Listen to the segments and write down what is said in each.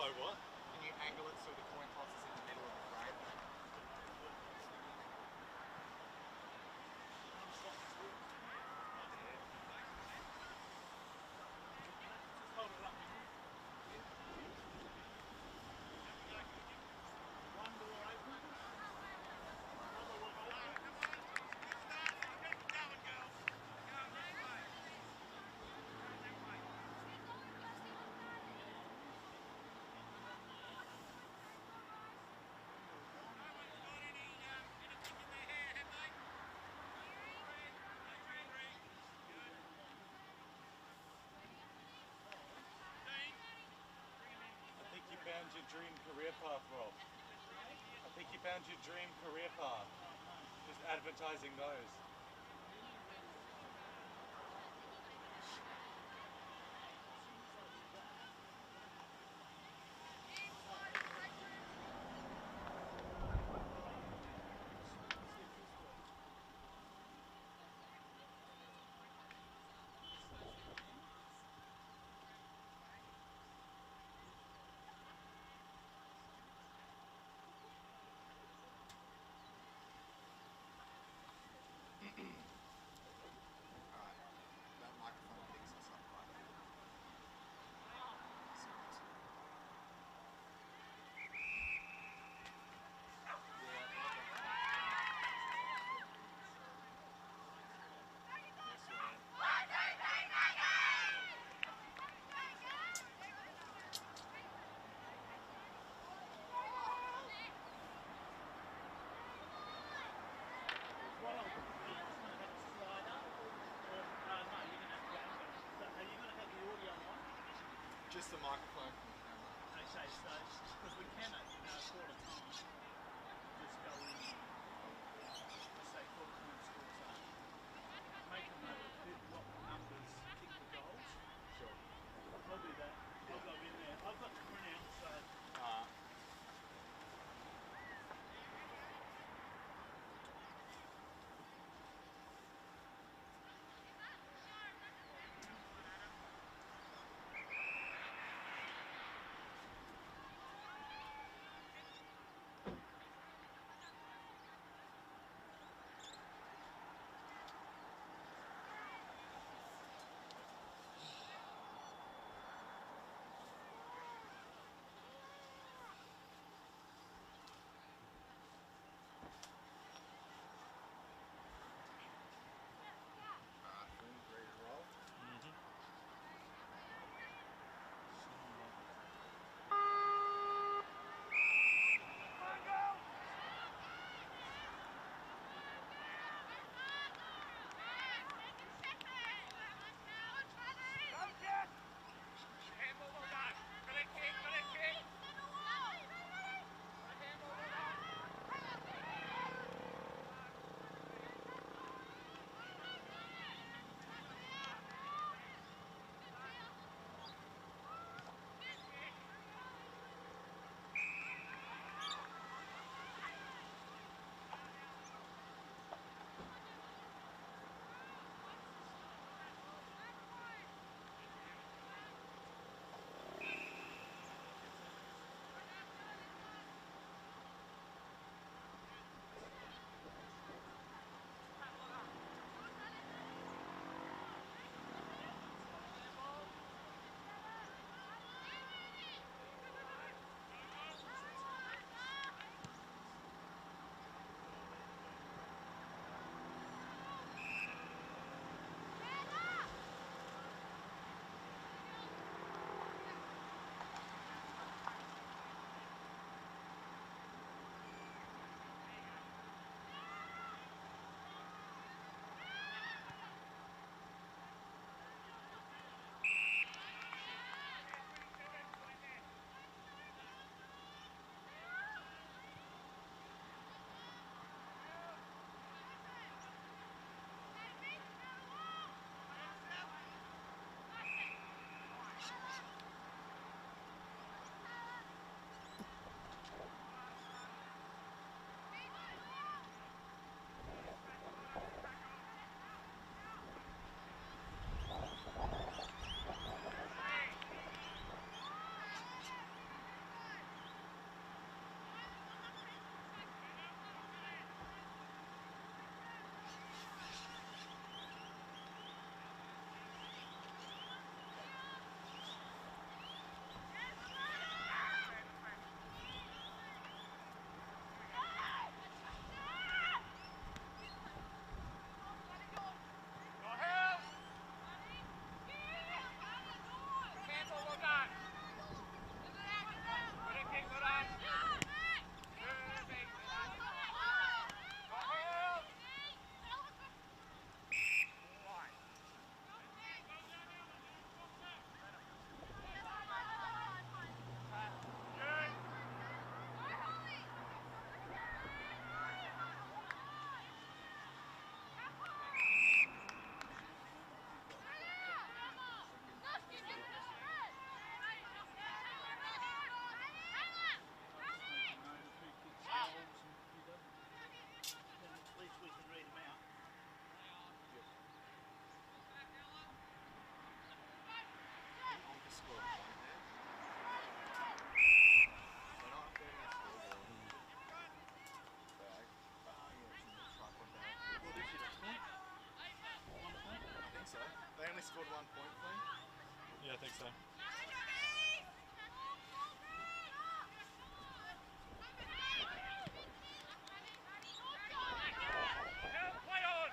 So what? Can you angle it so the coin toss is in the middle of the frame? Hold it up. One door open. Another one open. Keep going, girls. Go this way. Go that way. No one's got anything in their hair, have they? Three. Good. Dean. I think you found your dream career path, Rob. I think you found your dream career path. Just advertising those. Alright, that microphone picks us up right now. What else? Are you just going to have a slider? Or, no, you're going to have to go. So, are you going to have the audio on? Just the microphone from the camera. Okay, so, because we can at quarter time, just go in, let's say quarter time scores up. Make a note of what numbers kick the goals. Sure. I'll do that. I'll go in there. I've got the printout, so. scored 1 point, Flynn? Yeah, I think so. Play on!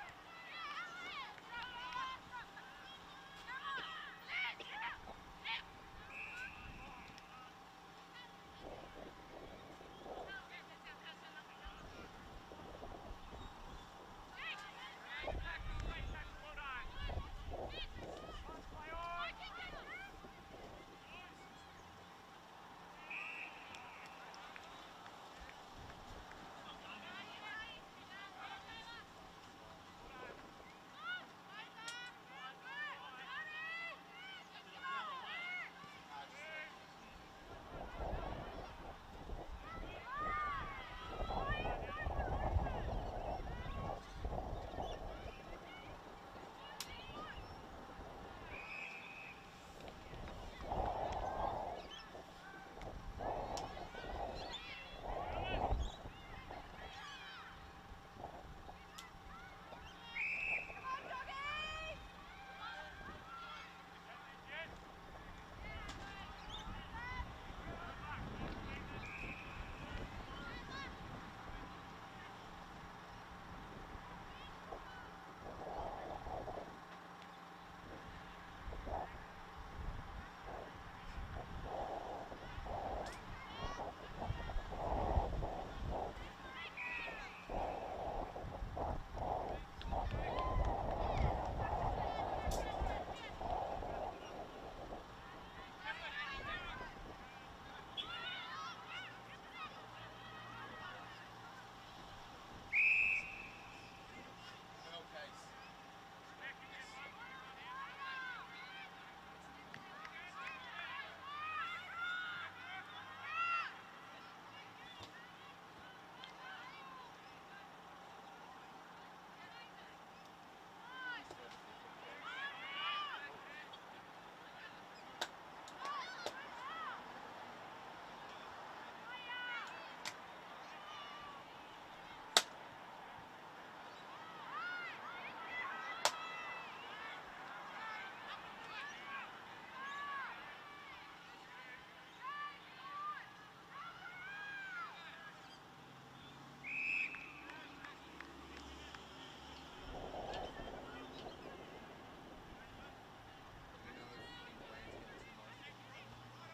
Penal case.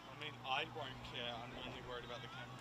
I mean, I won't care. I'm only worried about the camera.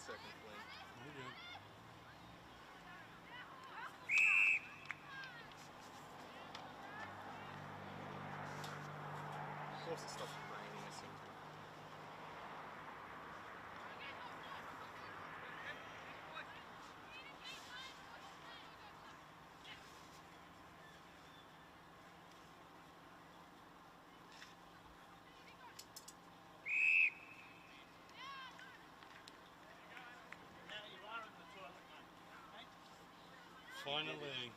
second, Flynn. You're good. Of course it stops raining as soon as we... Now you are in the toilet, mate. Hey? Finally.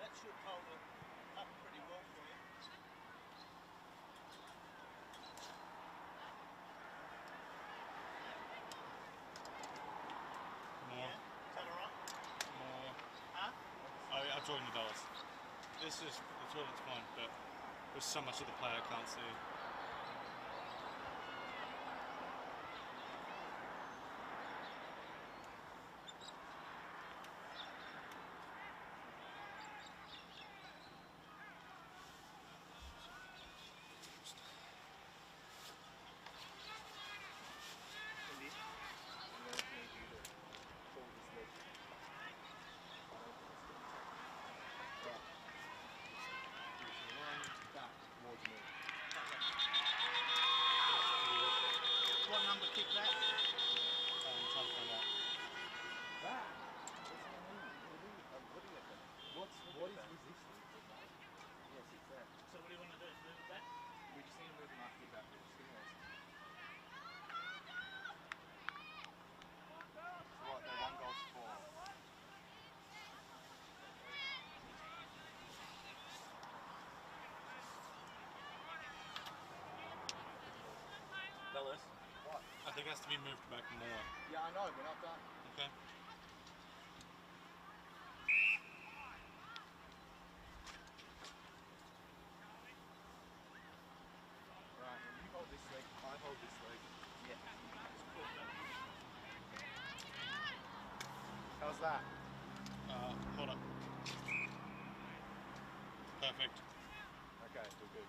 That should hold it up pretty well for you. More. Yeah? Is that alright? More. Huh? I've joined the dollars. The toilet's fine, but there's so much of the play I can't see. Cindy, I'm going to need you to pull this leg. Right. Pushing one, back towards me. What number kick that? I'm trying to find out. That? What's the name? I'm looking at them. What is resistance in that? Yes, it's there. So what do you want to do? Move it back? We just need to move the marquee backwards. Give me one second. So what, they're 1 goal to 4. Dallas? What? I think it has to be moved back more. Yeah, I know, we're not done. Okay. Right, and you hold this leg, I hold this leg. Yeah. How's that? Hold up. Perfect. Okay, we're good.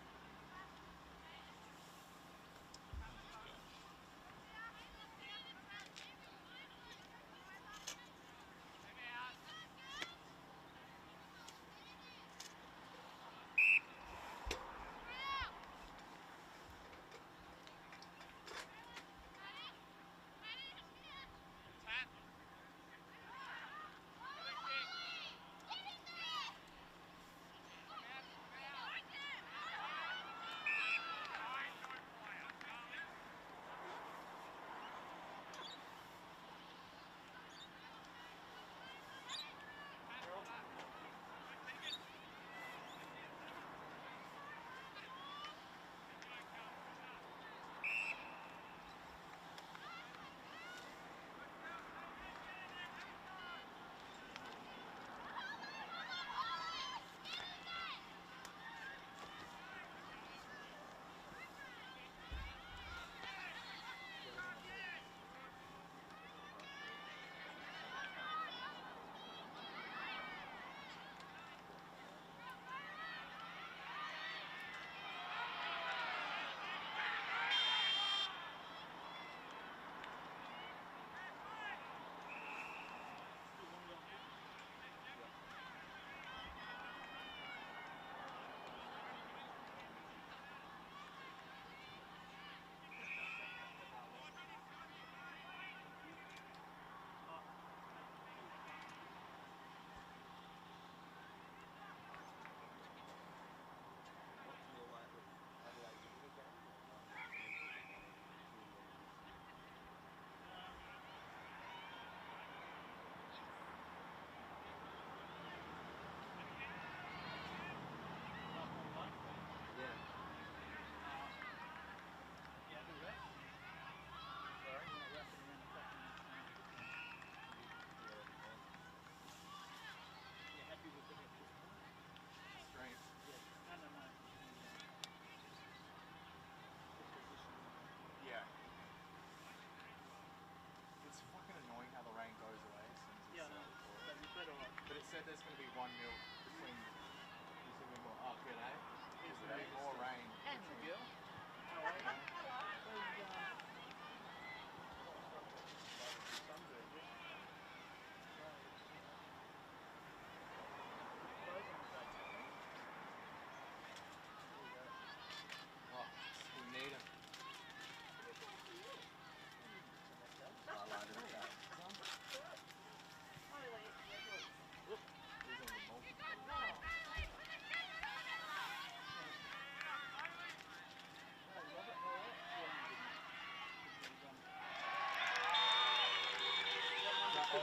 How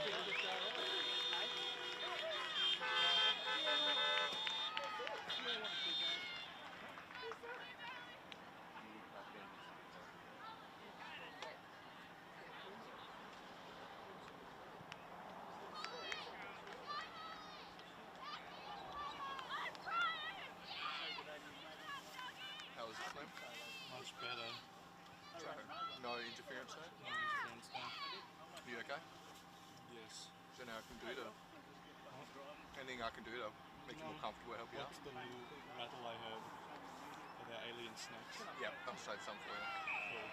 was it, Slim? Much better. No interference there? No interference now. You okay? Yes. Is there anything I can do to... Anything I can do to make you more comfortable, help you out? What's the little rattle I heard of our alien snakes? Yep, I'll save some for you. Cool.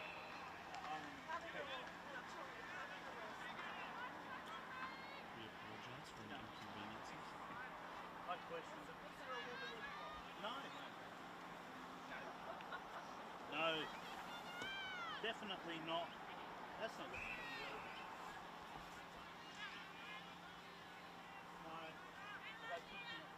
We apologise for any inconveniences. I question them. No. No. Definitely not. That's not the word. No. They picked me up.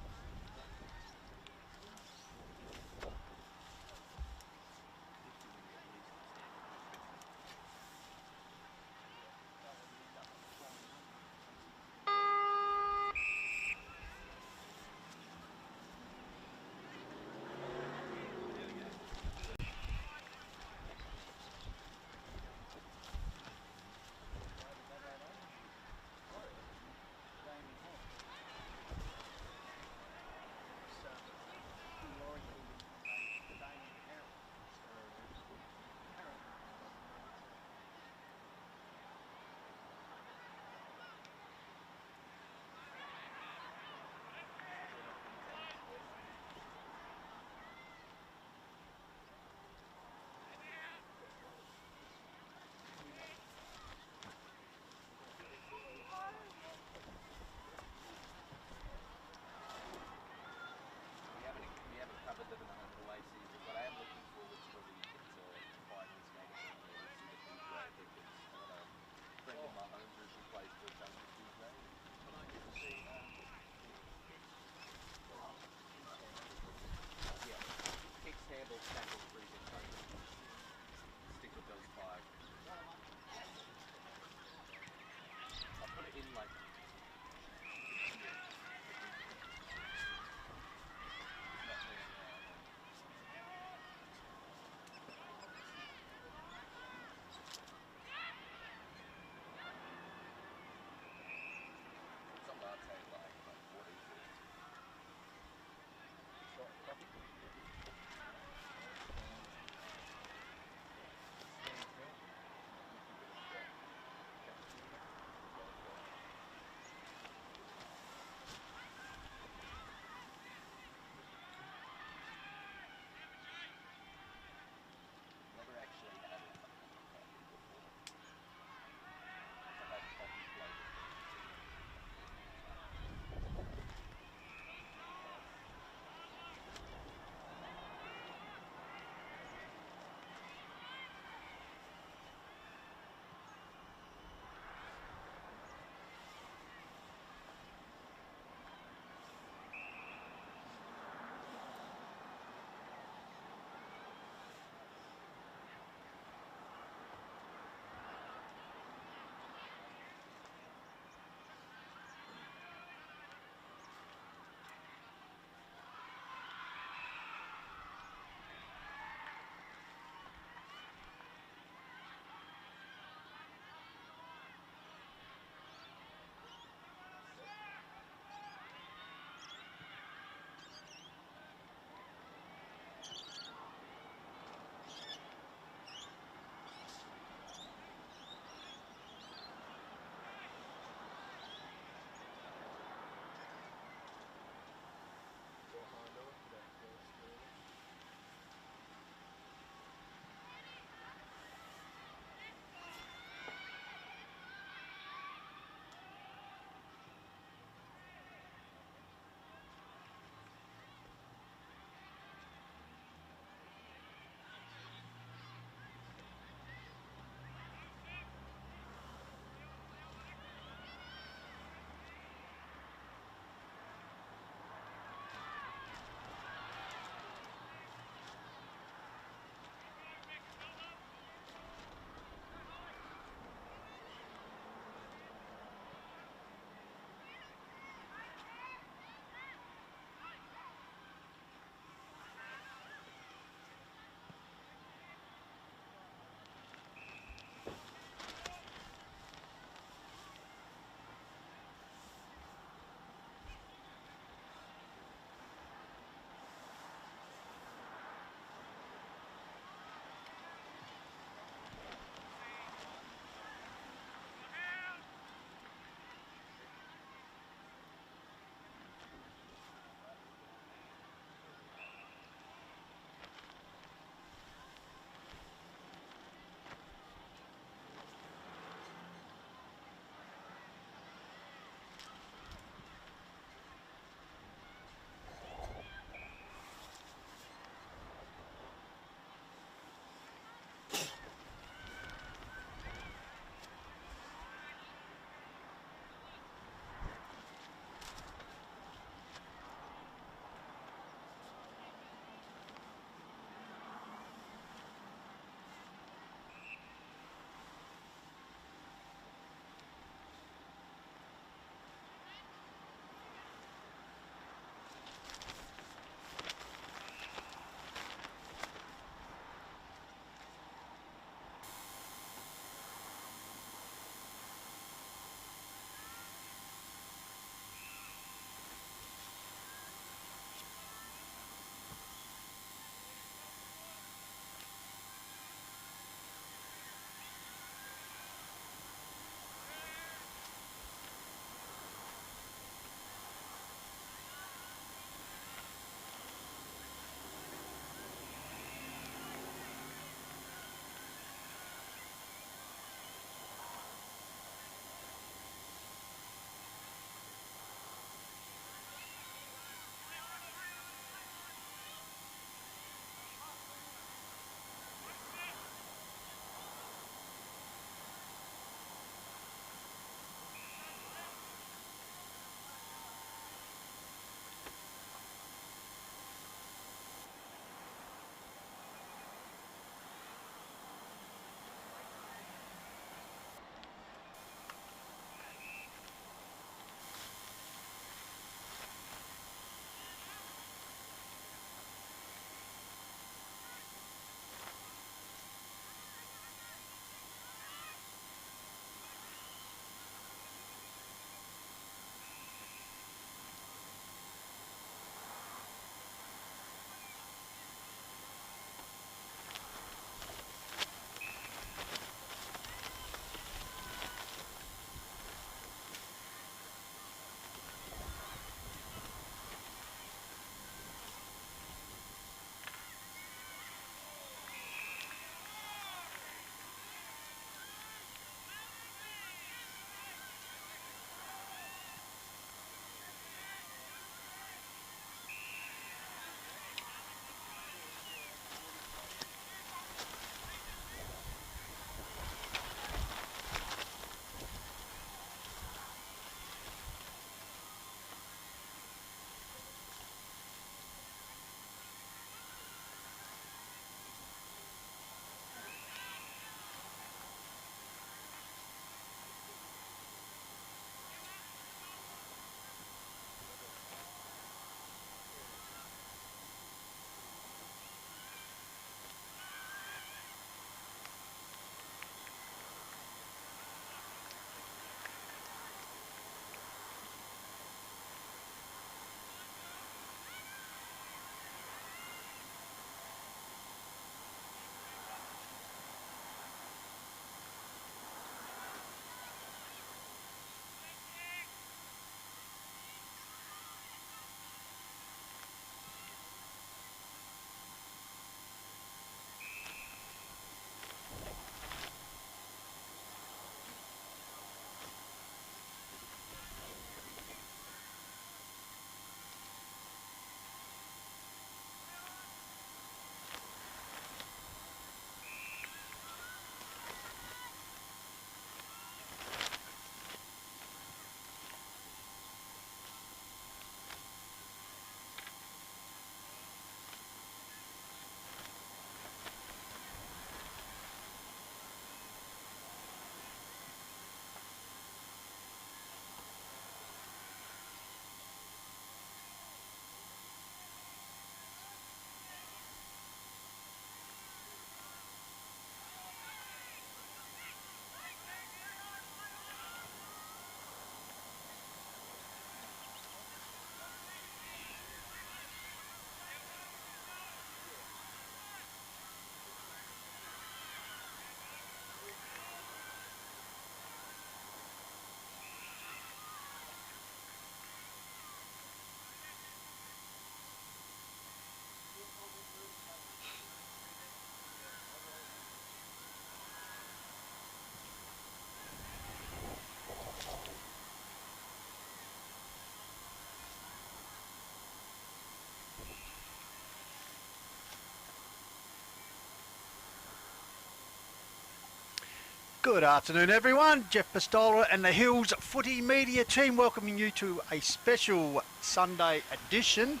Good afternoon, everyone. Jeff Pistola and the Hills Footy Media team welcoming you to a special Sunday edition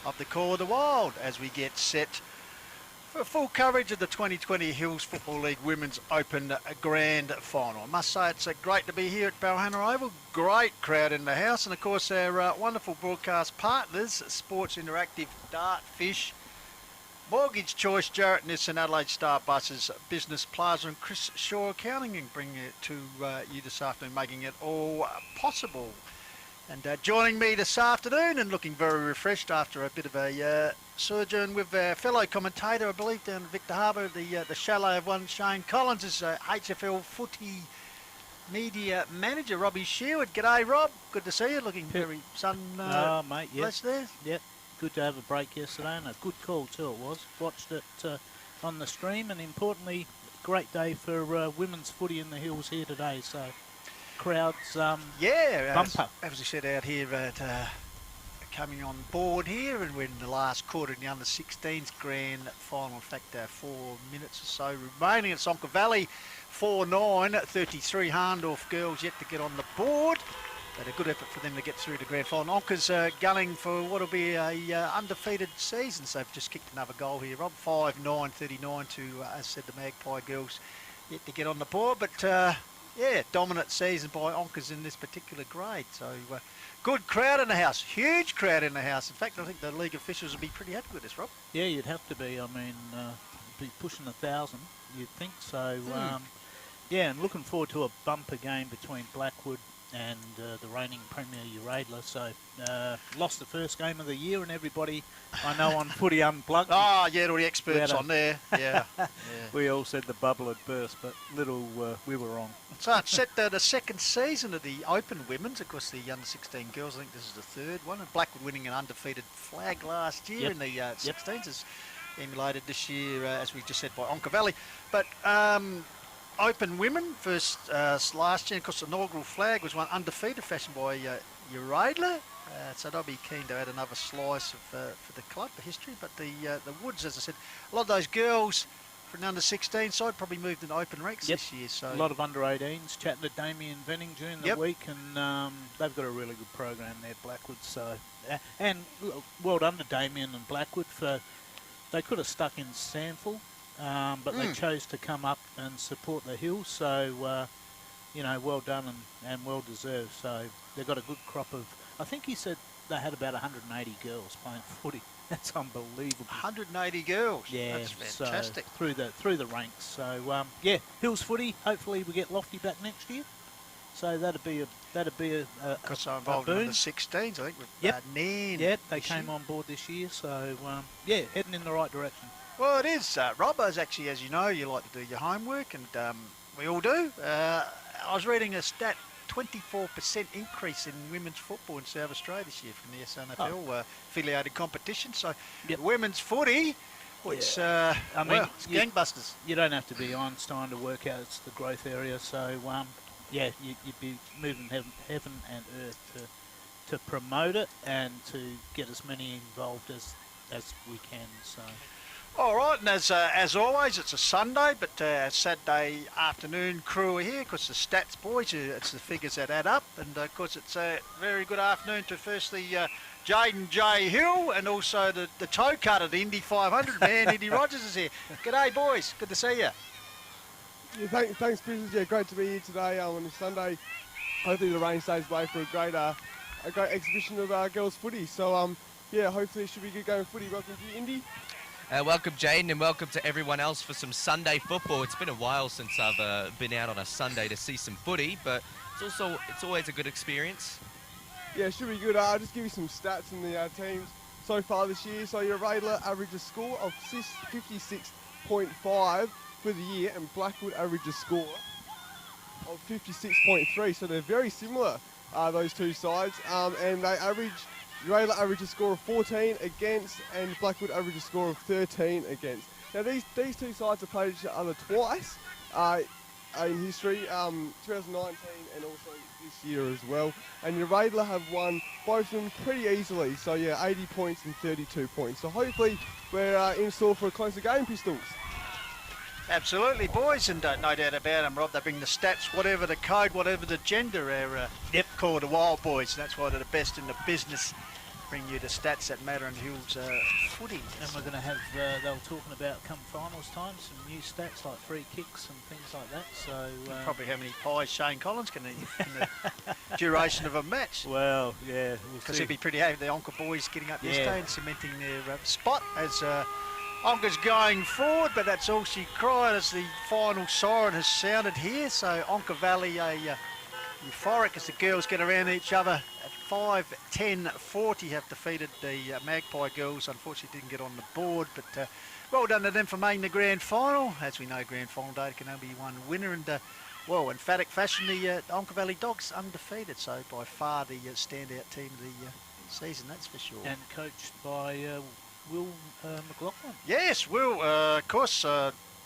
of the Call of the Wild as we get set for full coverage of the 2020 Hills Football League Women's Open Grand Final. I must say it's great to be here at Balhannah Oval. Great crowd in the house, and of course our wonderful broadcast partners, Sports Interactive, Dartfish, Mortgage Choice, Jarrett, Nissan, Adelaide Star Buses, Business Plaza and Chris Shaw Accounting, and bringing it to you this afternoon, making it all possible. And joining me this afternoon and looking very refreshed after a bit of a sojourn with our fellow commentator, I believe, down at Victor Harbour, the chalet of one Shane Collins, is HFL Footy Media Manager, Robbie Sherwood. G'day, Rob. Good to see you. Looking very mate, yep. blessed there. Yep. Good to have a break yesterday, and a good call too it was. Watched it on the stream, and importantly, great day for women's footy in the Hills here today. So, crowds bumper. As we said out here, coming on board here, and we're in the last quarter in the under-16s grand final. In fact, 4 minutes or so remaining. It's Onka Valley 4-9, 33 Hahndorf girls yet to get on the board. But a good effort for them to get through to grand final. Onka's gunning for what will be a undefeated season, so they've just kicked another goal here, Rob. 5-9, 39 to, as said, the Magpie girls yet to get on the board. But, yeah, dominant season by Onka's in this particular grade. So, good crowd in the house. Huge crowd in the house. In fact, I think the league officials will be pretty happy with this, Rob. Yeah, you'd have to be. I mean, be pushing 1,000, you'd think. So, yeah, and looking forward to a bumper game between Blackwood and the reigning Premier Uraidla. So lost the first game of the year, and everybody I know on Footy Unplugged. Oh, yeah, all the experts on there. Yeah. We all said the bubble had burst, but little we were wrong. So it's set the second season of the Open Women's. Of course, the under-16 girls, I think this is the third one. And Blackwood winning an undefeated flag last year in the 16s is emulated this year, as we just said, by Onka Valley. But Open Women first last year, of course, the inaugural flag was one undefeated, fashioned by Uraidla. So they'll be keen to add another slice for the club, the history. But the Woods, as I said, a lot of those girls from the under-16 side probably moved into open ranks this year. So a lot of under-18s, chatting to Damien Venning during the week, and they've got a really good program there, Blackwood. So and well done to Damien and Blackwood for they could have stuck in Sandful. But they chose to come up and support the Hills, so, you know, well done and well deserved. So they've got a good crop of, I think he said they had about 180 girls playing footy. That's unbelievable. 180 girls? Yeah. That's fantastic. So through the ranks. So, yeah, Hills footy, hopefully we get Lofty back next year. So that'd be a because I'm involved in the 16s, I think, with Nan. Yeah, they came on board this year. So, yeah, heading in the right direction. Well, it is, Rob. As actually, as you know, you like to do your homework, and we all do. I was reading a stat, 24% increase in women's football in South Australia this year from the SNFL affiliated competition. So women's footy, it's, it's gangbusters. You don't have to be Einstein to work out it's the growth area. So, yeah, you'd be moving heaven and earth to promote it and to get as many involved as we can. So. All right, and as always, it's a Sunday, but Saturday afternoon crew are here. Of course, the stats boys, it's the figures that add up. And, of course, it's a very good afternoon to firstly Jaden J. Hill and also the toe cutter, the Indy 500 man, Indy Rogers is here. G'day, boys. Good to see you. Yeah, thanks, Chris. Yeah, great to be here today on this Sunday. Hopefully the rain stays away for a great exhibition of girls' footy. So, yeah, hopefully it should be good going footy. Welcome to you, Indy. Welcome, Jaden, and welcome to everyone else for some Sunday football. It's been a while since I've been out on a Sunday to see some footy, but it's always a good experience. Yeah, it should be good. I'll just give you some stats from the teams so far this year. So your Uraidla averaged a score of 56.5 for the year, and Blackwood averaged a score of 56.3. So they're very similar, those two sides, and they Uraidla averaged a score of 14 against, and Blackwood averaged a score of 13 against. Now these two sides have played each other twice in history, 2019 and also this year as well. And Uraidla have won both of them pretty easily. So yeah, 80 points and 32 points. So hopefully we're in store for a closer game, Pistols. Absolutely, boys, and no doubt about them, Rob. They bring the stats, whatever the code, whatever the gender. Our call the Wild Boys. That's why they're the best in the business. Bring you the stats that matter in Hills footy. And we're going to have, they were talking about come finals time, some new stats like free kicks and things like that. So Probably how many pies Shane Collins can eat in the duration of a match. Well, yeah. Because he'd be pretty happy the Onka boys getting up yesterday and cementing their spot as Onka's going forward, but that's all she cried as the final siren has sounded here. So Onka Valley euphoric as the girls get around each other at 5-10-40 have defeated the Magpie girls. Unfortunately didn't get on the board, but well done to them for making the grand final. As we know, grand final day can only be one winner, and well, emphatic fashion, the Onka Valley Dogs undefeated, so by far the standout team of the season, that's for sure. And coached by Will McLaughlin. Yes, Will, of course,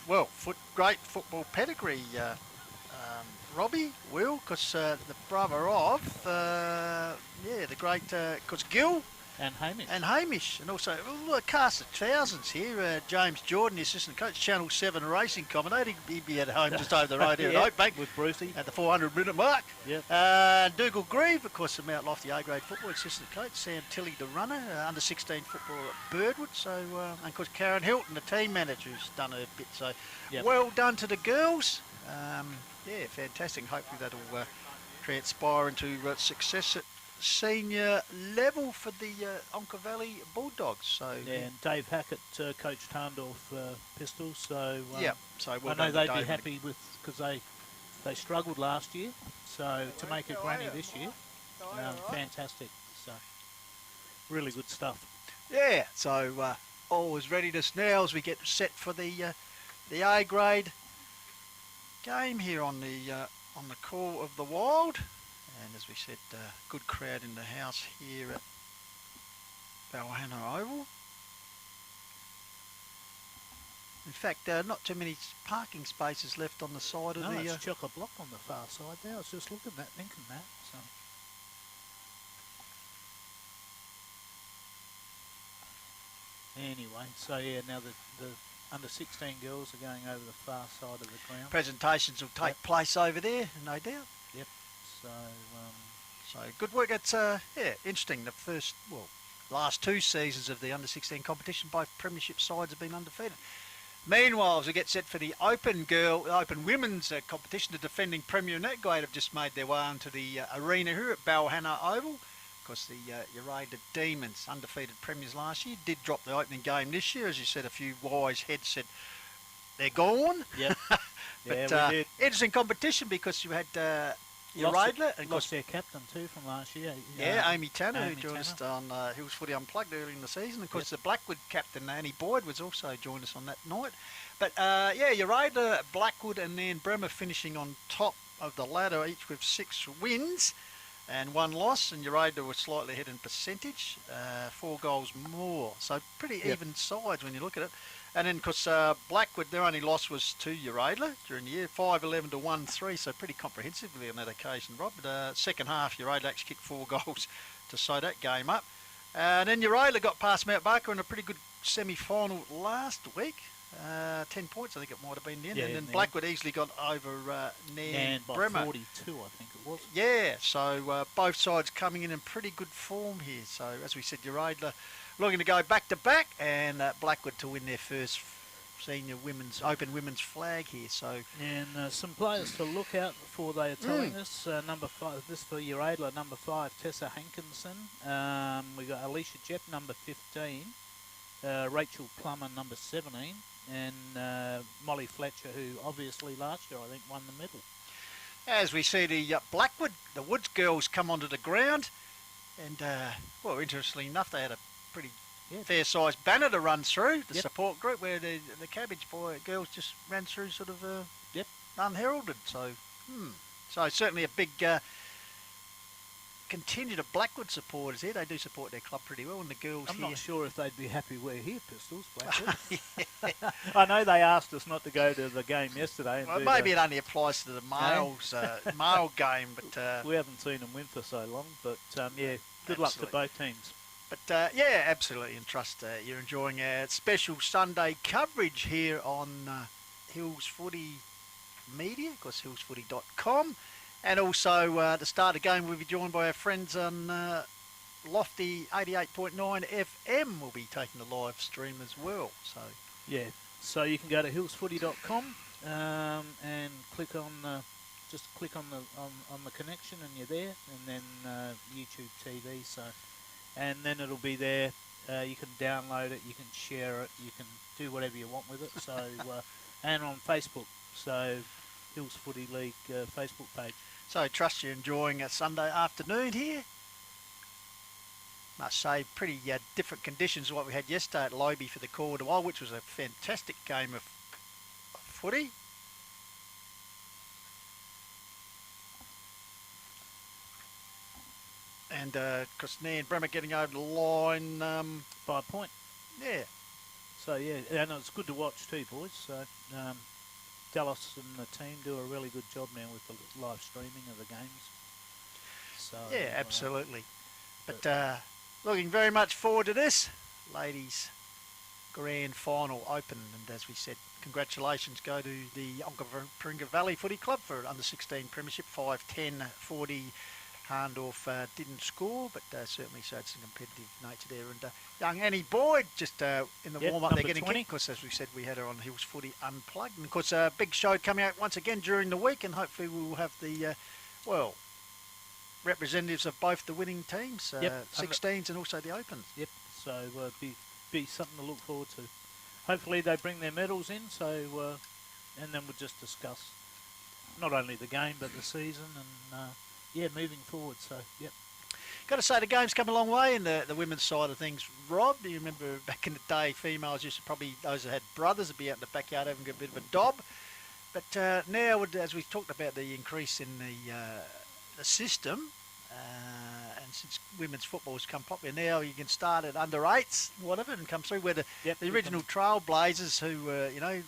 well, great football pedigree, Robbie, Will, because the brother of, the great, because Gil And Hamish. and also a cast of thousands here. James Jordan, the assistant coach, Channel 7 racing commentator. He'd be at home just over the road here at Oakbank with Brucey at the 400-minute mark. Yep. Dougal Grieve, of course, the Mount Lofty A-grade football assistant coach. Sam Tilley, the runner, under 16 football at Birdwood. So, and of course, Karen Hilton, the team manager, who's done her bit. So, well done to the girls. Yeah, fantastic. Hopefully that'll transpire into success at senior level for the Onka Valley Bulldogs. So and Dave Hackett coached Hahndorf Pistols. So so I know they'd be happy with, because they struggled last year. So to make a granny this year, fantastic. So really good stuff. Yeah. So all is readiness now as we get set for the A grade game here on the call of the Wild. And as we said, good crowd in the house here at Balhannah Oval. In fact, not too many parking spaces left on the side of the... it's chock-a-block on the far side there. I was just looking at thinking that. So. Anyway, so yeah, now the under 16 girls are going over the far side of the ground. Presentations will take place over there, no doubt. Yep. So good work. It's interesting. The last two seasons of the under 16 competition, both premiership sides have been undefeated. Meanwhile, as we get set for the open women's competition, the defending premier in that grade have just made their way onto the arena here at Balhannah Oval. Of course, the Uraidla Demons, undefeated premiers last year, did drop the opening game this year. As you said, a few wise heads said they're gone. Yep. But we did. interesting competition because you had Uraidla and lost their captain too from last year. Amy Tanner, who joined us on Hills Footy Unplugged early in the season. Of course, the Blackwood captain, Annie Boyd, was also joined us on that night. But Uraidla, Blackwood and then Bremer finishing on top of the ladder, each with 6 wins and 1 loss, and Uraidla was slightly ahead in percentage, 4 goals more. So pretty even sides when you look at it. And then, of course, Blackwood, their only loss was to Uraidla during the year, 5-11 to 1-3, so pretty comprehensively on that occasion, Rob. But second half, Uraidla actually kicked 4 goals to sew that game up. And then Uraidla got past Mount Barker in a pretty good semi-final last week. 10 points, I think it might have been the end. Yeah, and then Blackwood easily got over Nan by Bremer. 42, I think it was. Yeah, so both sides coming in pretty good form here. So, as we said, Uraidla looking to go back-to-back, and Blackwood to win their first senior open women's flag here. So, and some players to look out for, they are telling us. Number 5, this for Uraidla, number 5, Tessa Hankinson. We got Alicia Jepp, number 15. Rachel Plummer, number 17. And Molly Fletcher, who obviously last year, I think, won the medal. As we see the Blackwood, the Woods girls come onto the ground. And, well, interestingly enough, they had a pretty fair-sized banner to run through, the support group, where the Cabbage Boy girls just ran through sort of unheralded. So, so certainly a big contingent of Blackwood supporters here. They do support their club pretty well, and the girls I'm here... not sure if they'd be happy we're here, Pistols, Blackwood. I know they asked us not to go to the game yesterday. And well, maybe it only applies to the males, male game, but... we haven't seen them win for so long, but good luck to both teams. But absolutely, and trust you're enjoying our special Sunday coverage here on Hills Footy Media, of course, hillsfooty.com. And also, to start the game, we'll be joined by our friends on Lofty 88.9 FM. We'll be taking the live stream as well. So Yeah, so you can go to hillsfooty.com and click on just click on the connection, and you're there, and then YouTube TV. So, and then it'll be there. You can download it, you can share it, you can do whatever you want with it. So, and on Facebook, so Hills Footy League Facebook page. So trust you're enjoying a Sunday afternoon here. Must say, pretty different conditions to what we had yesterday at Lobe for the quarter while, which was a fantastic game of footy. And because Nan and Bremer getting over the line. By a point. Yeah. So yeah, and it's good to watch too, boys. So Dallas and the team do a really good job now with the live streaming of the games. So yeah, absolutely. But looking very much forward to this, ladies' grand final open. And as we said, congratulations go to the Onka Valley Footy Club for under 16 premiership, 5-10-40. Hahndorf didn't score, but certainly showed some competitive nature there. And young Annie Boyd just in the warm-up, they're getting kicked. Of course, as we said, we had her on Hills Footy Unplugged. And of course, a big show coming out once again during the week, and hopefully we'll have the, representatives of both the winning teams, 16s and also the Opens. Yep, so be something to look forward to. Hopefully they bring their medals in, so and then we'll just discuss not only the game but the season and moving forward. So yep. Got to say the game's come a long way in the women's side of things. Rob, you remember back in the day, females used to probably, those that had brothers, would be out in the backyard having a bit of a dob. But now, as we've talked about the increase in the system, and since women's football has come popular, now you can start at under 8s, whatever, and come through. Where the original Trailblazers, who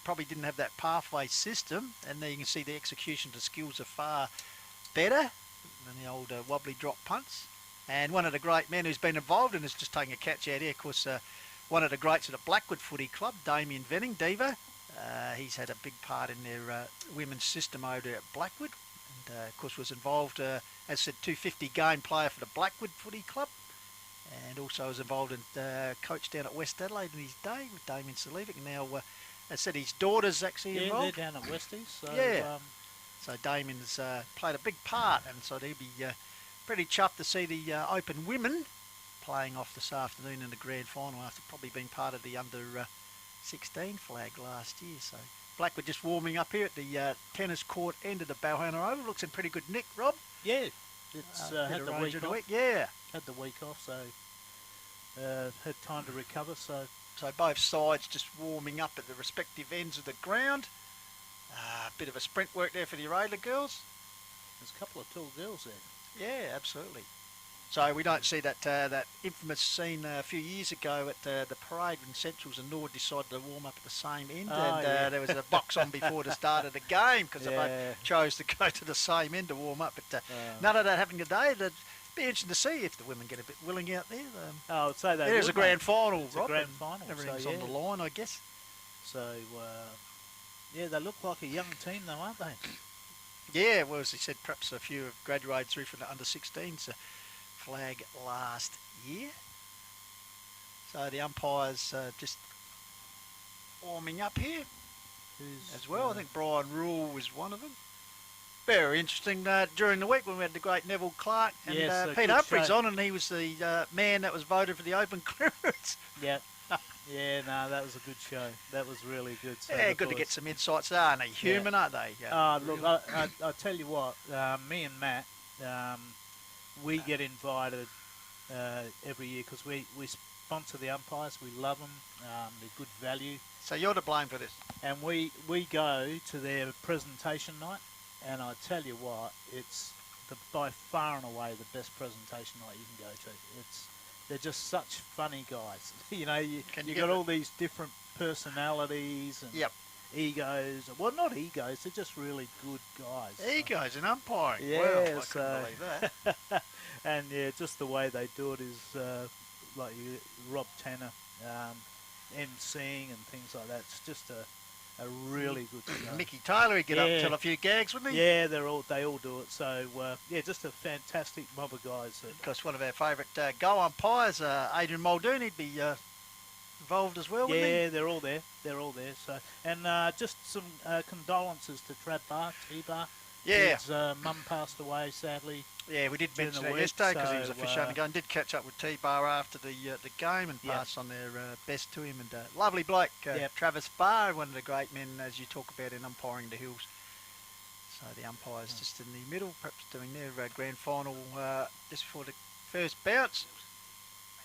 probably didn't have that pathway system, and there you can see the execution, the skills are far better than the old wobbly drop punts. And one of the great men who's been involved in this, just taking a catch out here, of course, one of the greats of the Blackwood Footy Club, Damien Venning, Diva. He's had a big part in their women's system over there at Blackwood. And, of course, was involved, as I said, 250 game player for the Blackwood Footy Club. And also was involved in coach down at West Adelaide in his day with Damien Salivic. And now, as I said, his daughter's actually involved. Yeah, they're down at Westies. So, yeah. So Damien's played a big part, and so he'll be pretty chuffed to see the Open women playing off this afternoon in the grand final after probably being part of the under 16 flag last year. So Blackwood just warming up here at the tennis court end of the Balhannah Oval. Looks in pretty good nick, Rob. Yeah, it's had the week off. Yeah, had the week off, so had time to recover. So both sides just warming up at the respective ends of the ground. A bit of a sprint work there for the Uraidla girls. There's a couple of tall girls there. Yeah, absolutely. So we don't see that infamous scene a few years ago at the parade when Centrals and Nord decided to warm up at the same end, there was a box on before the start of the game because they both chose to go to the same end to warm up. But none of that happening today. It'd be interesting to see if the women get a bit willing out there. I would say that. There's a grand final, it's Rob. A grand final. Everything's on the line, I guess. So. Yeah, they look like a young team though, aren't they? Yeah, well, as I said, perhaps a few have graduated through from the under-16s flag last year. So the umpires just warming up here as well. I think Brian Rule was one of them. Very interesting during the week when we had the great Neville Clark and Peter Humphreys on, and he was the man that was voted for the open clearance. Yeah. Yeah, no, that was a good show. That was really good. So yeah, good to get some insights there. Aren't they human, aren't they? Look, I tell you what, me and Matt, we get invited every year because we sponsor the umpires. We love them. They're good value. So you're to blame for this. And we go to their presentation night, and I tell you what, it's by far and away the best presentation night you can go to. They're just such funny guys. You got all these different personalities and egos. Well, not egos. They're just really good guys. Egos in umpiring. Yeah, well, I couldn't believe that. And yeah, just the way they do it is like Rob Tanner, emceeing and things like that. It's just a really good show. Mickey Taylor, he'd get up Yeah. and tell a few gags, wouldn't he? Yeah, they all do it. So yeah, just a fantastic mob of guys. Of course, one of our favourite goal umpires, Adrian Muldoon, he'd be involved as well, wouldn't he? Yeah, they're all there. They're all there. So, and just some condolences to Trad Bar, T-Bar. Yeah. His mum passed away, sadly. Yeah, we did during mention the that week, yesterday because he was so, a fish on the game. Did catch up with T-Bar after the game and Yep. passed on their best to him. And lovely bloke, Yep. Travis Barr, one of the great men, as you talk about, in umpiring the Hills. So the umpires just in the middle, perhaps doing their grand final just before the first bounce.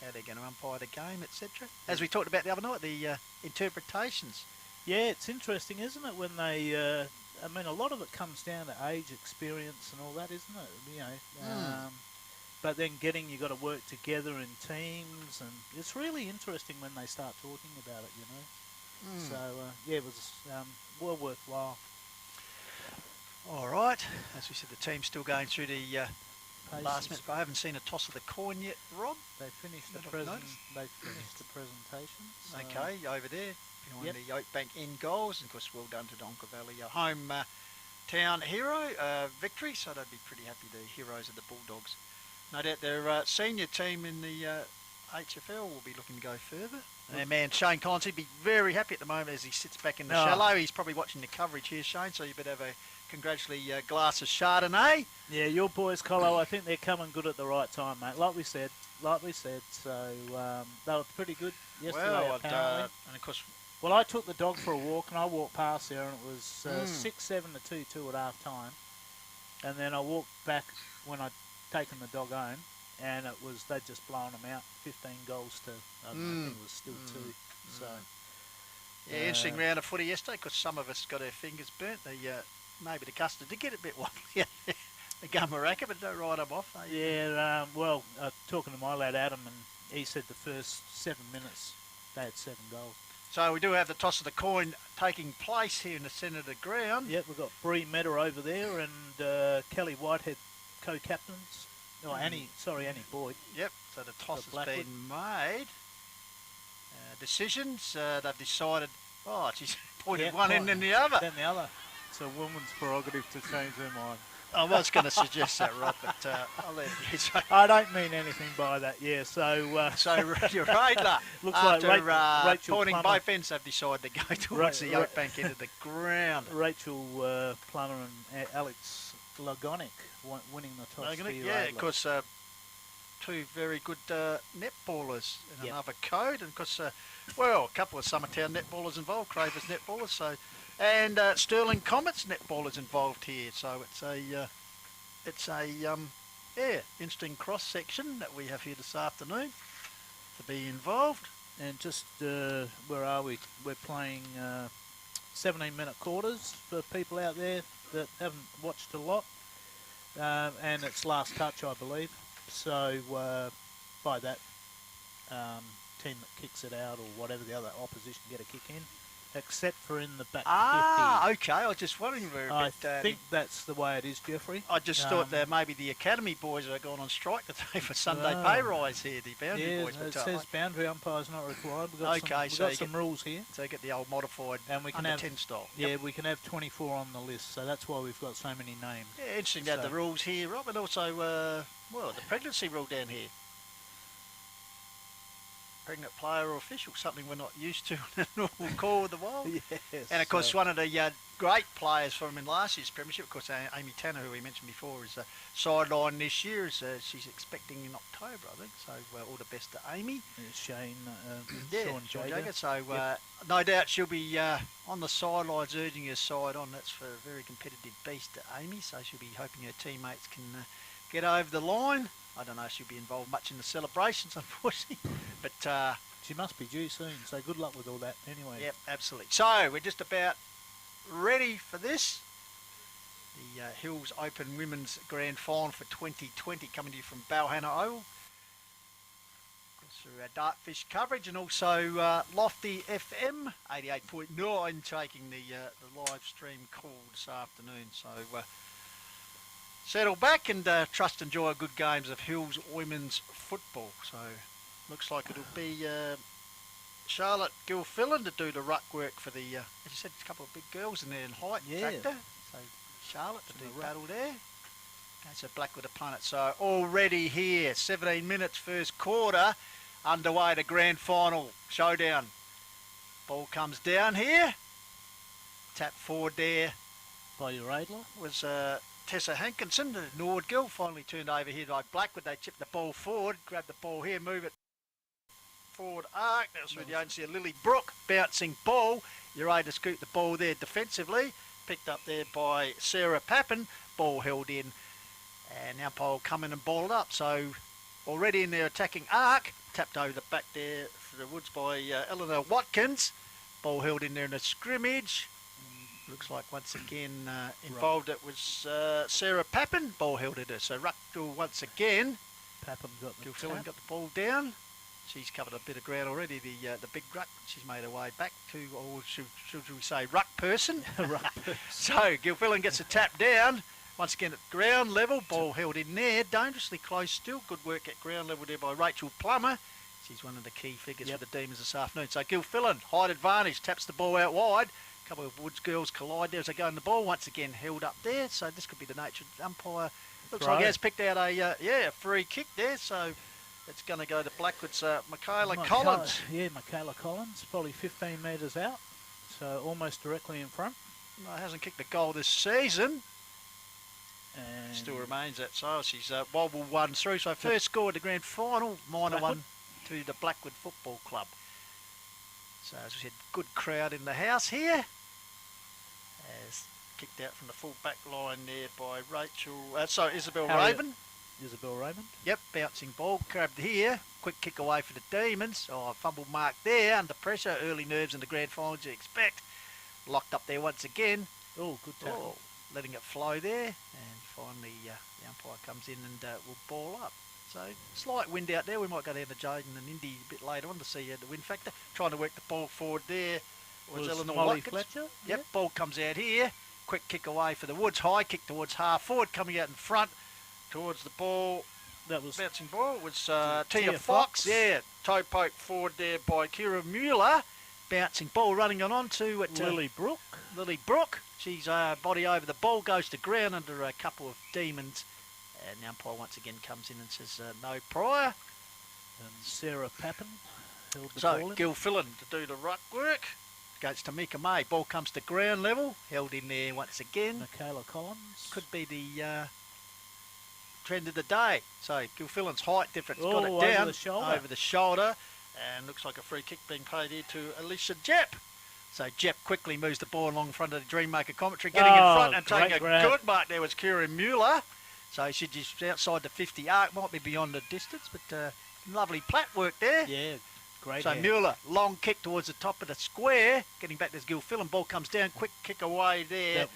How they're going to umpire the game, etc. As we talked about the other night, the interpretations. Yeah, it's interesting, isn't it, when they... I mean, a lot of it comes down to age, experience and all that, isn't it? You know, but then you got to work together in teams, and it's really interesting when they start talking about it, you know. So, yeah, it was well worthwhile. All right. As we said, the team's still going through the last Paces. minute. I haven't seen a toss of the coin yet, Rob. They finished the That I've present. noticed. They finished the presentation. So Okay, over there, behind Yep. the Oakbank end goals. And of course, well done to Onka Valley, a home town hero victory. So they'd be pretty happy, the heroes of the Bulldogs. No doubt their senior team in the HFL will be looking to go further. And their man Shane Collins, he'd be very happy at the moment as he sits back in the Oh. shallow. He's probably watching the coverage here, Shane, so you better have a congratulatory glass of Chardonnay. Yeah, your boys, Colo, I think they're coming good at the right time, mate. Like we said. So they were pretty good yesterday, Well, apparently. and of course, Well, I took the dog for a walk, and I walked past there, and it was 6-7 to 2-2 at half time. And then I walked back when I'd taken the dog home, and it was they'd just blown them out, 15 goals to I think it was still 2. So yeah, interesting round of footy yesterday because some of us got our fingers burnt. Maybe the custard did get a bit wobbly. The gum racket, but don't write them off. yeah, well, talking to my lad Adam, and he said the first 7 minutes they had 7 goals. So we do have the toss of the coin taking place here in the centre of the ground. Yep, we've got Bree Meta over there and Kelly Whitehead co-captains. Oh, Annie Boyd. Yep, so the toss has Blackwood. been made. Decisions, they've decided, she's pointed Yep, one end and the other. Then the other. It's a woman's prerogative to change her mind. I was going to suggest that, Rob, but I'll let you say. I don't mean anything by that, yeah. So, So Uraidla, Looks like after Rachel pointing Plummer. both ends, have decided to go towards the Oakbank end of the ground. Rachel Plummer and Alex Lagonic winning the toss. for Yeah, Uraidla. of course, two very good netballers in Yep. another code, and of course, a couple of Summertown netballers involved, Cravers netballers, and Sterling Comets netballers involved here. So it's a interesting cross section that we have here this afternoon to be involved. And just, where are we? We're playing 17-minute quarters for people out there that haven't watched a lot. And it's last touch, I believe. So by that, team that kicks it out or whatever, the other opposition get a kick in, except for in the back 50. Okay. I was just wondering if we're a I bit... think that's the way it is, Jeffrey. I just thought that maybe the academy boys are going on strike today for Sunday Oh. pay rise here, the boundary Yeah, boys. it But, says boundary umpires not required. We've got Okay, some, so we've you got some rules here. so you get the old modified And we can under have 10 style. Yeah, we can have 24 on the list, so that's why we've got so many names. Yeah, interesting to have the So- rules here, Rob, and also, the pregnancy rule down here. Pregnant player or official, something we're not used to in the normal call of the wild. Yes. And of course, one of the great players from in last year's premiership, of course, Amy Tanner, who we mentioned before, is sideline this year. She's expecting in October, I think. So all the best to Amy. Shane, Sean Jager. Jager. So no doubt she'll be on the sidelines urging her side on. That's for a very competitive beast to Amy. So she'll be hoping her teammates can get over the line. I don't know if she'll be involved much in the celebrations, unfortunately. But She must be due soon, so good luck with all that anyway. yep, absolutely. So we're just about ready for this. The Hills Open Women's Grand Final for 2020 coming to you from Balhannah Oval. Through our Dartfish coverage and also Lofty FM 88.9 taking the live stream call this afternoon. So settle back and trust enjoy good games of Hills Women's Football. So looks like it'll be Charlotte Gilfillan to do the ruck work for the, as you said, a couple of big girls in there in height factor. So Charlotte to do battle there. Against a Blackwood opponent. So already here, 17 minutes, first quarter, underway to grand final showdown. Ball comes down here. Tap forward there By Uraidla. was Tessa Hankinson, the Nord girl, finally turned over here by Blackwood. They chipped the ball forward, grab the ball here, move it forward arc. That was with the agency of Lily Brook. Bouncing ball. Uraidla scooped the ball there defensively. Picked up there by Sarah Pappen. Ball held in. And now Paul come in and balled up. So already in their attacking arc. Tapped over the back there for the Woods by Eleanor Watkins. Ball held in there in a scrimmage. Looks like once again involved it was Sarah Pappen. Ball held at her. So Ruckdale once again. Pappen got the Gilfillan tap. got the ball down. She's covered a bit of ground already. The big ruck. She's made her way back to, or should we say, ruck person. Ruck person. So Gilfillan gets a tap down. Once again at ground level. Ball held in there. Dangerously close still. Good work at ground level there by Rachel Plummer. She's one of the key figures for the Demons this afternoon. So Gilfillan, height advantage, taps the ball out wide. A couple of Woods girls collide there as they go in the ball. Once again held up there. So this could be the nature of the umpire. Looks like he has picked out a free kick there. So it's going to go to Blackwood's Michaela Collins. Yeah, Michaela Collins, probably 15 metres out. So almost directly in front. No, hasn't kicked a goal this season. And Still remains that. So she's wobble 1 through. So first score at the grand final, minor Blackwood. 1 to the Blackwood Football Club. So as we said, good crowd in the house here. As kicked out from the full back line there by Isabel Harriet. Raven. Isabel Raymond. Yep, bouncing ball, grabbed here. Quick kick away for the Demons. Oh, fumble mark there, under pressure. Early nerves in the grand final, as you expect. Locked up there once again. Oh, good tackle. Letting it flow there. And finally, the umpire comes in and will ball up. So, slight wind out there. We might go down to Jaden and Indy a bit later on to see the wind factor. Trying to work the ball forward there. Was Eleanor Molly Watkins. Fletcher. Yep, ball comes out here. Quick kick away for the Woods. High kick towards half forward, coming out in front towards the ball. That was Bouncing ball. It was Tia Tia Fox. Fox. Yeah, toe poke forward there by Kira Mueller. Bouncing ball running on to it. Lily Brook. Lily Brook. She's body over the ball, goes to ground under a couple of Demons. And the umpire once again comes in and says no prior. And Sarah Pappen held the So ball in. Gilfillan to do the ruck work against Tamika May. Ball comes to ground level, held in there once again. Michaela Collins. Could be the trend of the day. So Gilfillan's height difference, got Oh, it down over the shoulder. and looks like a free kick being played here to Alicia Jepp. So Jepp quickly moves the ball along in front of the Dreammaker commentary, getting in front and taking a grab. good mark there was Kieran Mueller. So she's just outside the 50 arc, might be beyond the distance, but lovely plat work there. Yeah, great. So hand. Mueller, long kick towards the top of the square, getting back to Gilfillan. Ball comes down, quick kick away there Yep.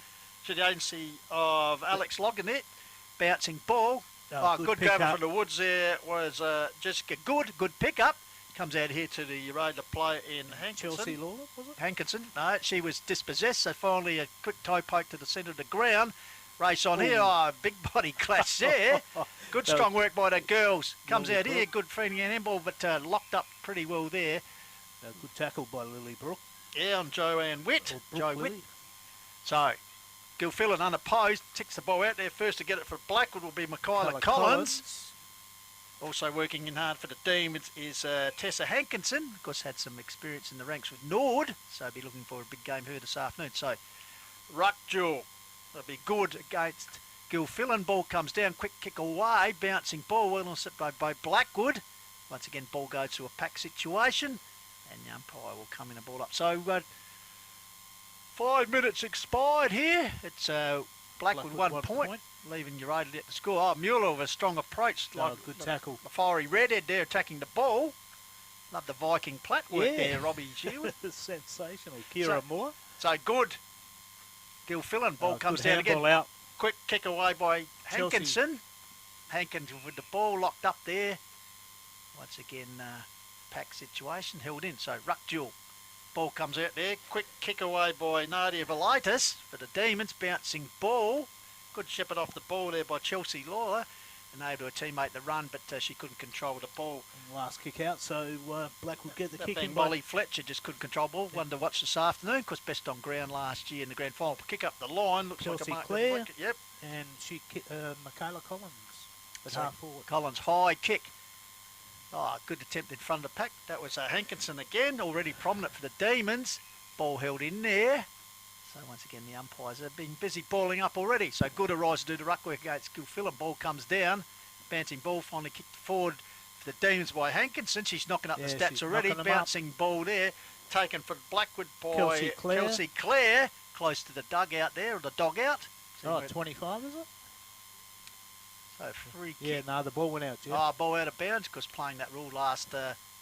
to the agency of Alex Logan there. Bouncing ball. Good pick grabber up. from the Woods there was Jessica Good. Good pick up. Comes out here to the Uraidla player in Hankinson. Chelsea Lawler, was it? Hankinson. No, she was dispossessed, so finally a quick toe poke to the centre of the ground. Race on here. Oh, big body clash there. Good strong work by the girls. Comes Lily out here. Brook. Good feeding and handball, but locked up pretty well there. Good tackle by Lily Brook. Yeah, on Joanne Witt. Or Brook Joe Witt. Lily. So, Gilfillan unopposed. Ticks the ball out there. First to get it for Blackwood will be Michaela Collins. Also working in hard for the Demons is Tessa Hankinson. Of course, had some experience in the ranks with Nord, so be looking for a big game here this afternoon. So, ruck duel. That'll be good against Gilfillan. Ball comes down, quick kick away, bouncing ball, well intercepted by Blackwood. Once again, ball goes to a pack situation, and the umpire will come in and ball up. So, 5 minutes expired here. It's Blackwood 1 point. Leaving Uraidla at the score. Oh, Mueller with a strong approach. Good tackle. A fiery redhead there attacking the ball. Love the Viking plat work there, Robbie Shewitt. Sensational. Kira Moore. So good. Gilfillan, ball comes good down again. handball out. Quick kick away by Chelsea. Hankinson. Hankinson with the ball locked up there. Once again, pack situation held in. So ruck duel. Ball comes out there. Quick kick away by Nadia Velitis for the Demons. Bouncing ball. Good shepherd off the ball there by Chelsea Lawler. enabled her teammate to run, but she couldn't control the ball. And last kick out, so Blackwood get the That kick being in. Molly Fletcher just couldn't control the ball. One to watch this afternoon, because best on ground last year in the grand final. Kick up the line, looks Kelsey like a Clare. Yep. And she Michaela Collins. So Half forward. Collins high kick. Oh, good attempt in front of the pack. That was Hankinson again, already prominent for the Demons. Ball held in there. So once again, the umpires have been busy balling up already. So good a rise to do the ruck work against Gilfillan. Ball comes down. Bouncing ball finally kicked forward for the Demons by Hankinson. She's knocking up the stats already. Bouncing ball there. Taken from Blackwood by Kelsey Clare. Close to the dugout there, or the dog out. Oh, 25 is it? So free kick. Yeah, no, the ball went out, Jeff. Oh, ball out of bounds, because playing that rule last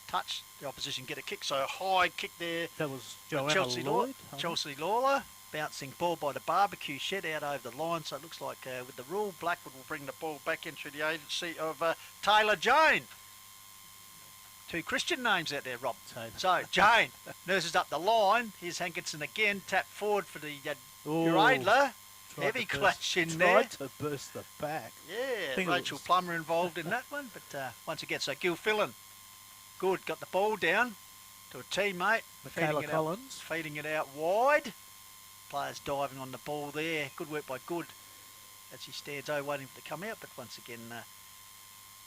touch, the opposition get a kick. So high kick there. That was Joanna Chelsea Lloyd. Chelsea Lawler. Bouncing ball by the barbecue shed out over the line. So it looks like with the rule, Blackwood will bring the ball back in through the agency of Taylor Jane. Two Christian names out there, Rob. So Jane nurses up the line. Here's Hankinson again. Tap forward for the Uraidla. Heavy clutch in there. Tried to burst the back. Yeah, Rachel Plummer involved in that one. But once again, so Gilfillan, good, got the ball down to a teammate. Michaela Collins. Feeding it out wide. Players diving on the ball there. Good work by Good as he stands over waiting for it to come out. But once again,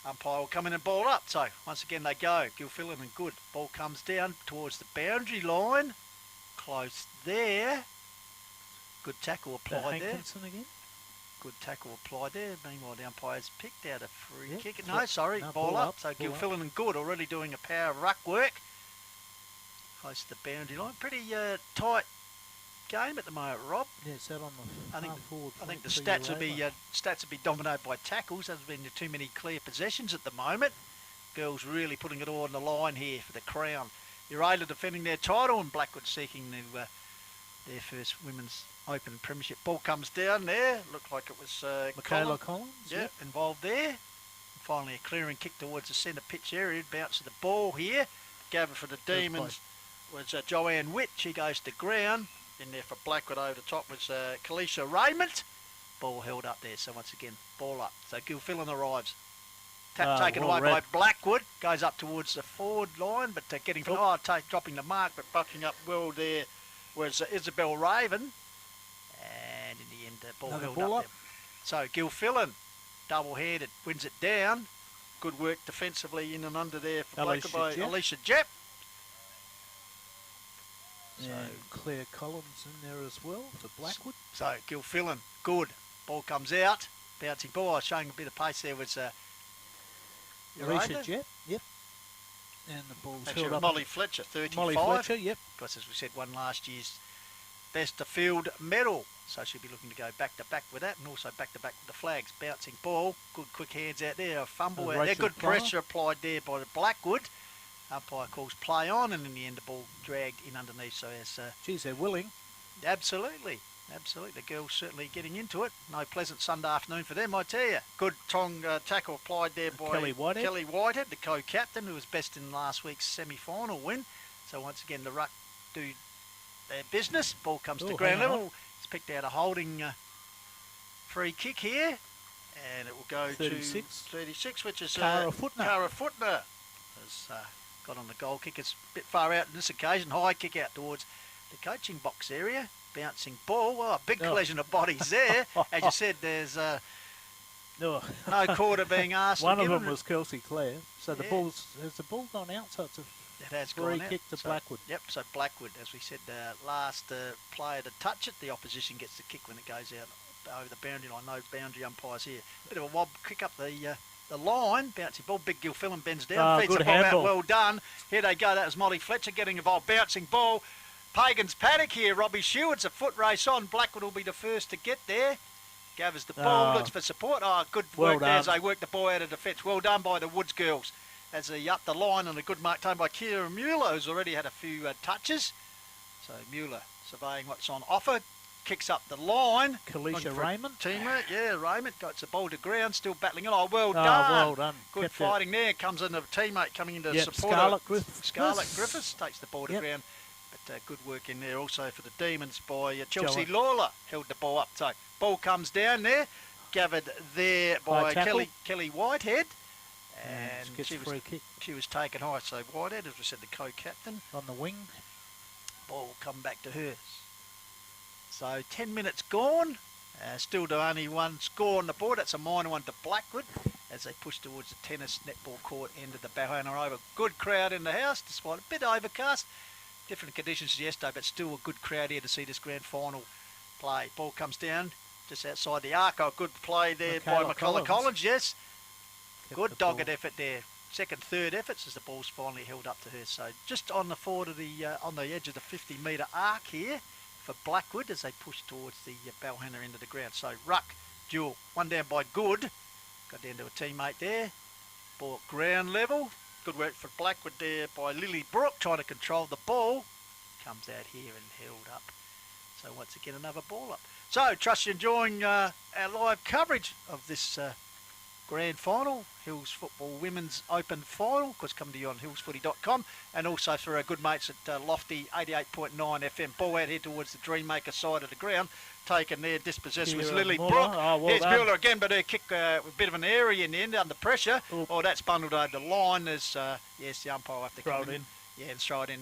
umpire will come in and ball up. So once again, they go. Gilfillan and Good. Ball comes down towards the boundary line. Close there. Good tackle applied there. Again? Good tackle applied there. Meanwhile, the umpire's picked out a free kick. flip. No, sorry, No, ball up. So ball Gilfillan and Good already doing a power ruck work. Close to the boundary line. Pretty tight game at the moment, Rob. Yeah, it's out on the half forward. I think the stats will be dominated by tackles. There's been too many clear possessions at the moment. Girls really putting it all on the line here for the crown. Uraidla defending their title, and Blackwood seeking their first women's Open Premiership. Ball comes down there. Looked like it was Michaela Collins. Yep, involved there. And finally, a clearing kick towards the centre pitch area. Bounce of the ball here. Gather for the Demons was Joanne Witt. She goes to ground. In there for Blackwood over the top was Kalisha Raymond. Ball held up there. So once again, ball up. So Gilfillan arrives. Tap taken away by Blackwood. Goes up towards the forward line, but getting dropping the mark, but bucking up well there was Isabel Raven. And in the end, ball held up there. So Gilfillan, double-handed, wins it down. Good work defensively in and under there for Blackwood by Alicia Jepp. So Claire Collins in there as well for Blackwood. So Gilfillan, good. Ball comes out. Bouncing ball, showing a bit of pace there was Alicia Jepp, yep. And the ball's held up. Molly Fletcher, 35. Molly Fletcher, yep. Because as we said, won last year's Best of Field medal. So she'll be looking to go back-to-back with that, and also back-to-back with the flags. Bouncing ball, good quick hands out there, a fumble out there, good pressure applied there by the Blackwood. Umpire calls play on, and in the end the ball dragged in underneath. So as geez, they're willing. Absolutely. The girls certainly getting into it. No pleasant Sunday afternoon for them, I tell you. Good tackle applied there by Kelly Whitehead, the co-captain, who was best in last week's semi-final win. So once again, the ruck do their business. Ball comes to ground level. He's picked out a holding free kick here, and it will go 36. to 36, which is Cara Footner. Cara Footner has got on the goal kick. It's a bit far out on this occasion. High kick out towards the coaching box area. Bouncing ball. Well, a big collision of bodies there. As you said, there's no quarter being asked. One of them was Kelsey Clare. So the has the ball gone out? So it's a free kick to Blackwood. Yep, so Blackwood, as we said, last player to touch it, the opposition gets the kick when it goes out over the boundary line. No boundary umpires here. Bit of a wob, kick up the line, bouncing ball, big Gilfillan bends down, feeds the ball out, well done. Here they go, that was Molly Fletcher getting involved, bouncing ball. Pagan's paddock here, Robbie Shewart's a foot race on. Blackwood will be the first to get there. Gathers the ball, looks for support. good work there as they work the ball out of defence. Well done by the Woods girls as they up the line, and a good mark taken by Kira Mueller, who's already had a few touches. So Mueller surveying what's on offer. Kicks up the line. Kalisha Raymond. Teammate, Raymond got the ball to ground, still battling it. Well done. Well done. Good Kept fighting there. Comes in a teammate coming in to support Scarlett Griffiths. Scarlett Griffiths takes the ball to ground. But good work in there also for the Demons by Chelsea Lawler. Held the ball up. So ball comes down there. gathered there by tackle. Kelly Whitehead. And And gets a free kick she was taken high, so Whitehead, as we said, the co-captain. on the wing. Ball will come back to her. So 10 minutes gone. Still to only one score on the board. That's a minor one to Blackwood as they push towards the tennis netball court end of the Balhannah Oval. Good crowd in the house, despite a bit overcast. Different conditions to yesterday, but still a good crowd here to see this grand final play. Ball comes down just outside the arc. Oh, good play there by McCullough Collins, yes. Kept Good the dogged ball. effort there. Second, third efforts as the ball's finally held up to her. So just on the forward of the on the edge of the 50-metre arc here for Blackwood as they push towards the Balhannah end of the ground. So ruck duel, one down by Good, got down to a teammate there. Ball at ground level. Good work for Blackwood there by Lily Brook trying to control the ball. Comes out here and held up. So once again another ball up. So trust you're enjoying our live coverage of this grand final, Hills Football Women's Open Final, of course, come to you on hillsfooty.com, and also for our good mates at Lofty 88.9 FM. Ball out here towards the Dreammaker side of the ground, taken there, dispossessed was Lily Muller. Brook. Oh, well Here's done. Muller again, but her kick with a bit of an area in the end under pressure. Oop. Oh, that's bundled over the line. There's, yes, the umpire will have to Throw come it in. Yeah, and throw it in.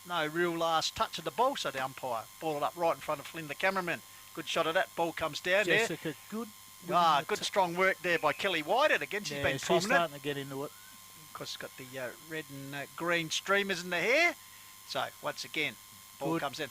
No real last touch of the ball, so the umpire ball it up right in front of Flynn, the cameraman. Good shot of that. Ball comes down there. Jessica Good. Good strong work there by Kelly Whitehead again. She's been she's prominent. starting to get into it. Of course, it's got the red and green streamers in the hair. So, once again, ball Good. comes in.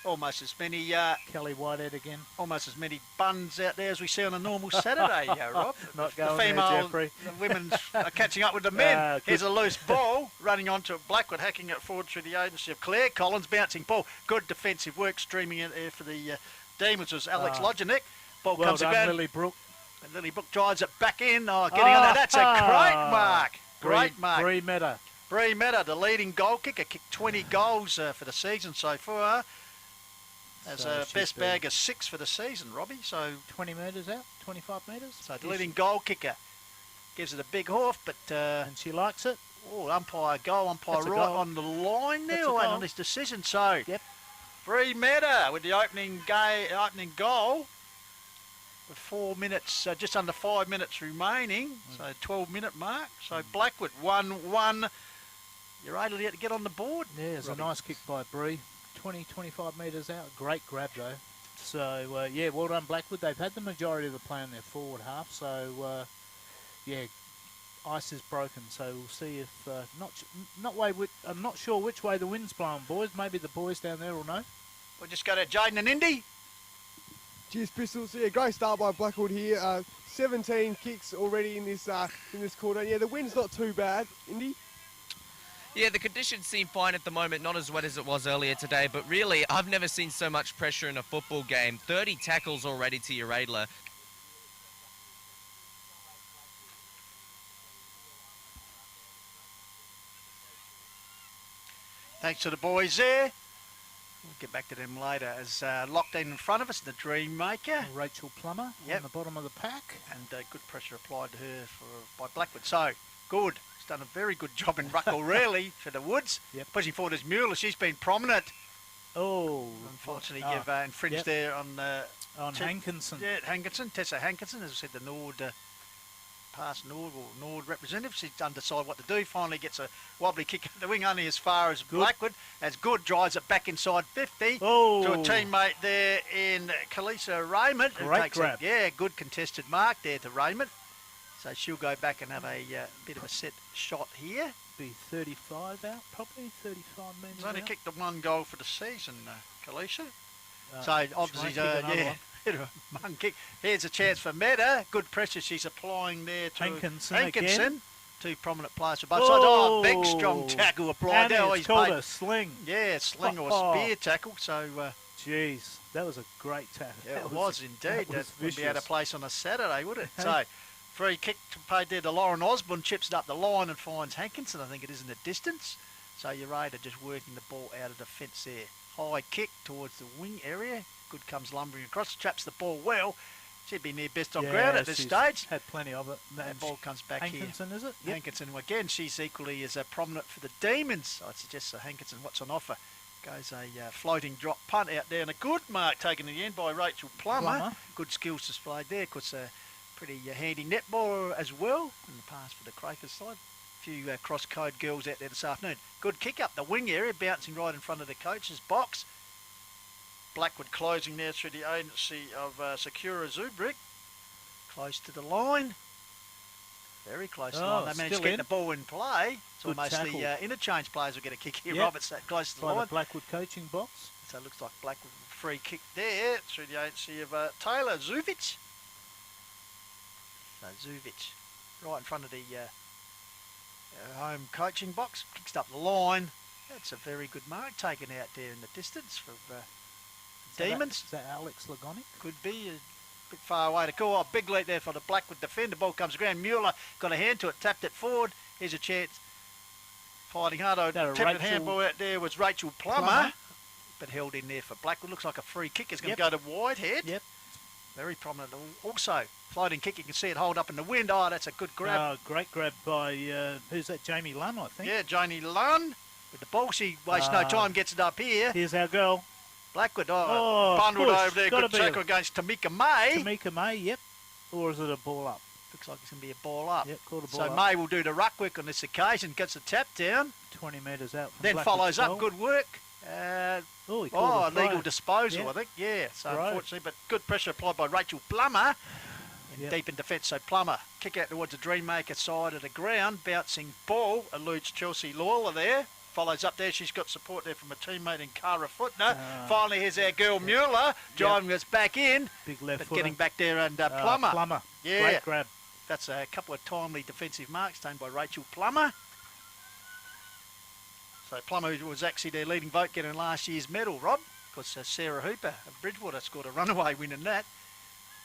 Almost as many Kelly Whitehead again. almost as many buns out there as we see on a normal Saturday, Rob. Not The going there, female, Jeffrey. the women's are catching up with the men. Here's good. a loose ball running onto Blackwood, hacking it forward through the agency of Claire Collins, bouncing ball. Good defensive work, streaming in there for the Demons was Alex Loginek. Ball Well comes done, again. Lily Brook. And Lily Brook drives it back in. Oh, getting on there. That's a great mark. Great mark. Bree Meta. Bree Meta, the leading goal kicker, kicked 20 goals for the season so far. As So a she's best been- bag of 6 for the season, Robbie. So 20 metres out, 25 metres. the leading goal kicker gives it a big hoof, but And she likes it. umpire That's a right goal. on the line That's there, a waiting goal. on this decision. So Yep. Bree Meta with the opening goal. With 4 minutes, just under 5 minutes remaining, so 12-minute mark. So Blackwood 1-1. You're able to get on the board. Yeah, it's a Robbie. nice kick by Bree. 25 metres out. Great grab, though. So, yeah, well done, Blackwood. They've had the majority of the play in their forward half. So, yeah, ice is broken. So we'll see if... I'm not sure which way the wind's blowing, boys. Maybe the boys down there will know. We'll just go to Jaden and Indy. Cheers, Pistols. Yeah, great start by Blackwood here. 17 kicks already in this quarter. Yeah, the wind's not too bad, Indy. Yeah, the conditions seem fine at the moment, not as wet as it was earlier today, but really, I've never seen so much pressure in a football game. 30 tackles already to Uraidla. Thanks to the boys there. We'll get back to them later as locked in front of us, the Dreammaker. Rachel Plummer Yep. on the bottom of the pack. And good pressure applied to her by Blackwood. So, good. He's done a very good job in ruck really for the Woods. Yep. Pushing forward is Mueller. She's been prominent. Oh, Unfortunately, you've infringed yep. there on on Te- Hankinson. yeah, Hankinson, Tessa Hankinson, as I said, the Nord past Nord representative. She's undecided what to do. Finally gets a wobbly kick at the wing, only as far as Blackwood. As Good drives it back inside 50 Oh. to a teammate there in Kalisa Raymond. who Great takes grab. good contested mark there to Raymond. So she'll go back and have a bit of a set shot here. Be 35 out, probably 35 metres He's only out. kicked the one goal for the season, Kalisa. So she obviously, won't kick another one. bit of a mung kick. Here's a chance for Meta. Good pressure she's applying there to Hankinson Hankinson. again. Two prominent players for both sides. Oh, big Oh. strong tackle applied And there. Oh, it's he's called paid. a sling. Yeah, sling or Oh. spear tackle. So Jeez, that was a great tackle. yeah, That it was indeed. That was That would be out of vicious. place on a Saturday, would it? Hey. So free kick paid there to Lauren Osborne. Chips it up the line and finds Hankinson. I think it is in the distance. So Uraidla just working the ball out of the fence there. High kick towards the wing area. Good comes lumbering across. Traps the ball well. She'd be near best on Yeah, ground at this she's stage. Had plenty of it. And ball comes back here. Hankinson, is it? Yep. Hankinson, again, she's equally as prominent for the Demons. I'd suggest Hankinson, what's on offer. Goes a floating drop punt out there, and a good mark taken in the end by Rachel Plummer. Good skills displayed there. Of course, a pretty handy netballer as well in the pass for the Quakers side. A few cross-code girls out there this afternoon. Good kick up the wing area, bouncing right in front of the coach's box. Blackwood closing there through the agency of Sakura Zubrick. Close to the line. Very close to the line. They managed to get the ball in play. It's Good almost tackle. the interchange players will get a kick here. Yep. Roberts that close to the By line. the Blackwood coaching box. So it looks like Blackwood free kick there through the agency of Taylor Zuvic. So Zuvic right in front of the home coaching box. Kicks up the line. That's a very good mark taken out there in the distance for Demons. Is that Alex Lagonic? Could be a bit far away to go. Oh, big lead there for the Blackwood defender. Ball comes around. Mueller got a hand to it, tapped it forward. Here's a chance. Fighting hard. Attempted handball out there was Rachel Plummer. But held in there for Blackwood. Looks like a free kick is going to go to Whitehead. Yep. Very prominent. Also, floating kick. You can see it hold up in the wind. Oh, that's a good grab. Great grab by, who's that, Jamie Lunn, I think. Yeah, Janie Lunn. With the ball, she wastes no time, gets it up here. Here's our girl. Blackwood, bundled push. over there. Gotta Good tackle against Tamika May. Tamika May, yep. Or is it a ball up? Looks like it's going to be a ball up. Yep, called a ball so up. May will do the ruck work on this occasion, gets a tap down. 20 metres out from Then Blackwood's follows goal. up, good work. He called a legal throw. disposal, Yep. I think. Yeah, so Right. unfortunately, but good pressure applied by Rachel Plummer. And Yep. deep in defence, so Plummer. Kick out towards the Dreammaker side of the ground. Bouncing ball, eludes Chelsea Lawler there. Follows up there, she's got support there from a teammate in Cara Footner. Finally, here's our girl Mueller, driving us back in. Big left but footer. getting back there and Plummer. Plummer. Yeah. Great grab. That's a couple of timely defensive marks taken by Rachel Plummer. So Plummer was actually their leading vote getting last year's medal, Rob, because Sarah Hooper of Bridgewater scored a runaway win in that.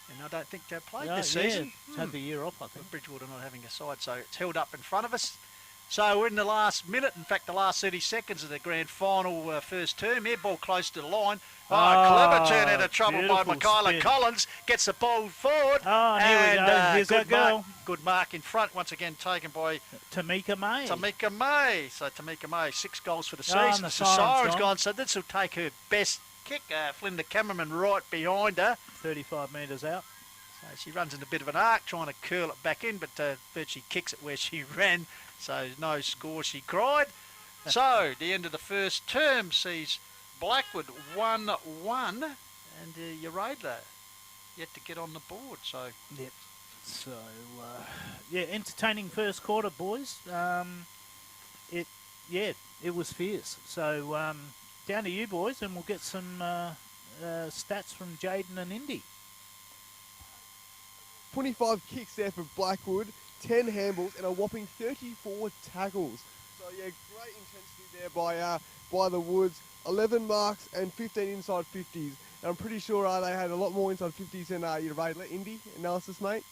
And I don't think they played this season. It's had the year off, I think. Bridgewater not having a side, so it's held up in front of us. So we're in the last minute, in fact the last 30 seconds of the grand final first term. Air ball close to the line. Clever turn out of trouble by Michaela Collins. Gets the ball forward. Here we go. Here's our girl. Good mark in front, once again taken by Tamika May. Tamika May. So Tamika May, 6 goals for the season. And the siren's gone. So this will take her best kick. Flynn, the cameraman, right behind her. 35 metres out. So she runs in a bit of an arc, trying to curl it back in, but virtually kicks it where she ran. So no score, she cried. So the end of the first term sees Blackwood 1-1 and Uraidla yet to get on the board. So yep. So entertaining first quarter, boys. It was fierce. So down to you boys, and we'll get some stats from Jaden and Indy. 25 kicks there for Blackwood, 10 handballs, and a whopping 34 tackles. So yeah, great intensity there by the Woods. 11 marks and 15 inside 50s. And I'm pretty sure they had a lot more inside 50s than Uraidla. Indy, analysis, mate?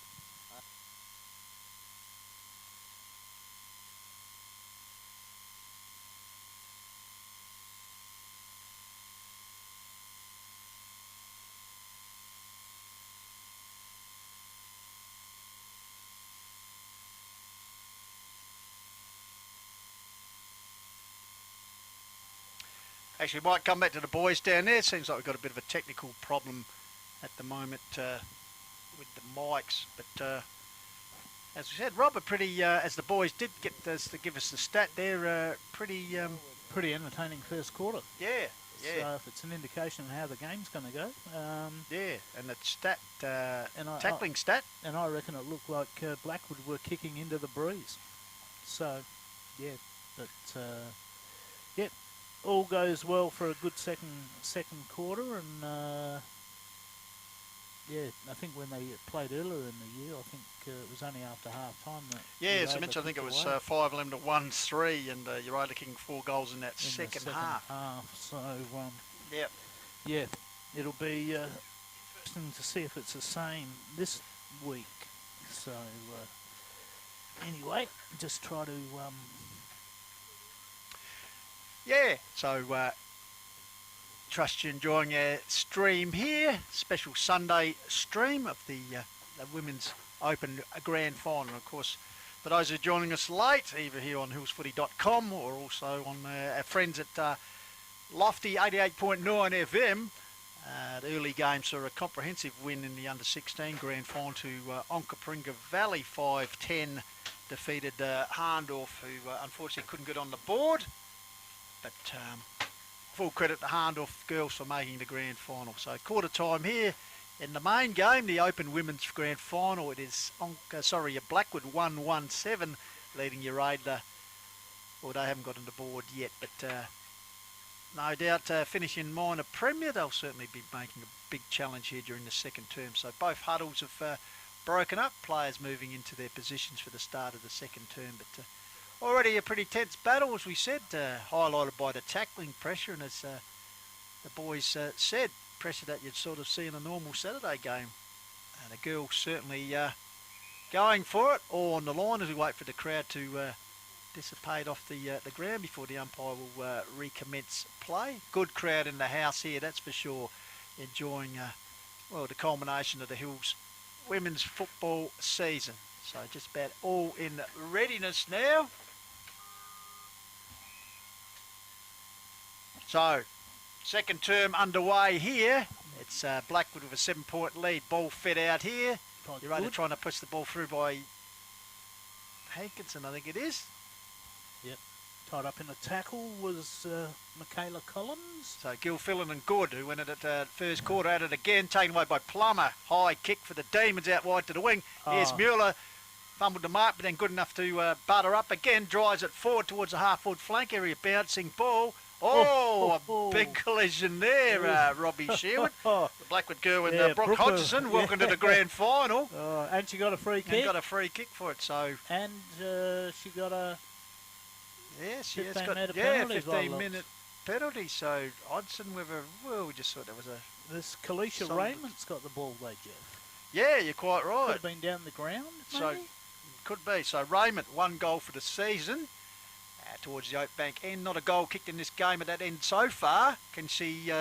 actually might come back to the boys down there. Seems like we've got a bit of a technical problem at the moment with the mics. But as we said, Rob, are pretty, as the boys did get us to give us the stat there, pretty entertaining first quarter. Yeah. Yeah. So if it's an indication of how the game's going to go. Yeah, and the stat, tackling stat. And I reckon it looked like Blackwood were kicking into the breeze. So, yeah, but yep, all goes well for a good second quarter, and yeah, I think when they played earlier in the year, I think it was only after half time that. Yeah, as I mentioned, I think it was 5-11 to 1-3, and Uraidla kicking 4 goals in that second half. So, yep. Yeah, it'll be interesting to see if it's the same this week. So, anyway, just try to. Yeah, so trust you're enjoying our stream here. Special Sunday stream of the Women's Open Grand Final. Of course, for those who are joining us late, either here on hillsfooty.com or also on our friends at lofty 88.9 FM. The early game saw a comprehensive win in the under-16 grand final to Onka Valley 5-10. Defeated Hahndorf, who unfortunately couldn't get on the board. But full credit to Hahndorf girls for making the grand final. So quarter time here in the main game, the Open Women's Grand Final. It is Blackwood 1-1-7 leading Uraidla. Well, they haven't got on the board yet, but no doubt finishing minor premier, they'll certainly be making a big challenge here during the second term. So both huddles have broken up, players moving into their positions for the start of the second term. But already a pretty tense battle, as we said, highlighted by the tackling pressure, and as the boys said, pressure that you'd sort of see in a normal Saturday game. And the girls certainly going for it, all on the line as we wait for the crowd to dissipate off the ground before the umpire will recommence play. Good crowd in the house here, that's for sure, enjoying well, the culmination of the Hills women's football season. So just about all in readiness now. So second term underway here. It's Blackwood with a 7-point lead. Ball fed out here. You're only trying to push the ball through by Hankinson, I think it is. Yep. Tied up in a tackle was Michaela Collins. So Gilfillan and Good, who went at it first quarter, at it again, taken away by Plummer. High kick for the Demons out wide to the wing. Here's Mueller. Fumbled the mark, but then good enough to butter up again. Drives it forward towards the half-forward flank area. Bouncing ball. A big collision there, Robbie Sherwood. The Blackwood girl and Brooke Hodgson. Welcome to the grand final. And she got a free kick. And got a free kick for it. So. And she got a. Yeah, she has got 15-minute penalty. So Hodgson with a. Well, we just thought there was a. This Kalisha Raymond's got the ball, though, Jeff. Yeah, you're quite right. Could have been down the ground. Maybe? So could be. So Raymond, 1 goal for the season. Towards the Oak Bank end. Not a goal kicked in this game at that end so far. Can she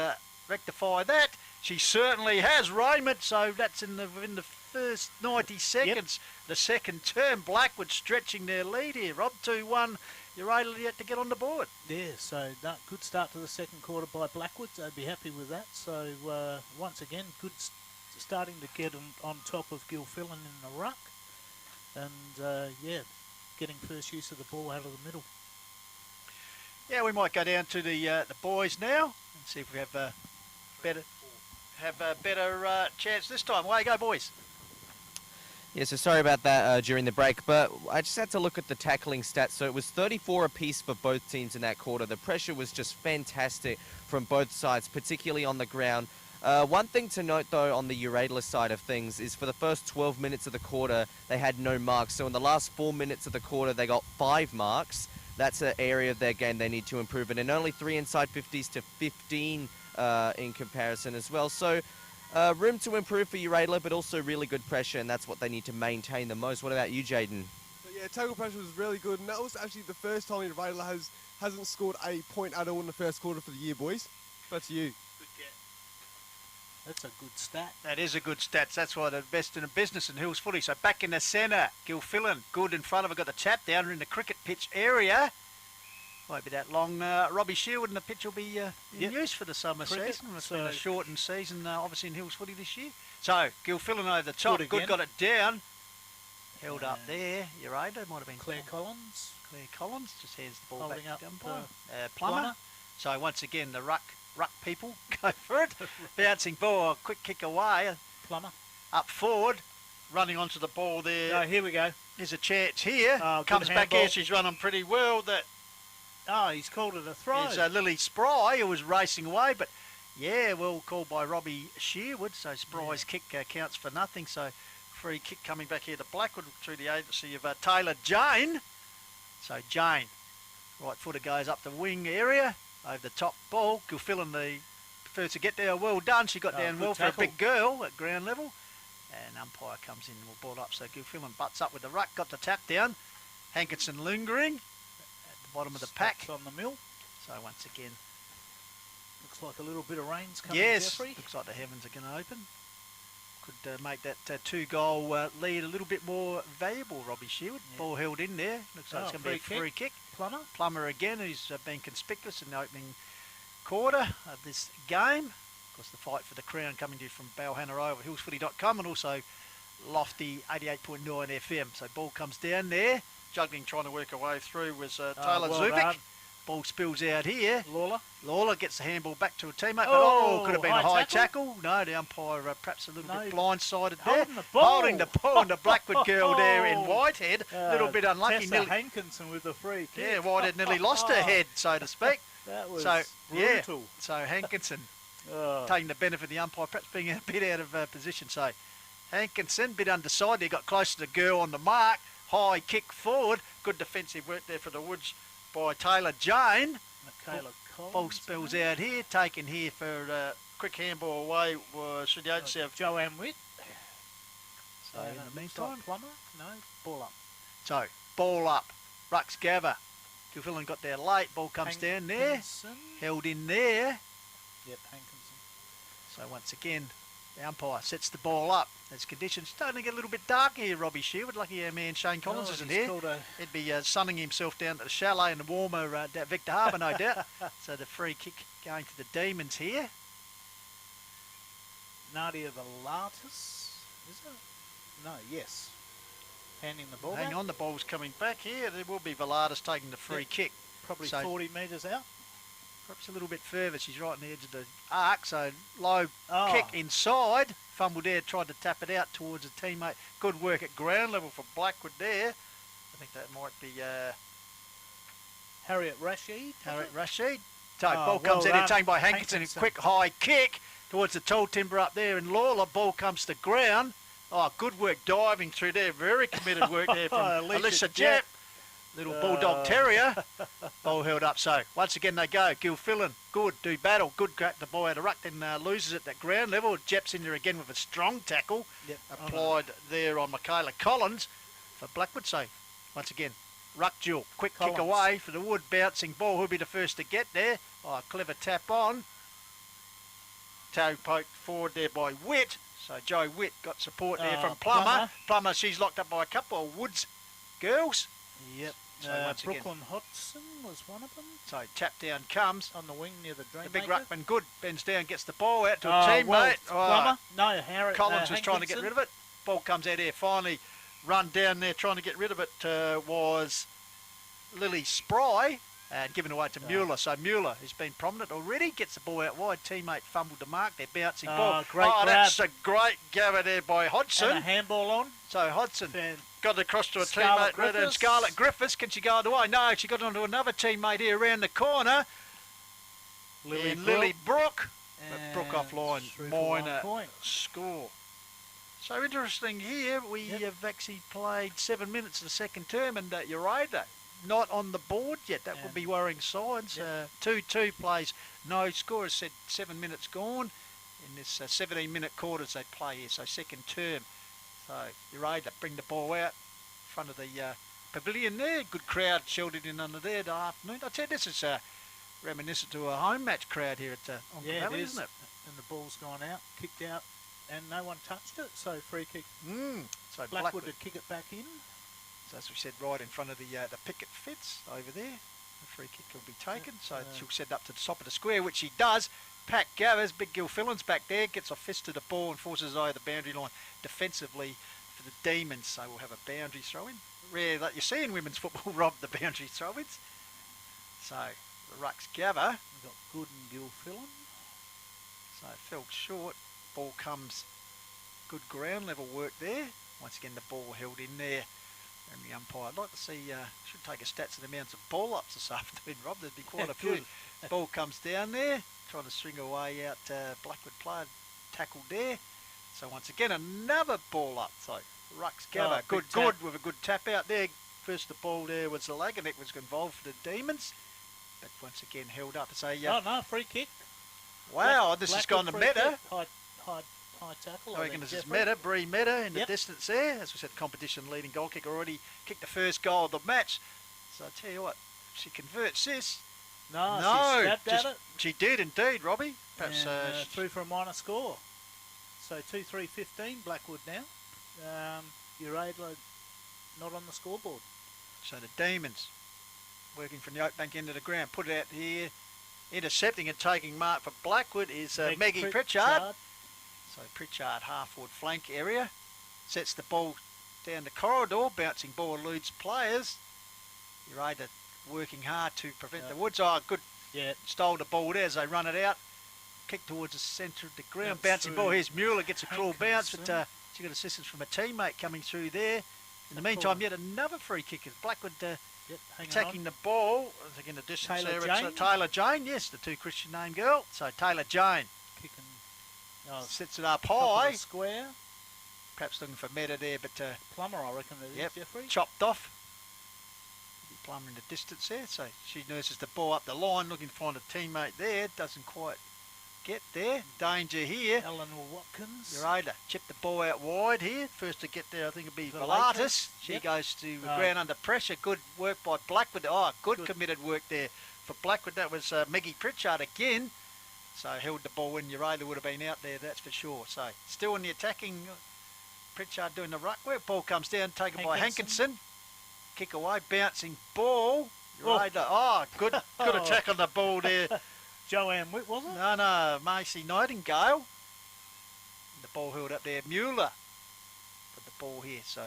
rectify that? She certainly has, Raymond. So that's in the first 90 seconds. Yep. The second term, Blackwood stretching their lead here. Rob 2-1. You're able yet to get on the board. Yeah, so that good start to the second quarter by Blackwood. I'd be happy with that. So once again, good starting to get on top of Gilfillan in the ruck. And getting first use of the ball out of the middle. Yeah, we might go down to the boys now and see if we have a better chance this time. Away you go, boys. Yeah, so sorry about that during the break, but I just had to look at the tackling stats. So it was 34 apiece for both teams in that quarter. The pressure was just fantastic from both sides, particularly on the ground. One thing to note, though, on the Uraidla side of things is for the first 12 minutes of the quarter, they had no marks. So in the last 4 minutes of the quarter, they got 5 marks. That's an area of their game they need to improve in, and only 3 inside 50s to 15 in comparison as well. So room to improve for Uraidla, but also really good pressure, and that's what they need to maintain the most. What about you, Jaden? Yeah, tackle pressure was really good, and that was actually the first time Uraidla hasn't scored a point at all in the first quarter for the year, boys. That's you. That's a good stat. That is a good stat. That's why they're best in the business in Hills footy. So back in the centre, Gilfillan, good in front of her, got the tap down in the cricket pitch area. Won't be that long. Robbie Sherwood and the pitch will be in use for the summer season. It's been a shortened season, obviously, in Hills footy this year. So Gilfillan over the top, good got it down. Held up there. Uraidla might have been Claire Collins. Claire Collins just hands the ball holding back up to Plummer. So once again, the ruck people go for it. Bouncing ball, a quick kick away. Plummer. Up forward, running onto the ball there. Oh, here we go. There's a chance here. Comes back here, she's running pretty well. He's called it a throw. It's Lily Spry who was racing away, but yeah, well called by Robbie Sherwood. So Spry's kick counts for nothing. So free kick coming back here to Blackwood through the agency of Taylor Jane. So Jane, right footer goes up the wing area. Over the top ball, Gilfillan prefers to get there. Well done. She got down well tackle for a big girl at ground level. And umpire comes in and will ball up. So Gilfillan butts up with the ruck, got the tap down. Hankinson lingering at the bottom of the pack. On the mill. So once again. Looks like a little bit of rain's coming, Jeffrey. Looks like the heavens are going to open. Could make that 2-goal lead a little bit more valuable, Robbie Sherwood. Yeah. Ball held in there. Looks like it's going to be a free kick. Plummer. Plummer again, who's been conspicuous in the opening quarter of this game. Of course, the fight for the crown coming to you from Balhannah over hillsfooty.com and also Lofty 88.9 FM. So ball comes down there. Juggling, trying to work her way through was Taylor well Zubik. done. Ball spills out here. Lawler. Gets the handball back to a teammate, but Oh, could have been a high high tackle. No, the umpire perhaps a little bit blindsided there. Holding the ball. Holding the ball, and the Blackwood girl there in Whitehead. A little bit unlucky. Tessa Nearly, Hankinson with the free kick. yeah, Whitehead nearly lost her head, so to speak. That was So, yeah. brutal. So Hankinson Oh. taking the benefit of the umpire, perhaps being a bit out of position. So Hankinson, bit underside there, got close to the girl on the mark. High kick forward. Good defensive work there for the Woods by Taylor Jane. Michaela Collins. Ball spills out here, taken here for quick handball away was should the agency have. Joanne Witt. So in the meantime, Plummer? No, ball up. so ball up. Rux Gabba. Gilfillan got there late. Ball comes down there. Hankinson. Held in there. Yep, Hankinson. So once again, the umpire sets the ball up. As conditions starting to get a little bit dark here, Robbie Sherwood. Lucky our man Shane Collins isn't he's here. called a- He'd be sunning himself down to the chalet in the warmer Victor Harbour, no doubt. So the free kick going to the Demons here. Nadia Velatis. Is it? No, yes. Handing the ball Hang back. on, the ball's coming back here. There will be Velatis taking the free Yep. kick. Probably So- 40 metres out. Perhaps a little bit further. She's right on the edge of the arc, so low Oh. kick inside. Fumbled there, tried to tap it out towards a teammate. Good work at ground level for Blackwood there. I think that might be Harriet Rashid. Harriet Rashid. So Oh, ball comes well out here, done, taken by Hankinson. Hankinson. Quick high kick towards the tall timber up there, and Lawler. Ball comes to ground. Oh, good work diving through there. Very committed work there from Alicia Alicia Jep. Jep. Little bulldog terrier. Ball held up. So once again they go. Gilfillan, good, do battle. Good crack the ball out of ruck, then loses it at ground level. Jep's in there again with a strong tackle. Yep. Applied there on Michaela Collins for Blackwood. So once again, ruck duel. Quick kick Collins. away for the Wood. Bouncing ball. Who'll be the first to get there? Oh, clever tap on. Toe poked forward there by Witt. So Joe Witt got support there from Plummer. Plummer, she's locked up by a couple of Woods girls. Yep. So once again, Brooklyn Hodgson was one of them. so tap down comes. On the wing near the The big Dreammaker. ruckman, good, bends down, gets the ball out to a Well, teammate. Plummer. No, Harriet. Collins was trying to get rid of it. Ball comes out here, finally run down there trying to get rid of it was Lily Spry and given away to Mueller. So Mueller, who's been prominent already, gets the ball out wide. Teammate fumbled the mark. They're bouncing ball. Great That's a great gather there by And Hodgson. a handball on. So Hodgson Fan- got it across to a Scarlett teammate. And Griffiths. Scarlett Griffiths, can she go away? No, she got onto another teammate here around the corner. Lily Brook. But Brook offline. through for 1 Minor point. score. So interesting here, we have actually played 7 minutes of the second term, and Uraidla not on the board yet. That will be worrying signs. 2-2 plays no score. As said, 7 minutes gone in this 17-minute quarters they play here. So second term. So Uraidla bring the ball out in front of the pavilion there. Good crowd sheltered in under there the afternoon. I tell you, this is reminiscent to a home match crowd here at Onka Valley, isn't it? And the ball's gone out, kicked out, and no one touched it. So free kick. So Blackwood to kick it back in. So as we said, right in front of the picket fence over there. The free kick will be taken. So she'll set up to the top of the square, which she does. Pat Gathers, Big Gilfillan's back there, gets off fist to the ball and forces over the boundary line defensively for the Demons. So we'll have a boundary throw-in. Rare that you see in women's football, Rob, the boundary throw-ins. So the Rucks gather. We've got Good and Gilfillan. So it fell short. Ball comes. Good ground level work there. Once again, the ball held in there. And the umpire, I'd like to see, should take a stats of the amounts of ball ups this afternoon, Rob. There'd be quite a few. Ball comes down there, trying to string away out Blackwood player, tackled there. So once again, another ball up. So Rucks gather. Good with a good tap out there. First the ball there was the leg, and it was involved for the Demons. But once again, held up. So Free kick. wow, this has gone to meta. High tackle. I reckon this is Meta, Bree Meta in the distance there. As we said, competition leading goal kicker already kicked the first goal of the match. So I tell you what, she converts this. No, she stabbed at it. She did indeed, Robbie. Perhaps And, through for a minor score. So 2-3-15 Blackwood now. Uraidla not on the scoreboard. So the Demons working from the Oakbank end of the ground. Put it out here. Intercepting and taking mark for Blackwood is Maggie Pritchard. So Pritchard half-forward flank area. Sets the ball down the corridor. Bouncing ball eludes players. Uraidla working hard to prevent the Woods. Oh, good. Yeah. Stole the ball there as they run it out. Kick towards the centre of the ground. Bouncing ball. Here's Mueller. Gets a cruel bounce. But she got assistance from a teammate coming through there. In the meantime, yet another free kick as Blackwood attacking the ball. Again, the distance Taylor there. Jane. It's Taylor Jane. Yes, the 2 Christian name girl. So Taylor Jane Kicking. sets it up Top of high. the square. Perhaps looking for Meta there, but Plummer, I reckon it is, yep, Jeffrey. chopped off. Plummer in the distance there, so she nurses the ball up the line, looking to find a teammate there. Doesn't quite get there. Danger here. Eleanor Watkins. Uraidla chip the ball out wide here. First to get there, I think it'll be Balhannah. She goes to the ground under pressure. Good work by Blackwood. Oh, good committed work there for Blackwood. That was Maggie Pritchard again. So held the ball when Uraidla would have been out there, that's for sure. So still in the attacking. Pritchard doing the ruck work. Ball comes down, taken by Hankinson. Kick away, bouncing ball. Uraidla. Oh, good attack on the ball there. Joanne Witt, was it? No, Macy Nightingale. The ball held up there. Mueller put the ball here, so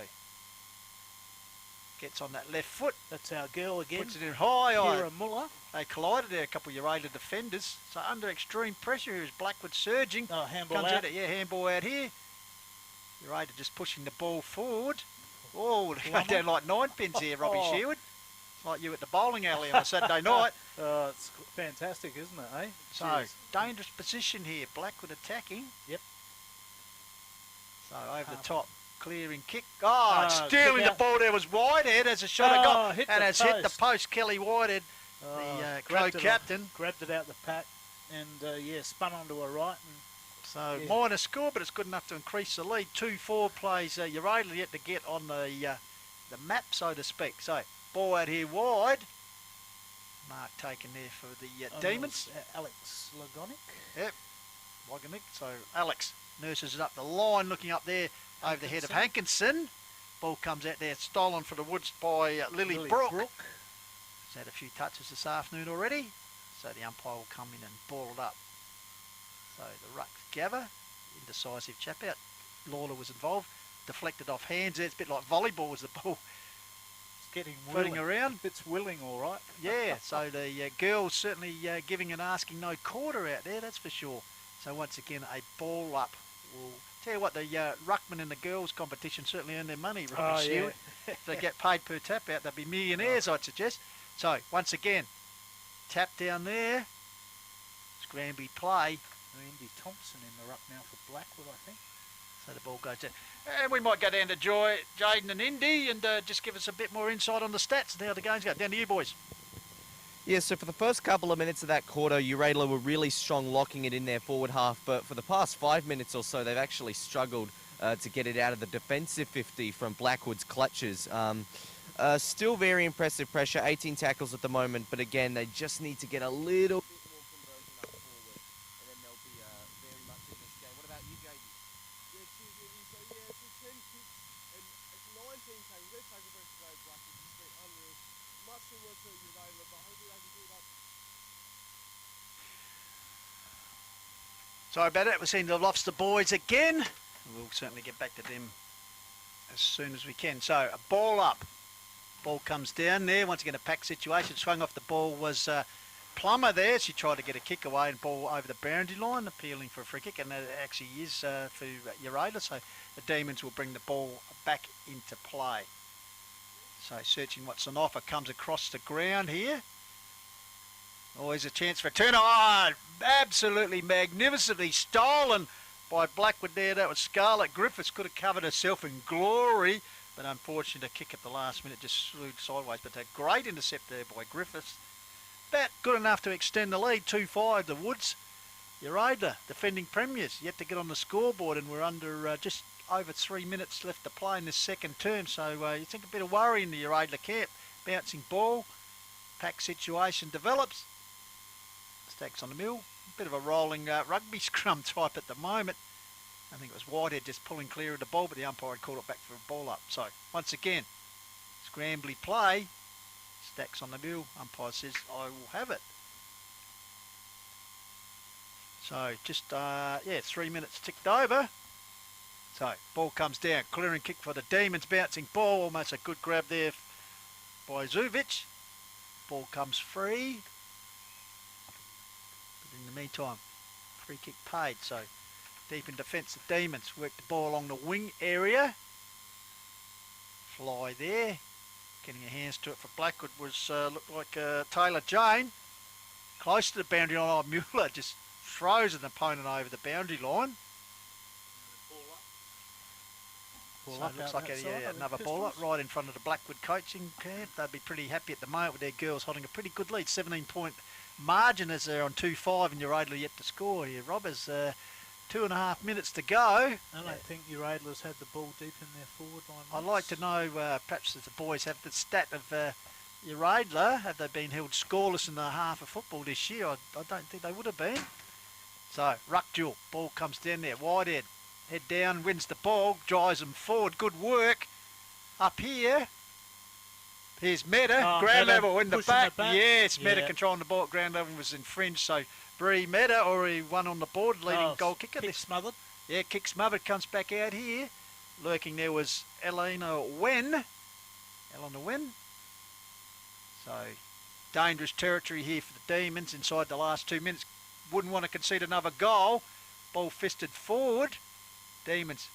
gets on that left foot. That's our girl again. Puts it in high. Kira Muller. They collided there, a couple of Uraidla defenders. So under extreme pressure, here's Blackwood surging. Oh, handball Comes out. handball out here. Uraidla just pushing the ball forward. Oh, they go down like 9 pins here, Robbie Sherwood. Like you at the bowling alley on a Saturday night. It's fantastic, isn't it, eh? So, Cheers. dangerous position here. Blackwood attacking. Yep. So, over the top, clearing kick. Oh, stealing kick the ball there was Whitehead as a shot had got hit and the has hit the post. post. Kelly Whitehead, the co-captain. Grabbed it out the pack and, spun onto her right. And So, minor score, but it's good enough to increase the lead. 2-4 plays Uraidla yet to get on the map, so to speak. So, ball out here wide. Mark taken there for the Demons. Alex Lagonic. Yep, Lagonic. So, Alex nurses it up the line, looking up there over the head of Hankinson. Ball comes out there, stolen for the Woods by Lily Brook. She's had a few touches this afternoon already. So, the umpire will come in and ball it up. So, the ruck gather, indecisive chap out. Lawler was involved, deflected off hands there. It's a bit like volleyball as the ball Getting floating around. It's willing, all right. Yeah, so the girls certainly giving and asking no quarter out there, that's for sure. So once again, a ball up. We'll tell you what, the ruckman in the girls competition certainly earn their money, Robbie Shield. If they get paid per tap out, they'll be millionaires, I'd suggest. So once again, tap down there, scrambly play. Andy Thompson in the ruck now for Blackwood, I think. So the ball goes down. And we might go down to Jaden and Indy and just give us a bit more insight on the stats and how the game's going. Down to you, boys. Yeah, so for the first couple of minutes of that quarter, Uraidla were really strong locking it in their forward half, but for the past 5 minutes or so, they've actually struggled to get it out of the defensive 50 from Blackwood's clutches. Still very impressive pressure, 18 tackles at the moment, but again, they just need to get a little bit more conversion up forward, and then they'll be very much in this game. What about you, JD? Yeah, cheers, Eddie. So, yeah, it's 10 kicks and it's 19 tackles. Their tackle versus today, Blackwood, just been unreal. Much similar to Uraidla, but hopefully they can do it up. Sorry about it. We're seeing the Lobster boys again. We'll certainly get back to them as soon as we can. So, a ball up. Ball comes down there. Once again, a pack situation. Swung off the ball was Plummer there. She tried to get a kick away and ball over the boundary line, appealing for a free kick, and that actually is for Uraidla. So the Demons will bring the ball back into play. So searching what's on offer, comes across the ground here. Always a chance for a turn. Oh, absolutely magnificently stolen by Blackwood there. That was Scarlett Griffiths. Could have covered herself in glory, but unfortunately a kick at the last minute just slewed sideways. But a great intercept there by Griffiths. That good enough to extend the lead, 2-5 the Woods. Uraidla, defending premiers, yet to get on the scoreboard, and we're under just over 3 minutes left to play in this second term. So you think a bit of worry in the Uraidla camp. Bouncing ball, pack situation develops. Stacks on the mill. A bit of a rolling rugby scrum type at the moment. I think it was Whitehead just pulling clear of the ball, but the umpire had called it back for a ball up. So once again, scrambly play. Stacks on the mill. Umpire says, I will have it. So just, 3 minutes ticked over. So ball comes down, clearing kick for the Demons, bouncing ball, almost a good grab there by Zuvic. Ball comes free. But in the meantime, free kick paid. So deep in defence, the Demons work the ball along the wing area. Fly there. Getting her hands to it for Blackwood was looked like Taylor Jane. Close to the boundary line. Oh, Mueller just throws an opponent over the boundary line. Ball up, looks like another ball up right in front of the Blackwood coaching camp. They'd be pretty happy at the moment with their girls holding a pretty good lead. 17-point margin as they're on 2-5 and Uraidla yet to score here. Rob, has 2.5 minutes to go. I don't think Uraidla's had the ball deep in their forward line. I'd like to know, perhaps if the boys have the stat of Uraidla. Have they been held scoreless in the half of football this year? I don't think they would have been. So, ruck duel. Ball comes down there. Whitehead. Head down, wins the ball, drives them forward. Good work. Up here. Here's Meta. Ground level in the back. Yes, Meta controlling the ball at ground level was infringed. So, Bree Meta already won on the board, leading goal kicker. Kick smothered. Yeah, kick smothered, comes back out here. Lurking there was Eleanor Wen. So, dangerous territory here for the Demons inside the last 2 minutes. Wouldn't want to concede another goal. Ball fisted forward. Demons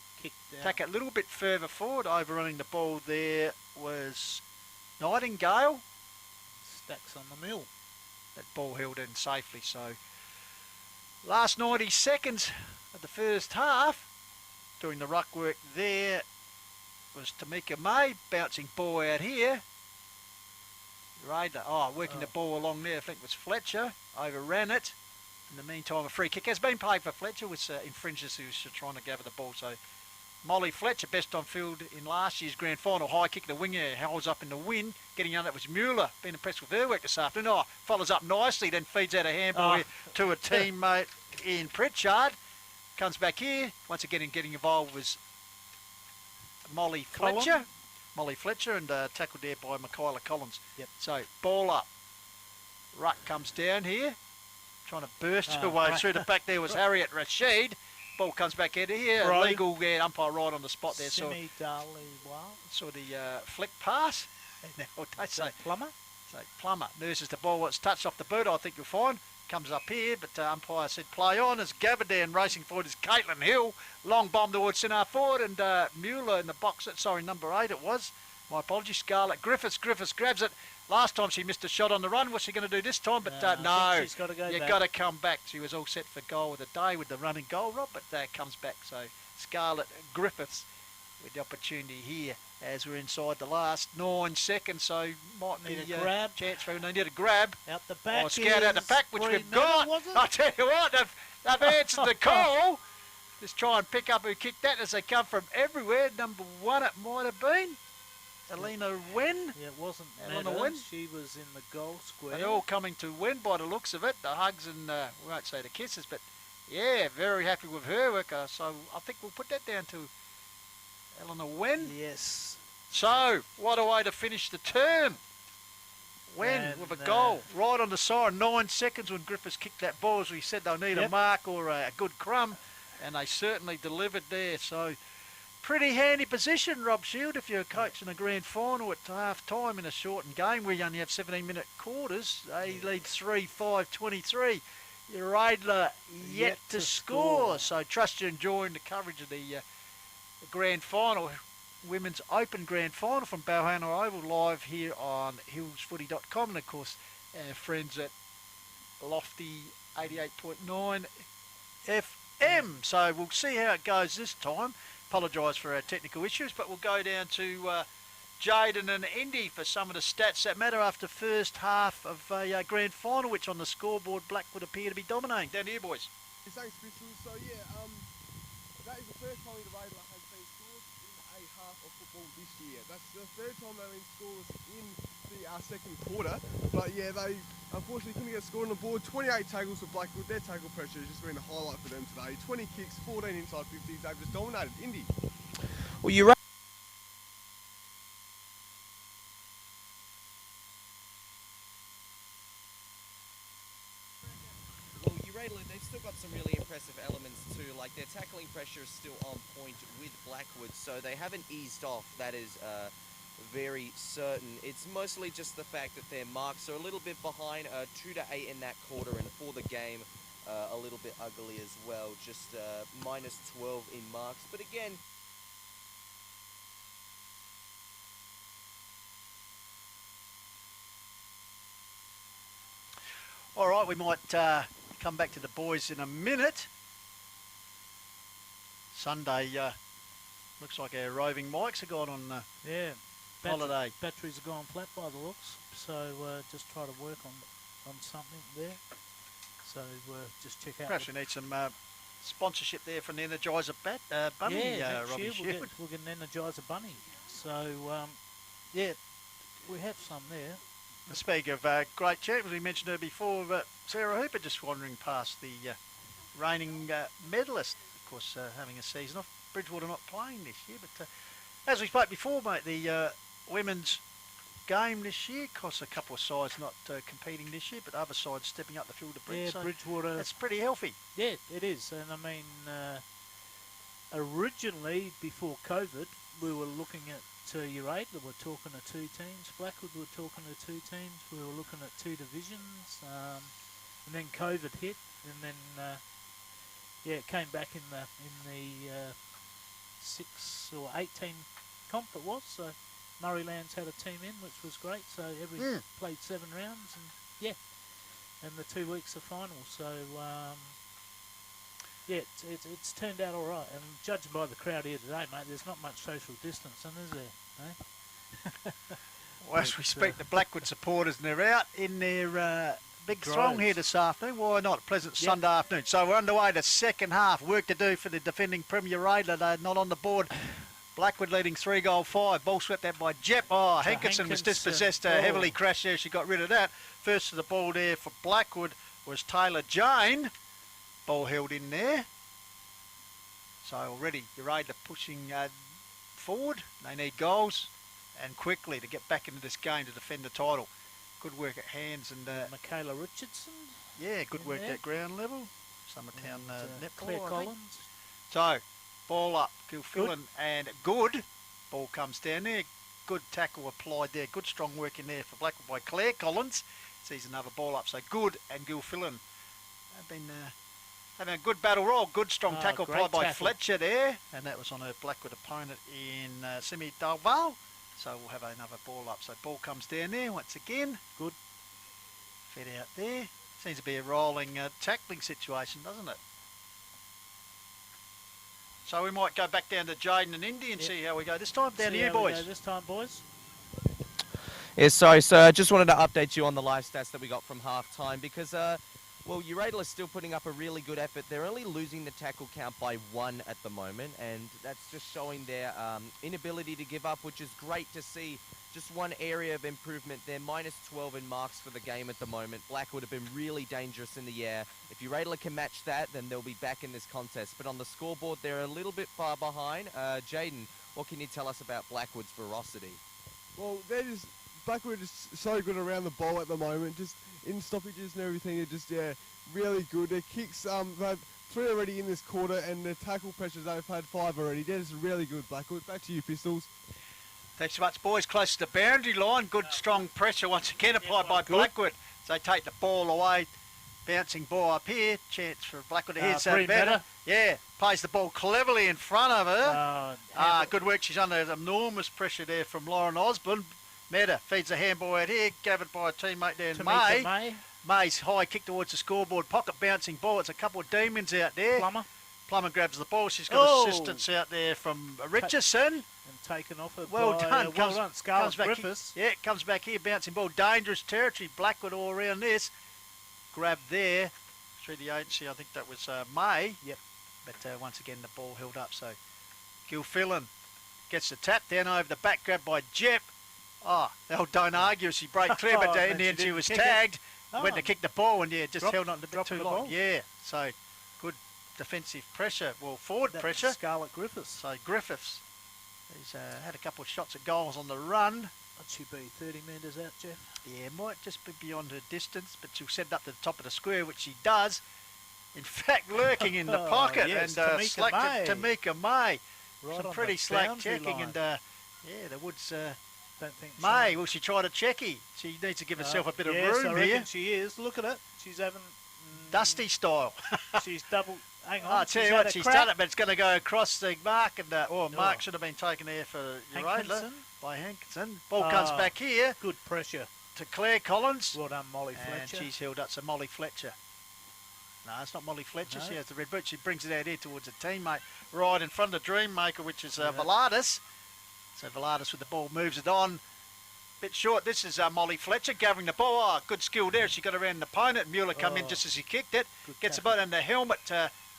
take it a little bit further forward. Overrunning the ball there was Nightingale. Stacks on the mill. That ball held in safely. So last 90 seconds of the first half. Doing the ruck work there was Tamika May. Bouncing ball out here. Uraidla, working the ball along there. I think it was Fletcher. Overran it. In the meantime, a free kick has been played for Fletcher, with infringes who was trying to gather the ball. So Molly Fletcher, best on field in last year's grand final. High kick, the winger holds up in the wind. Getting under it was Mueller. Been impressed with her work this afternoon. Follows up nicely, then feeds out a handball here to a teammate in Pritchard. Comes back here. Once again, getting involved was Molly Fletcher. And tackled there by Michaela Collins. Yep. So ball up. Ruck comes down here. Trying to burst her way through the back there was Harriet Rashid. Ball comes back out of here. Legal umpire right on the spot there. Saw the flick pass. Plummer? Plummer nurses the ball. It's touched off the boot, I think you'll find. Comes up here, but umpire said play on. As Gavardine racing forward is Caitlin Hill. Long bomb towards centre forward, and Mueller in the box. Number 8 it was. My apologies, Scarlett Griffiths. Griffiths grabs it. Last time she missed a shot on the run. What's she going to do this time? But no, she's got to go you've got to come back. She was all set for goal of the day with the running goal, Rob, but comes back. So Scarlett Griffiths with the opportunity here as we're inside the last 9 seconds. So might need a grab. Chance for they need a grab. Out the back. Scout out the back, which we've got. I tell you what, they've answered the call. Just try and pick up who kicked that as they come from everywhere. Number 1 it might have been. Elena Wen. Yeah, it wasn't Elena Wen. Wen. She was in the goal square. They're all coming to Wen by the looks of it. The hugs and, we won't say the kisses, but yeah, very happy with her work. So I think we'll put that down to Elena Wen. Yes. So, what a way to finish the term. Wen with a goal right on the siren. 9 seconds when Griffiths kicked that ball. As we said, they'll need a mark or a good crumb, and they certainly delivered there. So, pretty handy position, Rob Shield, if you're coaching a grand final at half time in a shortened game where you only have 17-minute quarters. They lead 3-5-23. Uraidla yet to score. So trust you're enjoying the coverage of the grand final, Women's Open Grand Final from Balhannah Oval, live here on hillsfooty.com, and of course our friends at Lofty 88.9 FM. So we'll see how it goes this time. Apologise for our technical issues, but we'll go down to Jaden and Indy for some of the stats that matter after first half of a grand final, which on the scoreboard Blackwood appear to be dominating. Down here, boys. Thanks, Crystal. So yeah, that is the first time Uraidla has been scored in a half of football this year. That's the third time they've been scoreless in the second quarter. But yeah, they unfortunately couldn't get scored on the board. 28 tackles for Blackwood. Their tackle pressure has just been a highlight for them today. 20 kicks, 14 inside 50s. They've just dominated. Indy. Well, you're right. Uraidla, they've still got some really impressive elements too. Like their tackling pressure is still on point with Blackwood, so they haven't eased off. That is very certain. It's mostly just the fact that their marks are a little bit behind, 2 to 8 in that quarter, and for the game, a little bit ugly as well. Just minus 12 in marks, but again. All right, we might come back to the boys in a minute. Sunday looks like our roving mics are gone on Yeah. holiday. Batteries are gone flat by the looks, so just try to work on something there. So just check out. Perhaps we need some sponsorship there from the Energizer Bunny. Yeah, next Robbie year Shepherd. we'll get an Energizer Bunny. So yeah, we have some there. Speaking of great champions, we mentioned her before, Sarah Hooper just wandering past the reigning medalist. Of course, having a season off. Bridgewater not playing this year, but as we spoke before, mate, the women's game this year costs a couple of sides not competing this year, but other sides stepping up to fill the bridge. Yeah, so Bridgewater. that's pretty healthy. Yeah, it is. And I mean, originally before COVID, we were looking at Uraidla. We're talking to 2 teams. Blackwood were talking to 2 teams. We were looking at 2 divisions. And then COVID hit, and then it came back in the 6 or 18 comp it was. So Murrayland's had a team in, which was great. So played 7 rounds, and and the 2 weeks of final. So it's turned out all right. And judging by the crowd here today, mate, there's not much social distancing, is there? Eh? Well, as we speak, the Blackwood supporters, and they're out in their big throng here this afternoon. Why not? Pleasant Sunday afternoon. So we're underway to second half. Work to do for the defending Premier Uraidla. They're not on the board. Blackwood leading 3-5. Ball swept out by Jep. Oh, Hankinson was dispossessed. Heavily crashed there. She got rid of that. First to the ball there for Blackwood was Taylor Jane. Ball held in there. So already Uraidla pushing forward. They need goals and quickly to get back into this game to defend the title. Good work at hands and Michaela Richardson. Yeah, good work at ground level. Summertown netball, Claire I think. Collins. So ball up, Gilfillan, and good. Ball comes down there. Good tackle applied there. Good strong work in there for Blackwood by Claire Collins. Sees another ball up. So good and Gilfillan have been having a good battle roll. Good strong tackle applied by Fletcher there. And that was on her Blackwood opponent in Simi Dalval. So we'll have another ball up. So ball comes down there once again. Good. Fed out there. Seems to be a rolling tackling situation, doesn't it? So we might go back down to Jaden and Indy and see how we go this time. Down to you, boys. This time, boys. Yeah, sorry, so I just wanted to update you on the live stats that we got from half-time because, well, Uraidla is still putting up a really good effort. They're only losing the tackle count by 1 at the moment, and that's just showing their inability to give up, which is great to see. Just one area of improvement. They're minus 12 in marks for the game at the moment. Blackwood have been really dangerous in the air. If Uraidla can match that, then they'll be back in this contest. But on the scoreboard, they're a little bit far behind. Jaden, what can you tell us about Blackwood's ferocity? Well, Blackwood is so good around the ball at the moment, just in stoppages and everything. They're just really good. Their kicks, they've 3 already in this quarter, and the tackle pressures they've had 5 already. They're just really good, Blackwood. Back to you, Pistols. Thanks so much, boys. Close to the boundary line. Good, strong pressure once again applied by Blackwood. So they take the ball away. Bouncing ball up here. Chance for Blackwood to hit something better. Yeah, plays the ball cleverly in front of her. Good work. She's under enormous pressure there from Lauren Osborne. Meta feeds a handball out here. Gathered by a teammate there, May. May's high kick towards the scoreboard. Pocket bouncing ball. It's a couple of demons out there. Plummer grabs the ball. She's got assistance out there from Richardson. And taken off it. Well done. Scarlett Griffiths. It comes back here. Bouncing ball. Dangerous territory. Blackwood all around this. Grab there. Through the agency, I think that was May. Yep. But once again, the ball held up. So Gilfillan gets the tap down over the back. Grabbed by Jep. Oh, don't argue. She broke clear, but in the end she was tagged. Went to kick the ball and just held on a bit too long. Yeah, so good defensive pressure. Well, forward pressure. Scarlett Griffiths. So Griffiths. He's had a couple of shots at goals on the run. Would she be 30 metres out, Jeff? Yeah, might just be beyond her distance, but she'll set it up to the top of the square, which she does. In fact, lurking in the pocket, yes, and Tamika slack May. to Tamika May. Right Some on pretty the slack boundary checking, line. and yeah, the Woods Don't think May. Well, she tried a checky. She needs to give herself a bit of yes, I room reckon here. she is. Look at it. She's having... Dusty style. She's double... Hang on. I'll tell you had what, a she's crack. done it, but it's going to go across the mark, and mark should have been taken there for Uraidla Hankinson. by Hankinson. Ball comes back here Good pressure. to Claire Collins, Well done, Molly and Fletcher. she's held up to Molly Fletcher. No, it's not Molly Fletcher. No. She has the red boot. She brings it out here towards a teammate right in front of Dreammaker, which is Velardis. So Velardis with the ball moves it on. Bit short. This is Molly Fletcher gathering the ball. Oh, good skill there. She got around an opponent. Mueller come in just as he kicked it. Good Gets the tackle. ball, and the helmet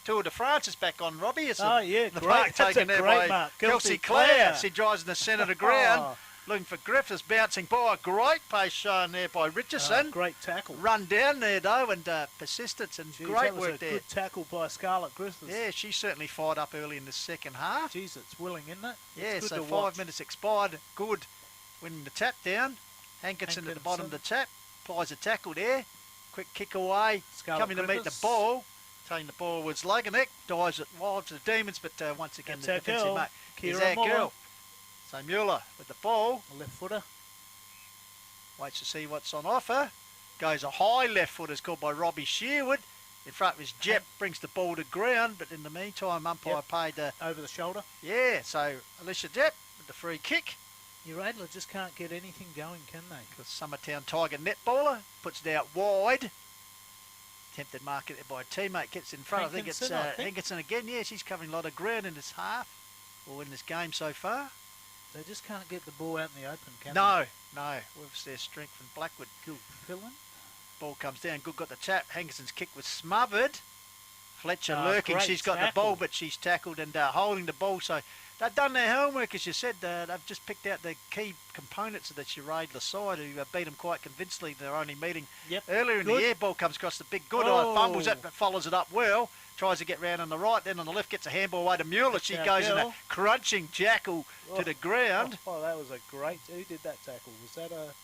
Tour de France is back on Robbie. It's Oh, yeah, the great. mark That's taken a there great by mark. Kelsey Kelsey Clare. Clare. She drives in the centre of the ground. Oh. Looking for Griffiths, bouncing ball. Great pace shown there by Richardson. Great tackle. Run down there though, and persistence, and Jeez, great that was work a there. good tackle by Scarlett Griffiths. Yeah, she certainly fired up early in the second half. Jeez, it's willing, isn't it? It's Yeah, good so to 5 watch. minutes expired. Good. Winning the tap down. Hankinson at the bottom of the tap. Applies a tackle there. Quick kick away. Scarlett Coming to meet the Griffiths. ball. Taking the ball was Lagenek. Dives it wild to the Demons, but once again That's the our defensive girl, mate is Kira our Muller. girl. So Mueller with the ball. Left footer. Waits to see what's on offer. Goes a high left foot, is called by Robbie Shearwood. In front is Jep, brings the ball to ground, but in the meantime, umpire paid Over the shoulder. yeah, so Alicia Jep with the free kick. Uraidla just can't get anything going, can they? The Summertown Tiger netballer puts it out wide. Attempted mark it by a teammate, gets in front. I think it's Hankinson again. Yeah, she's covering a lot of ground in this half, or in this game so far. They just can't get the ball out in the open, can No. With their strength from Blackwood. they? Good filling. Ball comes down. Good got the tap. Hankinson's kick was smothered. Fletcher Oh, lurking. great She's got the tackle. ball, but she's tackled and holding the ball. So they've done their homework, as you said. They've just picked out the key components of the Uraidla side, who beat them quite convincingly. They're only meeting earlier in the Good. year. Ball comes across the big good. Oh. Fumbles it, but follows it up well. Tries to get round on the right. Then on the left, gets a handball away to Mueller. She our goes in girl. a crunching jackal to the ground. Oh, that was a great... Who did that tackle? Was that a...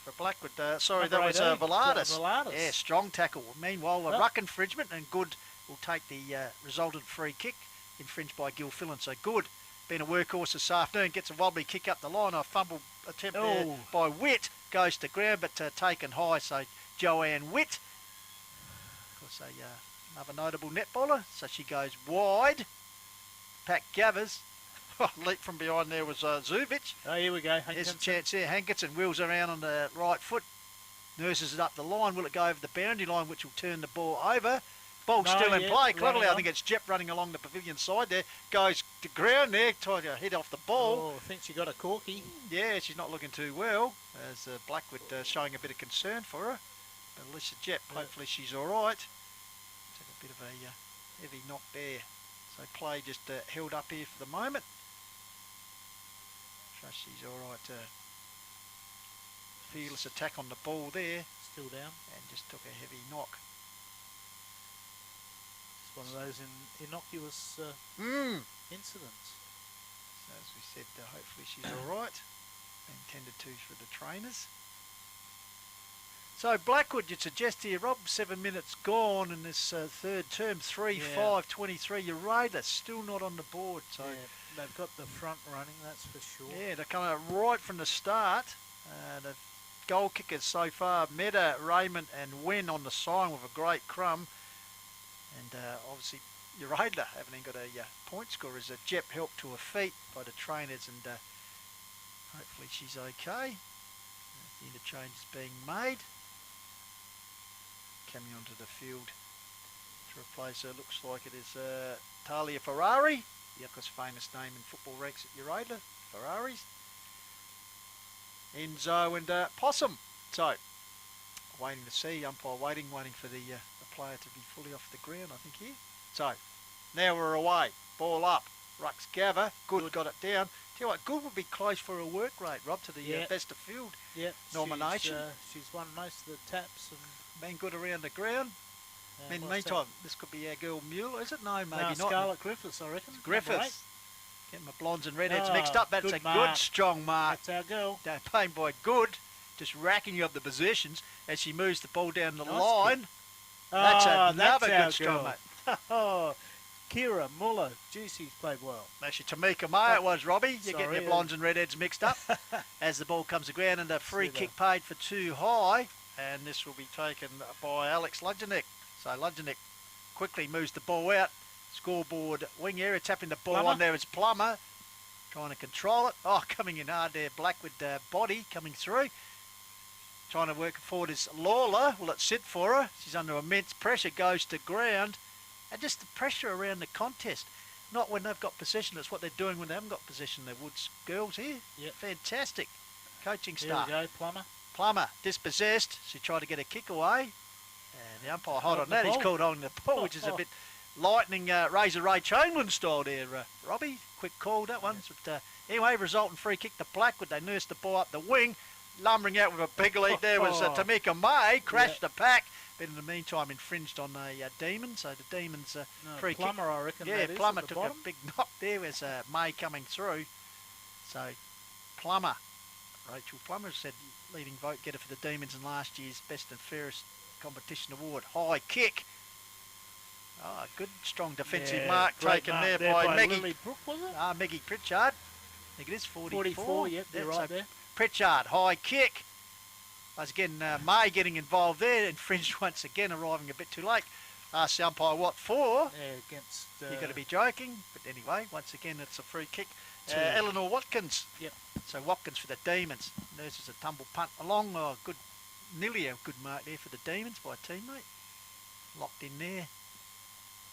For Blackwood, sorry, Number that was 18, Velardis. Velardis. Yeah, strong tackle. Meanwhile, a Yep. ruck infringement, and Good will take the resultant free kick, infringed by Gil Fillon. So Good, being a workhorse this afternoon, gets a wobbly kick up the line. A fumble attempt there Oh. by Witt, goes to ground, but taken high. So Joanne Witt, of course, another notable netballer. So she goes wide. Pat Gathers. Leap from behind there was Zuvic. Oh, here we go. There's a Hankinson. chance there. Hankinson wheels around on the right foot. Nurses it up the line. Will it go over the boundary line, which will turn the ball over? Ball No, still in yeah, play. Cleverly, running I on. think it's Jep running along the pavilion side there. Goes to ground there, trying to hit off the ball. Oh, I think she got a corky. Yeah, she's not looking too well. As Blackwood showing a bit of concern for her. But Alicia Jep, hopefully she's all right. Took a bit of a heavy knock there. So play just held up here for the moment. Trust she's all right. Fearless attack on the ball there, Still down. and just took a heavy knock. It's one of those innocuous incidents. So as we said, hopefully she's all right. Being tended to through the trainers. So Blackwood, you'd suggest here, Rob, 7 minutes gone in this third term, 3-5-23. Uraidla still not on the board. So Yeah, they've got the front running, that's for sure. yeah, they're coming out right from the start. The goal kickers so far, Meta, Raymond and Wen on the sign with a great crumb. And obviously Uraidla haven't even got a point score as Jep helped to her feet by the trainers, and hopefully she's okay. The interchange is being made. Coming onto the field to replace her, looks like it is Talia Ferrari, Yucca's famous name in football ranks at Uraidla, Ferraris. Enzo and Possum. So, waiting to see, umpire waiting for the player to be fully off the ground, I think here. So, now we're away. Ball up. Rucks gather. Good got it down. Tell you what, Good would be close for a work rate, Rob, to the best of field Yep, nomination. She's won most of the taps. And Been good around the ground. In the what's meantime, this could be our girl Mueller, is it? No, maybe that? not. Scarlett Griffiths, I reckon. Griffiths. Getting my blondes and redheads Oh, mixed up. That's good a good, mark. strong mark. That's our girl. Playing by Good. Just racking up the possessions as she moves the ball down the Nice line. That's Oh, another that's our good strong, girl. mate. Oh, Kira Muller. Jeez, he's played well. Actually, Tamika May it was, Robbie. You're getting Sorry, your blondes and redheads mixed up. As the ball comes to ground and a free See kick paid for too high. And this will be taken by Alex Ludjanek. So Ludjanek quickly moves the ball out. Scoreboard wing area, tapping the ball Plummer. on there is Plummer. Trying to control it. Oh, coming in hard there, Blackwood body coming through. Trying to work forward is Lawler. Will it sit for her? She's under immense pressure, goes to ground. And just the pressure around the contest. Not when they've got possession. It's what they're doing when they haven't got possession. The Woods girls here. Yep. Fantastic coaching Here staff. we go, Plummer. Plummer dispossessed. She tried to get a kick away. And the umpire hold on the that. He's ball. called on the ball, which is a bit lightning Razor Ray Chamberlain style there, Robbie. Quick call that one. But anyway, resultant free kick to Blackwood. They nursed the ball up the wing. Lumbering out with a big lead there was Tamika May. Crashed the pack. But in the meantime infringed on a Demon. So the Demon's free Plummer, kick. I reckon. Yeah, that is, Plummer at the took bottom. a big knock there. There's May coming through. So Plummer, Rachel Plummer said leading vote getter for the Demons in last year's Best and Fairest Competition Award. High kick. Oh, good strong defensive mark great taken mark there by Maggie. Lily Brook, was it? Maggie Pritchard. I think it is 44. 44, yep, you're Yeah, right so there. Pritchard, high kick. Once again, May getting involved there. Infringed once again, arriving a bit too late. Asked the umpire what for. Yeah, against... You've got to be joking. But anyway, once again, it's a free kick. Eleanor Watkins. Yep. So Watkins for the Demons. Nurses a tumble punt along. Oh, good, nearly a good mark there for the Demons by a teammate. Locked in there.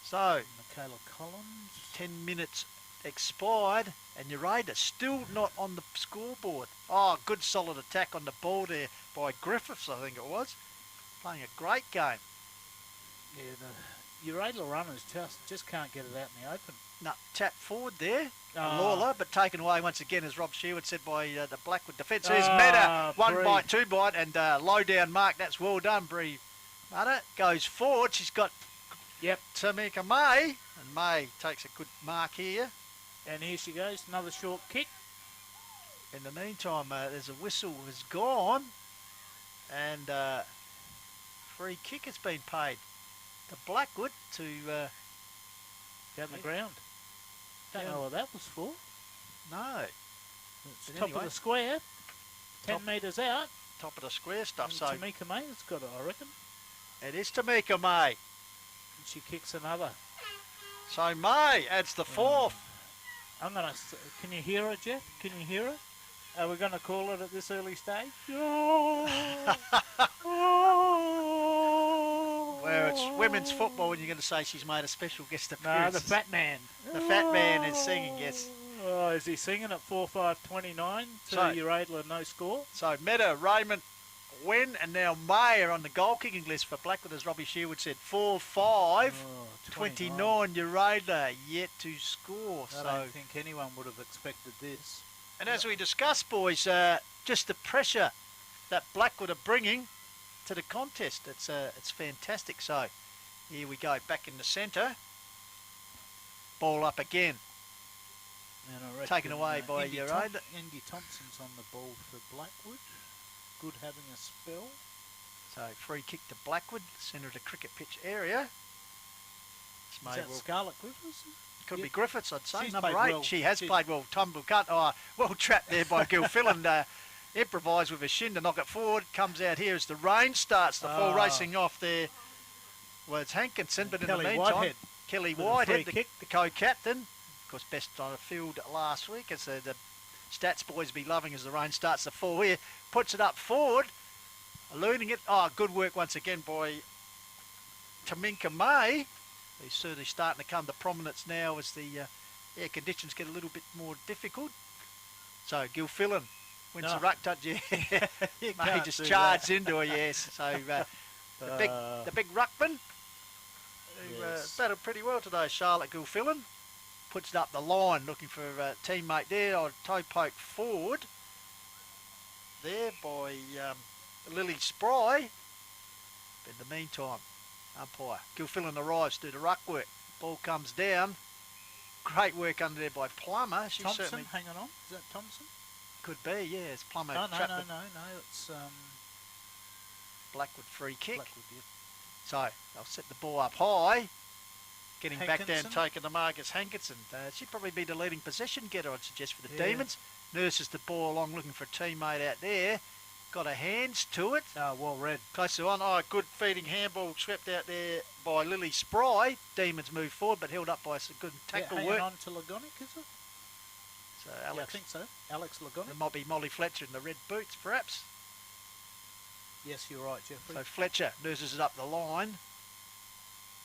So, Michaela Collins. 10 minutes expired and Uraidla still not on the scoreboard. Oh, good solid attack on the ball there by Griffiths, I think it was. Playing a great game. Yeah, the Uraidla runners just can't get it out in the open. No, tap forward there. Oh. Lawler, but taken away once again, as Rob Sherwood said, by the Blackwood defence. There's Meta, one Bree. bite, two bite, and low down mark. That's well done, Bree. Meta goes forward. She's got Tamika May, and May takes a good mark here. And here she goes, another short kick. In the meantime, there's a whistle has gone, and free kick has been paid to Blackwood to Down the ground. Don't Yeah. know what that was for. no It's But top anyway. of the square. 10 Top- metres out. top of the square stuff. And So Tamika May has got it, I reckon. it is Tamika May. And she kicks another. So May adds the fourth. I'm going to... Can you hear her, Jeff? Can you hear her? Are we going to call it at this early stage? Where it's women's football, and you're going to say she's made a special guest No, appearance. the fat man. The fat man is singing, yes. Oh, is he singing at 4-5-29 to So- Uraidla, no score? So Meta, Raymond, Wen, and now May are on the goal kicking list for Blackwood, as Robbie Sherwood said. 4-5. Oh, 29 Uraidla yet to score. I So, don't think anyone would have expected this. and as we discussed, boys, just the pressure that Blackwood are bringing to the contest. It's fantastic. So here we go, back in the centre. Ball up again. And I reckon, Taken away by Andy Uraidla. Andy Thompson's on the ball for Blackwood. Good having a spell. So free kick to Blackwood, centre of the cricket pitch area. This Is may that well- Scarlett Griffiths? could be Yep. Griffiths, I'd say. She's Number played 8. well. She has She- played well. Tumble cut. Oh, well trapped there by Gilfillan. Improvised with a shin to knock it forward. Comes out here as the rain starts to fall, Ah. racing off there. Well, it's Hankinson, but in Kelly the meantime, Whitehead Kelly with a Whitehead, free kick. the co-captain, of course, best on the field last week, as the stats boys be loving as the rain starts to fall here. Puts it up forward, eluding it. Oh, good work once again by Tamika May. He's certainly starting to come to prominence now as the air conditions get a little bit more difficult. So Gilfillan wins the ruck touch. Yeah, You May can't just do charged that. into her. Yes. So the big ruckman who Yes. battled pretty well today, Charlotte Gilfillan, puts it up the line, looking for a teammate there. On toe poke forward there by Lily Spry. But in the meantime, umpire Gilfillan arrives to do the ruck work. Ball comes down. Great work under there by Plummer. She Thompson, certainly hang on. Is that Thompson? could be. Yeah, it's Plummer. No, trapped the no. It's Blackwood free kick. Blackwood, yeah. So they'll set the ball up high. Getting back down, Hankinson. taking the mark is Hankinson. She'd probably be the leading possession getter, I'd suggest, for the Yeah. Demons. Nurses the ball along, looking for a teammate out there. Got her hands to it. Oh, well read. Close to one. Oh, good feeding handball swept out there by Lily Spry. Demons move forward, but held up by some good tackle hanging work. on to Lagonic, is it? So Yeah, I Alex, think so. Alex Lagonic. it might be Molly Fletcher in the red boots, perhaps. Yes, you're right, Jeffrey. So Fletcher nurses it up the line.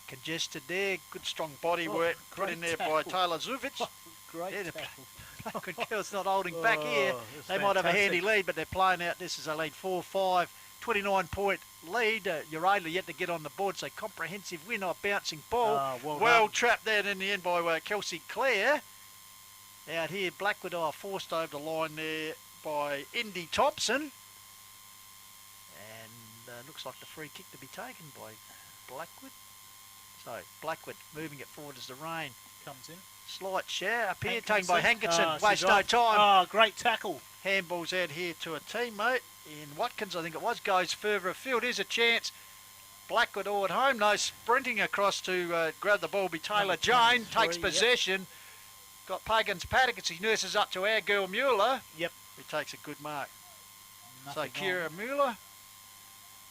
Congested there. Good strong body Oh, work put great in there tackle. by Taylor Zuvic. Great Yeah, the tackle. Blackwood girls not holding back here. it's They might have a handy fantastic. lead, but they're playing out. This is a lead 4-5, 29-point lead. Uraidla yet to get on the board, so comprehensive win off bouncing ball. Well done. Trapped there in the end by Kelsey Clare. Out here, Blackwood are forced over the line there by Indy Thompson. And looks like the free kick to be taken by Blackwood. So Blackwood moving it forward as the rain Comes in. slight share up here, taken by Hankinson. Hankinson. Oh, Waste she's no off. time. Oh, great tackle. Handballs out here to a teammate in Watkins, I think it was, goes further afield. Here's a chance. Blackwood all at home, no sprinting across to grab the ball. Be Taylor Number Jane, 23, takes possession. Got Pagans Paddock as he nurses up to our girl Mueller. Yep. He takes a good mark. Nothing So Kira Mueller,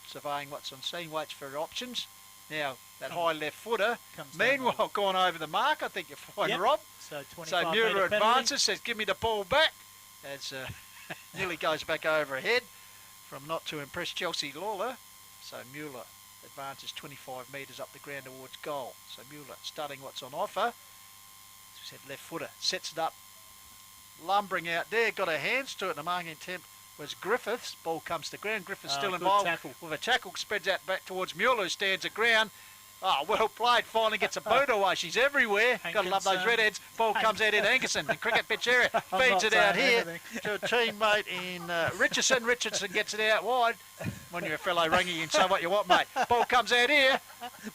surveying what's on scene, waits for options. Now, that high left footer. Comes down Meanwhile, gone over the mark, I think you'll find, Yep. Rob. So 25 So Mueller metre penalty. advances, says, give me the ball back. As nearly goes back over ahead from not to impress Chelsea Lawler. So Mueller advances 25 metres up the ground towards goal. So Mueller starting what's on offer. As we said, left footer, sets it up. Lumbering out there, got her hands to it. The marking attempt was Griffiths. Ball comes to ground. Griffiths still good involved tackle. with a tackle. Spreads out back towards Mueller, who stands at ground. Oh, well played. Finally gets a boot away. She's everywhere. Got to love those Hankinson. redheads. Ball comes out in Hankinson. The cricket pitch area. Feeds not it out saying here anything. to a teammate in Richardson. Richardson gets it out wide. When you're a fellow rangy, you can say what you want, mate. Ball comes out here.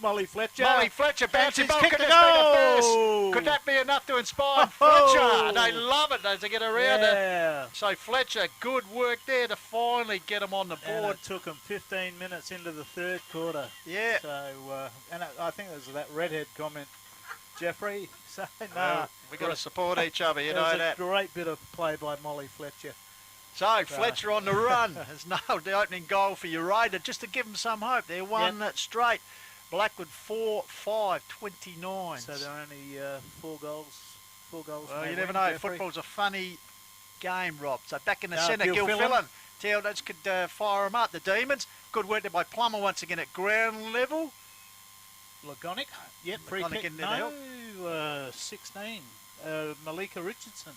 Molly Fletcher. Molly Fletcher bouncing ball. kick Could to this be the goal. first? Could that be enough to inspire Fletcher? They love it as they get around it. Yeah. So Fletcher, good work there to finally get him on the And board. it took them 15 minutes into the third quarter. Yeah. So, and I think it was that redhead comment, Jeffrey. So, no, Well, we got to support each other, you it know was that. a great bit of play by Molly Fletcher. So Fletcher on the run has nailed the opening goal for Uraidla just to give them some hope. They're one straight. Blackwood 4-5, 29. So they're only 4 goals. 4 goals. Well, from you their never win, know. Jeffrey. Football's a funny game, Rob. So back in the No, centre, Gil Gil Fillon. Fillon. Tealdons could fire them up. The Demons. Good work there by Plummer once again at ground level. Lagonic. Yep, free Lagonic kick. in there to help. No, 16. Malika Richardson.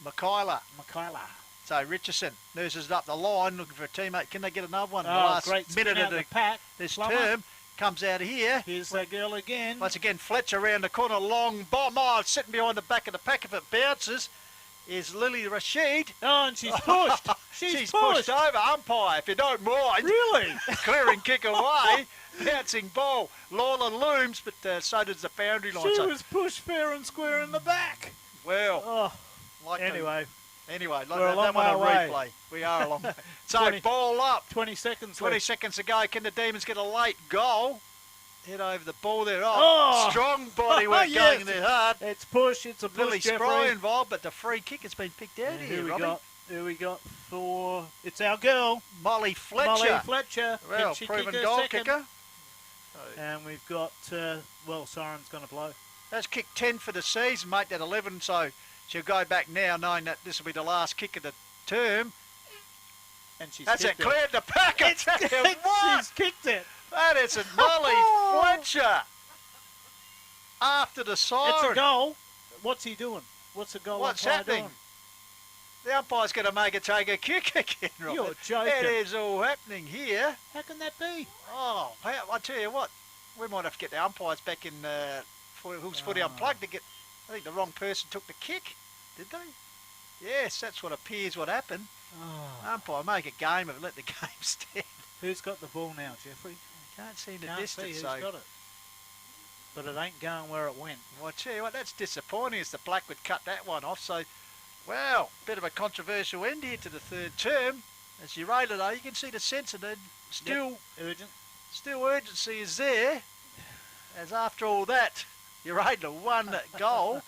Michaela. Michaela. So Richardson nurses it up the line, looking for a teammate. Can they get another one? Oh, the last great spin minute out of the pack. this Plummer. term comes out of here. Here's that girl again. Once again, Fletcher around the corner, long bomb. Oh, sitting behind the back of the pack. If it bounces, is Lily Rashid. Oh, and she's pushed. She's pushed over umpire, if you don't mind. Really? Clearing kick away. Bouncing ball. Lawler looms, but so does the boundary line. She So, was pushed fair and square in the back. well, Oh, like anyway, anyway, like we're a that long one on way away. replay. We are a long way. So 20 ball up. 20 seconds 20 left. seconds to go. Can the Demons get a late goal? Head over the ball there. Oh. Strong body work Yes. going there hard. It's push. It's a push, Lily Jeffrey. Spry involved, but the free kick has been picked out And here, who we Robbie. got? Who we got for? It's our girl, Molly Fletcher. Molly Fletcher. Well, Can she proven kick her goal second? kicker. And we've got, well, siren's going to blow. That's kick 10 for the season, make that 11, so she'll go back now knowing that this will be the last kick of the term. And she's That's it, kicked cleared the packet. What? She's kicked it. That is a Molly Fletcher. After the siren. It's a goal. What's he doing? What's the goal What's umpire happening? doing? The umpire's going to make it take a kick again, Robert. You're joking. It is all happening here. How can that be? Oh, I tell you what, we might have to get the umpires back in Who's Footy Unplugged to get, I think the wrong person took the kick, did they? Yes, that's what appears what happened. Oh. Umpire, make a game of it, let the game stand. Who's got the ball now, Jeffrey? Can't see the Can't distance, see who's so... got it. But it ain't going where it went. Well, I tell you what, that's disappointing as the Blackwood cut that one off. So, well, bit of a controversial end here to the third term. As Uraidla, though, you can see the sense of it. Still Urgent. still urgency is there, as after all that, Uraidla 1 goal.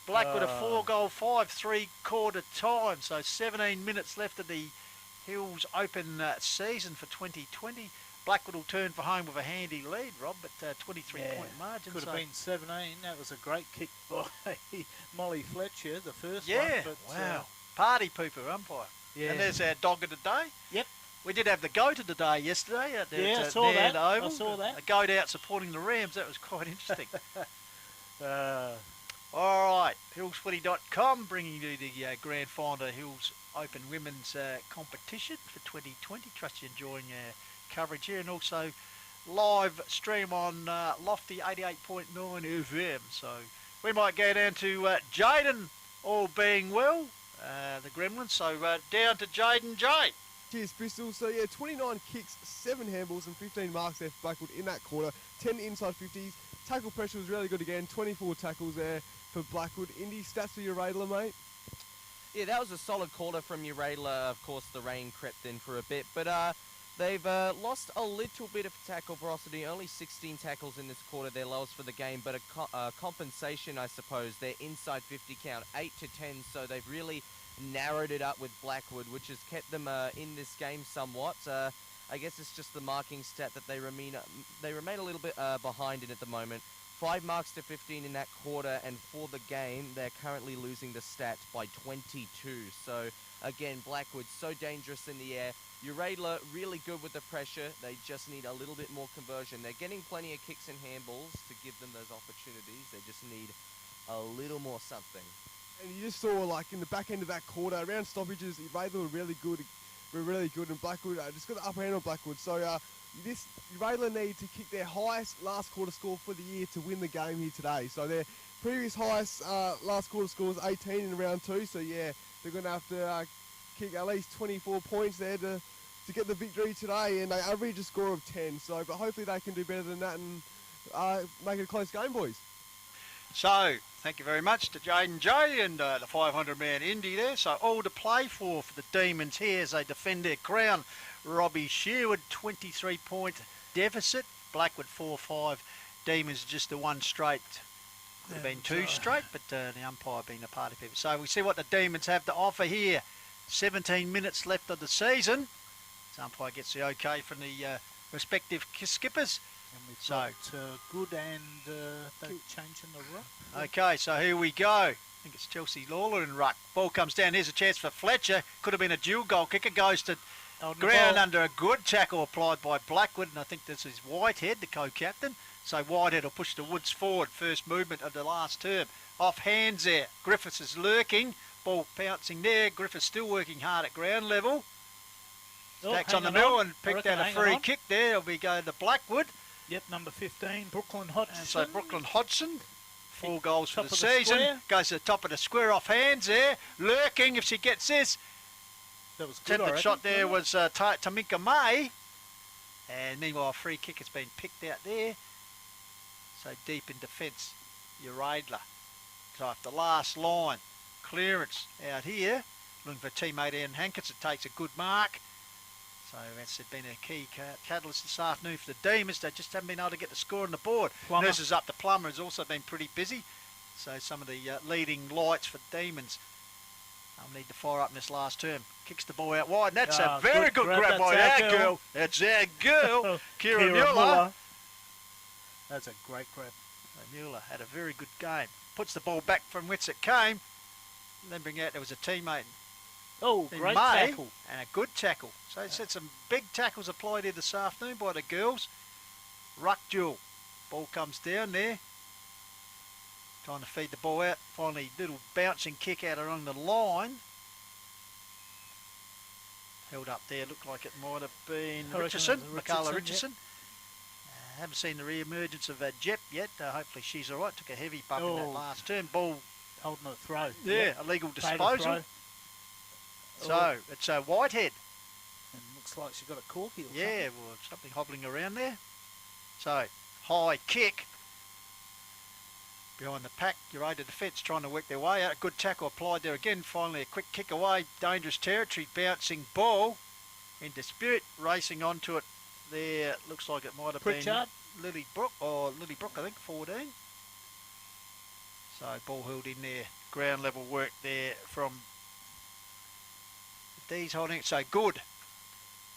Blackwood a 4-goal, 5-3 quarter time. So 17 minutes left of the Hills Open season for 2020. Blackwood will turn for home with a handy lead, Rob, but 23-point margin. Could have been 17. That was a great kick by Molly Fletcher, the first one. Yeah, But, wow. Party pooper umpire. Yeah. And there's our dog of the day. Yep. We did have the goat of the day yesterday. Out there Yeah, at I saw that. Oval. I saw that. A goat out supporting the Rams. That was quite interesting. Uh, All right, hillsfooty.com bringing you the grand final of Hills Open Women's competition for 2020. Trust you're enjoying coverage here, and also live stream on Lofty 88.9 FM. So we might go down to Jaden, all being well, the Gremlins. So down to Jaden J. Cheers, Bristol. So, yeah, 29 kicks, 7 handballs and 15 marks there for Blackwood in that quarter. 10 inside 50s. Tackle pressure was really good again. 24 tackles there for Blackwood. Indy, stats for your Uraidla, mate? Yeah, that was a solid quarter from Uraidla. Of course, the rain crept in for a bit, but they've lost a little bit of tackle velocity. Only 16 tackles in this quarter, their lowest for the game, but a compensation, I suppose. Their inside 50 count, 8 to 10, so they've really narrowed it up with Blackwood, which has kept them in this game somewhat. I guess it's just the marking stat that they remain a little bit behind in at the moment. 5 marks to 15 in that quarter, and for the game, they're currently losing the stat by 22. So, again, Blackwood so dangerous in the air. Uraidla really good with the pressure. They just need a little bit more conversion. They're getting plenty of kicks and handballs to give them those opportunities. They just need a little more something. And you just saw, like, in the back end of that quarter, around stoppages, Uraidla were really good, and Blackwood just got the upper hand on Blackwood. So Uraidla need to kick their highest last quarter score for the year to win the game here today. So their previous highest last quarter score was 18 in round 2. So yeah, they're going to have to kick at least 24 points there to get the victory today, and they average a score of 10. So, but hopefully they can do better than that and make it a close game, boys. So, thank you very much to Jaden J and the 500-man Indy there. So, all to play for the Demons here as they defend their crown. Robbie Sherwood, 23-point deficit. Blackwood 4-5. Demons just the one straight. Could have been 2 straight, but the umpire being a party people. So, we see what the Demons have to offer here. 17 minutes left of the season. The umpire gets the okay from the respective skippers. And we've got Good and they're changing the ruck. Okay, so here we go. I think it's Chelsea Lawler in ruck. Ball comes down. Here's a chance for Fletcher. Could have been a dual goal kicker. Goes to ground under a good tackle applied by Blackwood. And I think this is Whitehead, the co-captain. So Whitehead will push the Woods forward. First movement of the last term. Off hands there. Griffiths is lurking. Ball pouncing there. Griffiths still working hard at ground level. Stacks on the middle and picked out a free kick there. It'll be going to Blackwood. Yep, number 15, Brooklyn Hodgson. And so Brooklyn Hodgson, 4 goals for the season. Goes to the top of the square off hands there. Lurking if she gets this. That was good, Attempted shot there was Tamika May. And meanwhile, a free kick has been picked out there. So deep in defence, Uraidla. So after the last line, clearance out here. Looking for teammate Ian Hankinson. Takes a good mark. So that's been a key catalyst this afternoon for the Demons. They just haven't been able to get the score on the board. Plummer. Nurses up to Plummer has also been pretty busy. So some of the leading lights for Demons. They'll need to fire up in this last term. Kicks the ball out wide. And that's a very good grab by our girl. That's our girl, Kira Mueller. That's a great grab. So Mueller had a very good game. Puts the ball back from whence it came. And then bring out there was a teammate. Oh, great tackle. And a good tackle. So it's had some big tackles applied here this afternoon by the girls. Ruck duel. Ball comes down there. Trying to feed the ball out. Finally, little bouncing kick out along the line. Held up there. Looked like it might have been Richardson. Michaela Richardson. Yep. Haven't seen the re-emergence of Jep yet. Hopefully she's all right. Took a heavy bump in that last turn. Ball. Holding a throw. Yeah, illegal disposal. So, it's a Whitehead. And looks like she's got a corky or something. Yeah, well, something hobbling around there. So, high kick. Behind the pack, Uraidla defence trying to work their way out. A good tackle applied there again. Finally, a quick kick away. Dangerous territory. Bouncing ball. In dispute. Racing onto it. there. Looks like it might have Pritchard. been Lily Brook, I think, 14. So ball held in there. Ground level work there from the D's holding it. So good.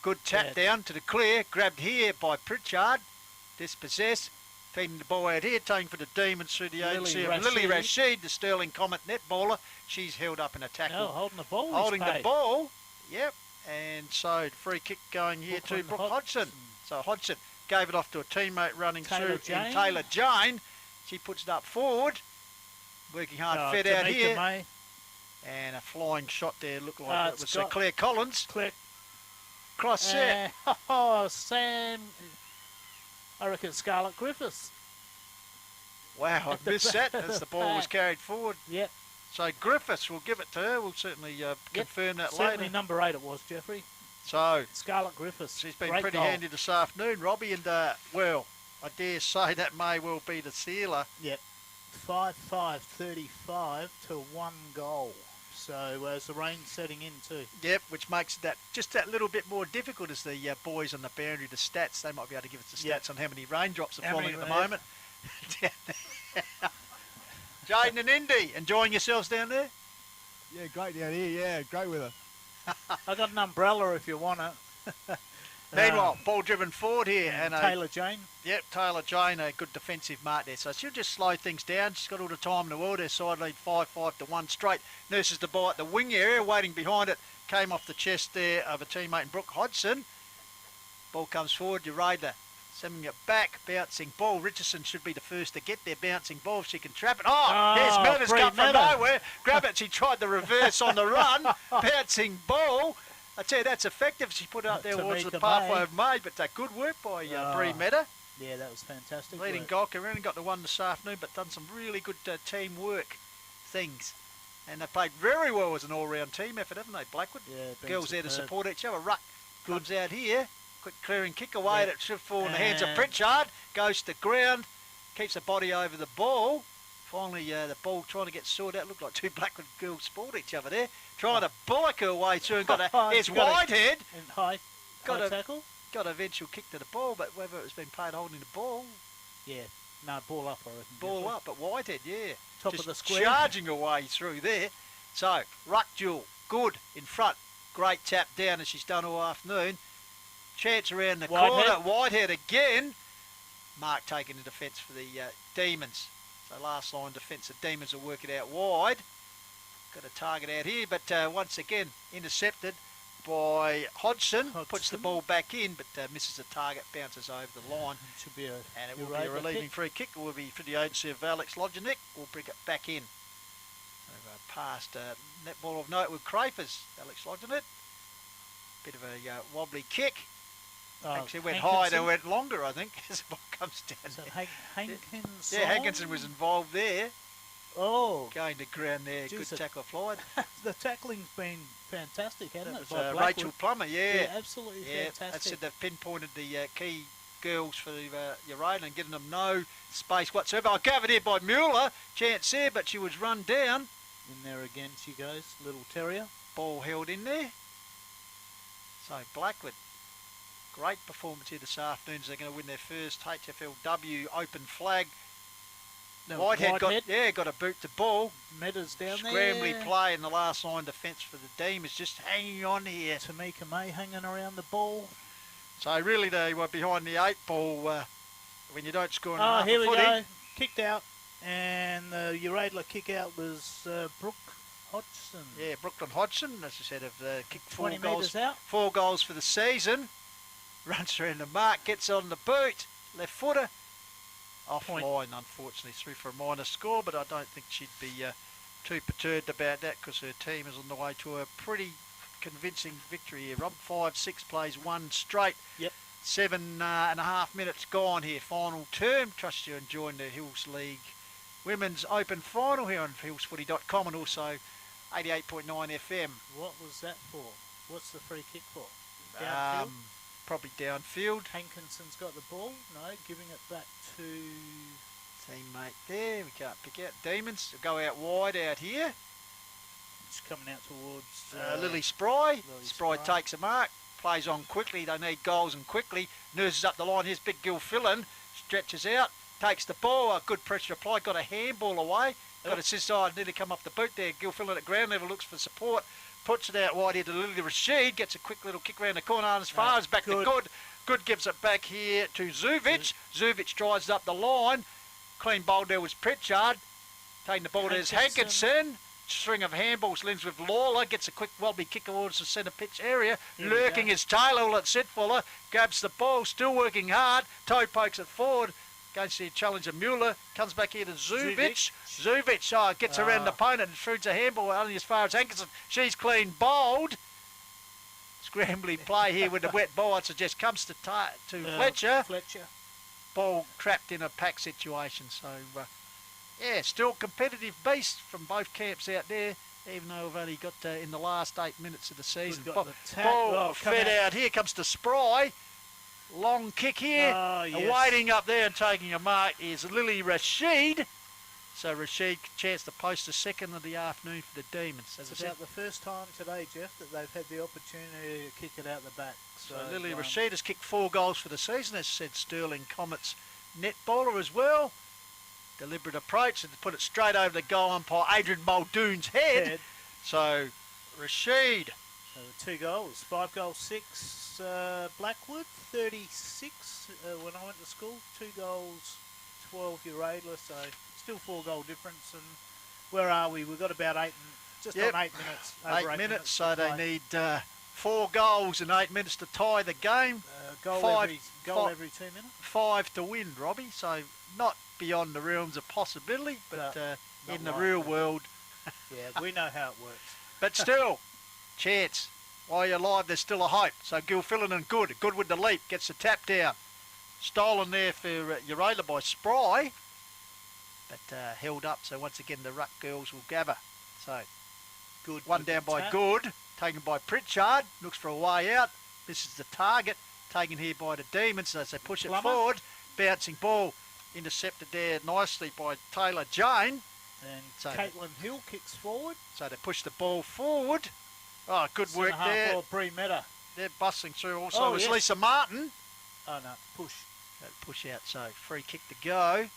Good tap down to the clear. Grabbed here by Pritchard. Dispossessed. Feeding the ball out here. Taking for the Demons through the agency of Lily Rashid, the Sterling Comet netballer. She's held up in a tackle. Oh, holding the ball. Holding the ball. Yep. And so free kick going here to Brooke Hodgson. So Hodgson gave it off to a teammate running through in Taylor Jane. She puts it up forward. Working hard, fed out here. May. And a flying shot there. Looked like it was Claire Collins. Cross set. Oh, Sam. I reckon Scarlett Griffiths. Wow, I missed that as the ball was carried forward. Yep. So Griffiths, we'll give it to her. We'll certainly confirm that later. Certainly number 8 it was, Jeffrey. So Scarlett Griffiths. She's been Great pretty goal. handy this afternoon, Robbie. And, well, I dare say that may well be the sealer. Yep. 5-5-35 to 1 goal. So as the rain's setting in too. Yep, which makes that just that little bit more difficult as the boys on the boundary, the stats, they might be able to give us the stats on how many raindrops are falling at the moment. Jaden and Indy, enjoying yourselves down there? Yeah, great down here. Yeah, great weather. I got an umbrella if you want it. Meanwhile, ball driven forward here. And Taylor Jane. Yep, Taylor Jane, a good defensive mark there. So she'll just slow things down. She's got all the time in the world. Her side lead 5-5 to 1 straight. Nurses the ball at the wing area, waiting behind it. Came off the chest there of a teammate in Brooke Hodgson. Ball comes forward, Uraidla sending it back, bouncing ball. Richardson should be the first to get there, bouncing ball. She can trap it. There's Milner's cut from nowhere. Grab it. She tried the reverse on the run. Bouncing ball. I tell you, that's effective. She put it up there towards the pathway of May, but good work by Bree Meta. Yeah, that was fantastic. Leading Gulka, only got the one this afternoon, but done some really good teamwork things. And they played very well as an all-round team effort, haven't they, Blackwood? Yeah, girls there to support each other. Ruck comes out here. Quick clearing kick away. That should fall in the hands of Pritchard. Goes to ground. Keeps the body over the ball. Finally, the ball trying to get sorted out. Looked like two Blackwood girls sport each other there. Trying to bullock her way through and got a... Here's Whitehead. High tackle. Got a eventual kick to the ball, but whether it's been played holding the ball... Yeah. No, ball up, I reckon. Ball up, but Whitehead, yeah. Top just of the square. Charging her way through there. So, ruck duel. Good in front. Great tap down as she's done all afternoon. Chance around the corner. Whitehead again. Mark taking the defence for the Demons. So last line defence, the Demons will work it out wide. Got a target out here, but once again intercepted by Hodgson. Puts the ball back in, but misses the target, bounces over the line. Should be and it will be a relieving free kick. It will be for the agency of Alex Lodgenik. We'll bring it back in. Past netball of note with Crafers, Alex Lodgenik. Bit of a wobbly kick. Actually went high and went longer, I think, as the ball comes down. So Hankinson. Yeah, Hankinson was involved there. Oh. Going to ground there. Good tackle applied. The tackling's been fantastic, hasn't it? That was Rachel Plummer, Yeah, absolutely fantastic. That's it. They've pinpointed the key girls for the Uraidla and giving them no space whatsoever. I covered here by Mueller. Chance there, but she was run down. In there again she goes, little terrier. Ball held in there. So Blackwood, great performance here this afternoon. They're going to win their first HFLW open flag. No, Whitehead got a boot to ball. Meta's down there. Scrambly play in the last line defence for the Demons, just hanging on here. Tamika May hanging around the ball. So really they were behind the 8 ball when you don't score in half here we footy. Go. Kicked out. And the Uraidla kick out was Brooke Hodgson. Yeah, Brooklyn Hodgson, as I said, have kicked 20 metres out. 4 goals for the season. Runs around the mark, gets on the boot, left footer. Offline, unfortunately, through for a minor score, but I don't think she'd be too perturbed about that because her team is on the way to a pretty convincing victory here. Rob 5-6 plays 1 straight. Yep. 7.5 minutes gone here. Final term. Trust you're enjoying the Hills League Women's Open Final here on hillsfooty.com and also 88.9 FM. What was that for? What's the free kick for? Downfield? Probably downfield. Hankinson's got the ball. No, giving it back to... Teammate there. We can't pick out. Demons will go out wide out here. It's coming out towards... Lily Spry. Spry takes a mark. plays on quickly. They need goals and quickly. Nurses up the line. Here's big Gilfillan. Stretches out. Takes the ball. A good pressure apply. Got a handball away. Got it inside. Nearly come off the boot there. Gilfillan at ground level looks for support. Puts it out wide here to Lily Rashid. Gets a quick little kick around the corner. And as far as back to Good. Good gives it back here to Zuvic. Zuvic drives up the line. Clean bowl there was Pritchard. Taking the ball there's Hankinson. String of handballs lens with Lawler. Gets a quick wobbly kick towards the centre pitch area. Lurking is Taylor. All at Sitfuller. Grabs the ball. Still working hard. Toe pokes it forward. Against the challenger Mueller. Comes back here to Zuvic. Zuvic gets around the opponent and shoots a handball only as far as Hankinson. She's clean bowled. Scrambly play here with the wet ball. I suggest comes to Fletcher. Ball trapped in a pack situation. So, yeah, still competitive beast from both camps out there, even though we've only got in the last 8 minutes of the season. Ball fed out. Here comes to Spry. Long kick here. Waiting up there and taking a mark is Lily Rashid. So Rashid chance to post a second of the afternoon for the Demons. It's about the first time today, Jeff, that they've had the opportunity to kick it out the back. So Lily Rashid has kicked 4 goals for the season, as said Sterling Comet's net bowler as well. Deliberate approach and put it straight over the goal umpire Adrian Muldoon's head. So Rashid. So the 2 goals, 5 goals, 6 Blackwood, 36 when I went to school, 2 goals, 12 Uraidla, so still 4-goal difference. And where are we? We've got about 8 on 8 minutes. 8 minutes, so they need 4 goals in 8 minutes to tie the game. Goal every 2 minutes. 5 to win, Robbie. So not beyond the realms of possibility, but in the real world. Yeah, we know how it works. But still, chance. While you're alive, there's still a hope. So Gilfillan and Good. Good with the leap. Gets the tap down. Stolen there for Uraidla by Spry. But held up. So once again, the Ruck girls will gather. So Good. One down by Good. Taken by Pritchard. Looks for a way out. Misses the target. Taken here by the Demons as they push it forward. Bouncing ball. Intercepted there nicely by Taylor Jane. And so Caitlin Hill kicks forward. So they push the ball forward. Oh, good work there. Meta. They're bustling through. Also is Lisa Martin. Oh, no. Push. Push out. So free kick to go.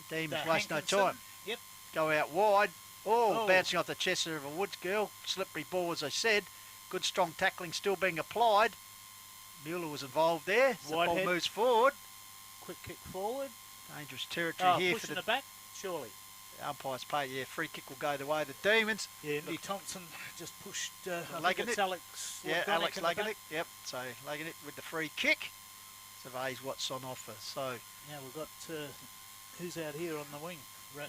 The Demons waste no time. Yep. Go out wide. Oh, bouncing off the chest of a Woods girl. Slippery ball, as I said. Good strong tackling still being applied. Mueller was involved there. So the ball moves forward. Quick kick forward. Dangerous territory here for the back, surely. The umpire's pay, free kick will go the way of the Demons. Yeah, Andy Thompson just pushed Alex. Alex Lagunick. Yep, so Lagunick with the free kick. Surveys what's on offer. So now we've got who's out here on the wing?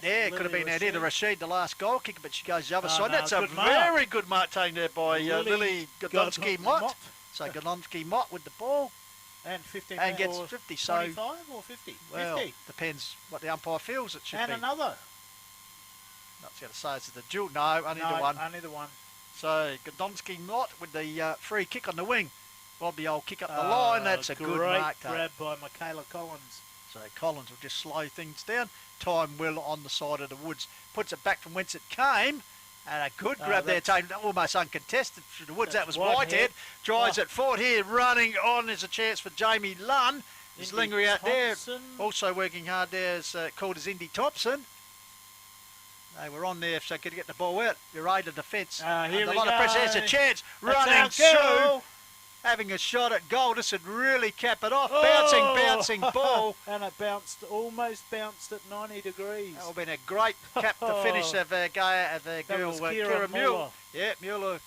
It could have been out here to Rashid, the last goal kicker, but she goes the other side. That's a very good mark taken there by Lily Godonsky-Mott. So Godonsky-Mott with the ball. And 50 and gets 50. So 25 or 50? Well, 50. Depends what the umpire feels it should be. And another. Not going to say it's the dual. No, only the one. Only the one. So Godonsky-Mott with the free kick on the wing. Bobby old kick up the line. That's a good mark. Great grab by Michaela Collins. So Collins will just slow things down. Time well on the side of the Woods. Puts it back from whence it came. And a good grab there, taken almost uncontested through the Woods. That was Whitehead. Drives it forward here. Running on is a chance for Jamie Lunn. He's lingering out there. Also working hard there is called as Indy Thompson. They were on there so could get the ball out. Uraidla defence. Here a lot of pressure. There's a chance. Running through. Having a shot at goal. This would really cap it off. Bouncing ball. And it almost bounced at 90 degrees. That would have been a great cap to finish of the girl, Kira Mueller. Yeah, Mueller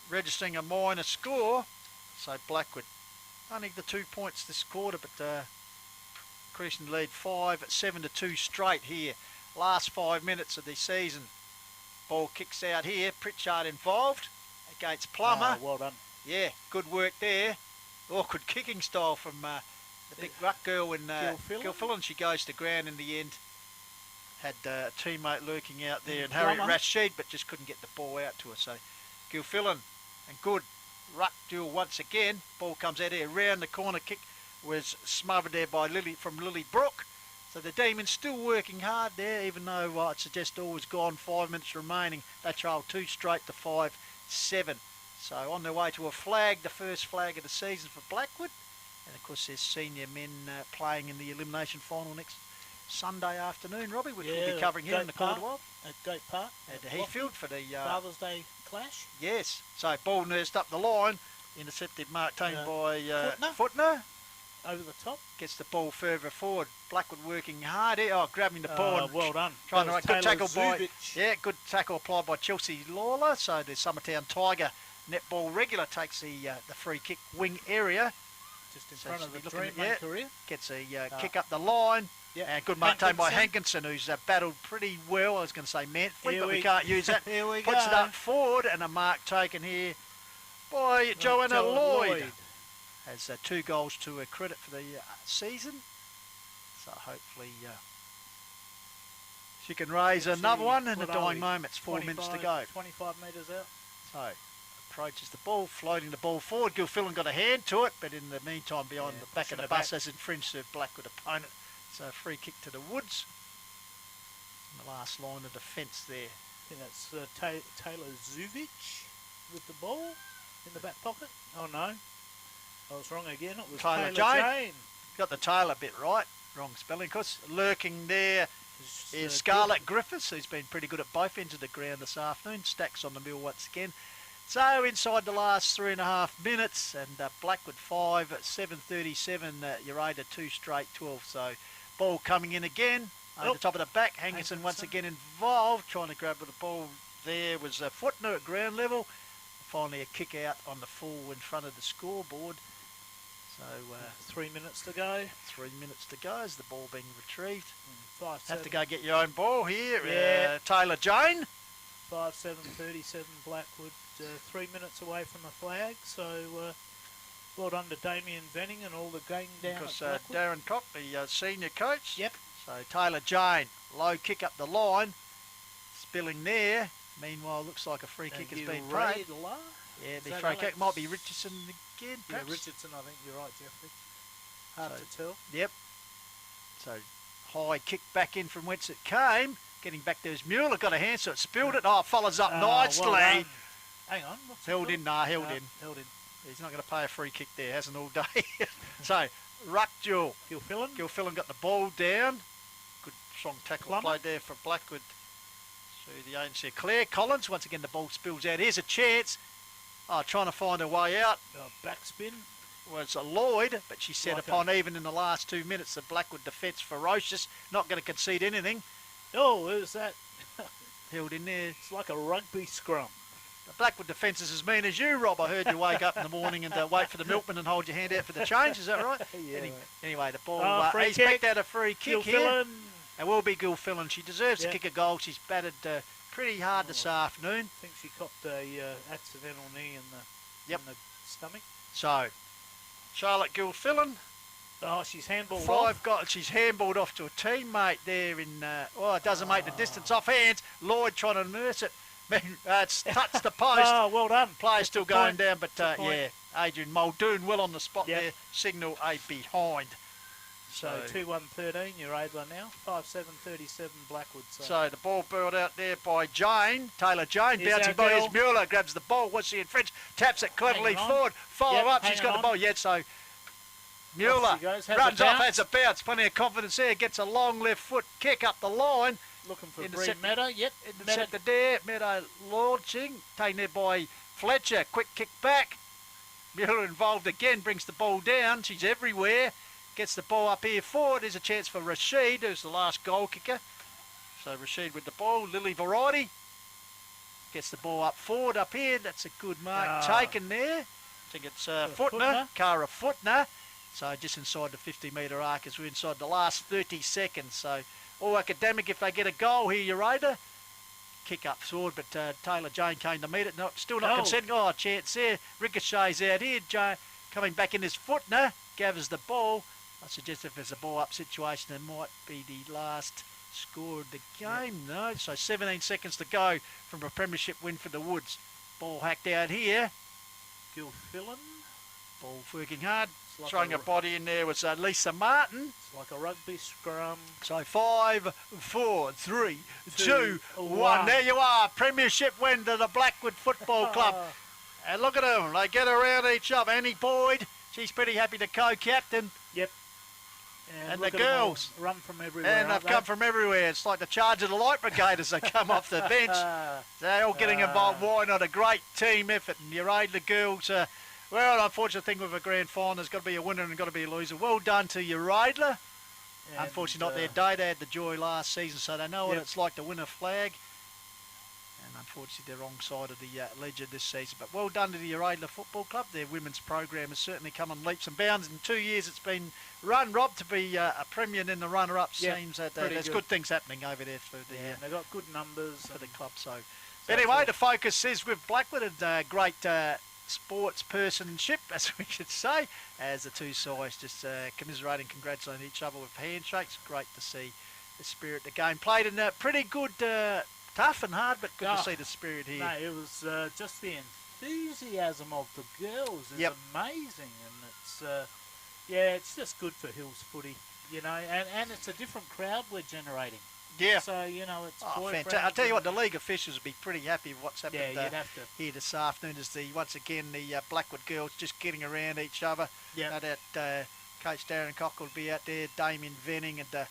registering a minor score. So Blackwood, only the 2 points this quarter, but increasing lead 7-2 straight here. Last 5 minutes of the season. Ball kicks out here. Pritchard involved against Plummer. Well done. Yeah, good work there. Awkward kicking style from the big ruck girl in Gilfillan. She goes to ground in the end. Had a teammate lurking out there and Harriet Rashid, but just couldn't get the ball out to her. So Gilfillan and good ruck duel once again. Ball comes out here round the corner. Kick was smothered there by Lily Brook. So the Demons still working hard there, even though I'd suggest all was gone. 5 minutes remaining. They trail 2 straight to 5-7. So on their way to a flag, the first flag of the season for Blackwood. And of course there's senior men playing in the elimination final next Sunday afternoon, Robbie, which we'll be covering here in the Quarter Wild. At Goat Park. At Heathfield for the Father's Day clash. Yes. So ball nursed up the line. Intercepted Mark Tane by Footner. Over the top. Gets the ball further forward. Blackwood working hard here. Oh, grabbing the ball. Well done. Trying to good tackle Zubic. good tackle applied by Chelsea Lawler. So the Summertown Tiger netball regular takes the free kick wing area. Just in front of the looking dream career. Gets a kick up the line. Yep. And good mark taken by Hankinson, who's battled pretty well. I was going to say Manfleet, but we can't use that. Here we Puts go. it up forward, and a mark taken here by Joanna Lloyd. Has 2 goals to her credit for the season. So hopefully she can raise another one in the dying moments. 4 minutes to go. 25 metres out. So approaches the ball, floating the ball forward. Gilfillan got a hand to it, but in the meantime, behind the back of the bus, has infringed her Blackwood opponent. So a free kick to the Woods. And the last line of defence there. I think that's Taylor Zubic with the ball in the back pocket. Oh no. I was wrong again. It was Taylor Jane. Got the Taylor bit right. Wrong spelling, of course. Lurking there is Scarlett Griffiths, who's been pretty good at both ends of the ground this afternoon. Stacks on the mill once again. So inside the last 3.5 minutes, and Blackwood 5, 7:37. Uraidla 2 straight 12. So ball coming in again over the top of the back. Hankinson once again involved, trying to grab the ball. There was a Footner at ground level. Finally a kick out on the full in front of the scoreboard. So 3 minutes to go. 3 minutes to go as the ball being retrieved. 5-7. Have to go get your own ball here. Yeah. Taylor Jane. 5-7-37 Blackwood. 3 minutes away from a flag. So well done to Damien Venning and all the gang down Because at Blackwood. Darren Cock, the senior coach. Yep. So Taylor Jane, low kick up the line. Spilling there. Meanwhile, looks like a free kick has been played. Uraidla? Yeah, the free kick might be Richardson again, perhaps. Yeah, Richardson, I think you're right, Jeffrey. Hard to tell. Yep. So high kick back in from whence it came. Getting back there's Mueller, got a hand, so it spilled it. Oh, follows up nicely. Well done. Hang on. What's held in, held in. Held in. He's not going to pay a free kick there, hasn't all day. So, ruck duel. Gilfillan got the ball down. Good strong tackle played there for Blackwood. Through the agency of Claire Collins. Once again, the ball spills out. Here's a chance. Oh, trying to find a way out. Backspin. Was Lloyd, but she set upon even in the last 2 minutes. The Blackwood defence ferocious. Not going to concede anything. Oh, who's that? Held in there. It's like a rugby scrum. The Blackwood defence is as mean as you, Rob. I heard you wake up in the morning and wait for the milkman and hold your hand out for the change. Is that right? Yeah. Anyway, the ball. He's picked out a free kick here. It will be Gilfillan. She deserves to kick a goal. She's batted pretty hard this afternoon. I think she copped a accidental knee in the stomach. So, Charlotte Gilfillan. Oh, she's handballed She's handballed off to a teammate there in. It doesn't make the distance off hands. Lloyd trying to nurse it. It's touched the post. Oh, well done. Player's still going down, but Adrian Muldoon well on the spot there. Signal a behind. So 2-1-13, Uraidla now. 5-7-37 Blackwood. So the ball brought out there by Jane. Taylor Jane. Bouncing by his Mueller. Grabs the ball. What's she in French? Taps it cleverly forward. Follow up. She's got the ball. So Mueller runs off, has a bounce. Plenty of confidence there. Gets a long left foot kick up the line. Looking for Bree Meadow. Yep. Intercepted there. Meadow launching. Taken there by Fletcher. Quick kick back. Mueller involved again. Brings the ball down. She's everywhere. Gets the ball up here forward. There's a chance for Rashid, who's the last goal kicker. So Rashid with the ball. Lily Variety gets the ball up forward up here. That's a good mark taken there. I think it's Footner. Cara Footner. So just inside the 50-metre arc as we're inside the last 30 seconds. So all academic if they get a goal here, Uraidla. Kick up forward, but Taylor Jane came to meet it. Still not conceding. Oh, chance there. Ricochet's out here. Jane coming back in his Footner. Gathers the ball. I suggest if there's a ball-up situation, it might be the last score of the game. Yep. No, so 17 seconds to go from a premiership win for the Woods. Ball hacked out here. Gilfillan. Ball working hard. Throwing a body in there was Lisa Martin. It's like a rugby scrum. So 5, 4, 3, 2, 1. There you are. Premiership win to the Blackwood Football Club. And look at them. They get around each other. Annie Boyd, she's pretty happy to co-captain. Yep. And look the at 'em all girls. run from everywhere. And they've aren't come they? from everywhere. It's like the charge of the Light Brigade as they come off the bench. They're all getting involved. Why not? A great team effort. And Uraidla girls, well, an unfortunate thing with a grand final, there's got to be a winner and got to be a loser. Well done to Uraidla. Unfortunately, not their day. They had the joy last season, so they know what it's like to win a flag. And unfortunately, they're wrong side of the ledger this season. But well done to the Uraidla Football Club. Their women's program has certainly come on leaps and bounds. In 2 years, it's been run, Rob, to be a premier and the runner-up. Seems that there's good things happening over there for the they've got good numbers for the club. So anyway, the focus is with Blackwood and great sports personship, as we should say, as the two sides just commiserating, congratulating each other with handshakes. Great to see the spirit of the game played in a pretty good, tough and hard, but good to see the spirit here. No, it was just the enthusiasm of the girls is amazing, and it's it's just good for Hills footy, you know, and it's a different crowd we're generating. Yeah. So, you know, it's fantastic. I'll tell you what, the league officials would be pretty happy with what's happened here this afternoon as once again the Blackwood girls just getting around each other. Yeah. That Coach Darren Cock will be out there, Damien Venning, and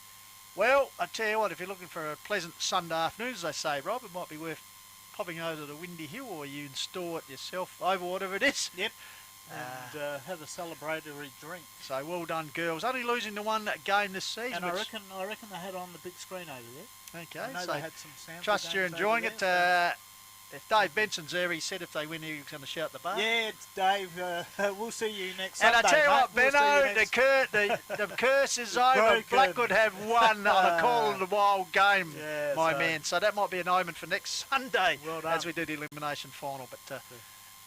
well, I tell you what, if you're looking for a pleasant Sunday afternoon, as they say, Rob, it might be worth popping over to the Windy Hill, or you install it yourself over whatever it is. Yep. And have a celebratory drink. So well done, girls. Only losing the one game this season. And I reckon they had it on the big screen over there. Okay, I know so they had some sample trust you're games enjoying over it. there, If Dave Benson's there, he said if they win, he was going to shout the bar. Yeah, it's Dave. We'll see you next and Sunday. I tell you what, mate. Benno, the curse is over. Blackwood have won on a call of the wild game, my man. So that might be an omen for next Sunday as we do the elimination final. But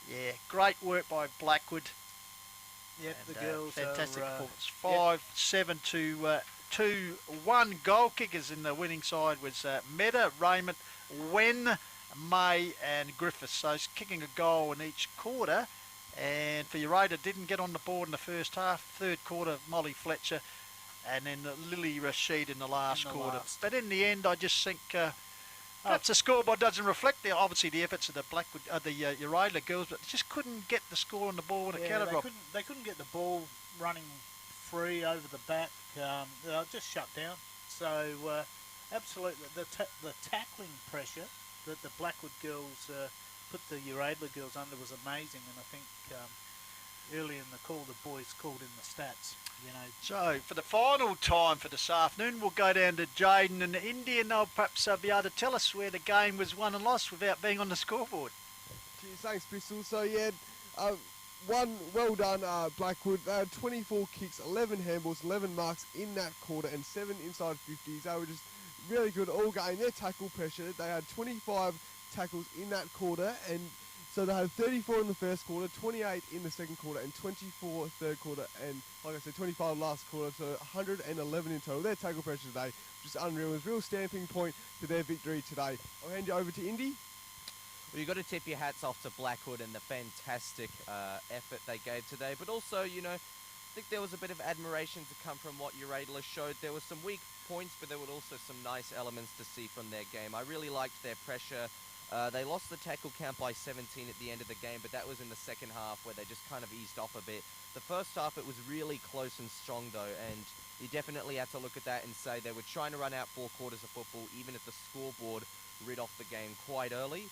yeah, great work by Blackwood. Yep, and, the girls fantastic are, performance. 5-7 to 2-1. Goal kickers in the winning side was Meta, Raymond, Wen, May and Griffiths. So he's kicking a goal in each quarter. And for Uraidla, didn't get on the board in the first half. Third quarter, Molly Fletcher, and then Lily Rashid in the last quarter. But in the end, I just think perhaps the scoreboard doesn't reflect obviously the efforts of the Blackwood, the Uraidla girls, but just couldn't get the score on the ball when it counted. They couldn't get the ball running free over the back. Just shut down. So absolutely, the tackling pressure that the Blackwood girls put the Uraidla girls under was amazing, and I think early in the call the boys called in the stats. You know. So for the final time for this afternoon, we'll go down to Jaden and Indy, and they'll perhaps be able to tell us where the game was won and lost without being on the scoreboard. Cheers, thanks, Bristol. So yeah, well done, Blackwood. They had 24 kicks, 11 handballs, 11 marks in that quarter, and 7 inside 50s. They were just really good all game. Their tackle pressure, they had 25 tackles in that quarter, and so they had 34 in the first quarter, 28 in the second quarter, and 24 third quarter, and like I said, 25 last quarter, so 111 in total. Their tackle pressure today, just unreal. It was a real stamping point to their victory today. I'll hand you over to Indy. Well, you've got to tip your hats off to Blackwood and the fantastic effort they gave today, but also, you know, I think there was a bit of admiration to come from what Uraidla showed. There were some weak points, but there were also some nice elements to see from their game. I really liked their pressure. They lost the tackle count by 17 at the end of the game, but that was in the second half where they just kind of eased off a bit. The first half, it was really close and strong, though, and you definitely had to look at that and say they were trying to run out 4 quarters of football, even if the scoreboard rid off the game quite early.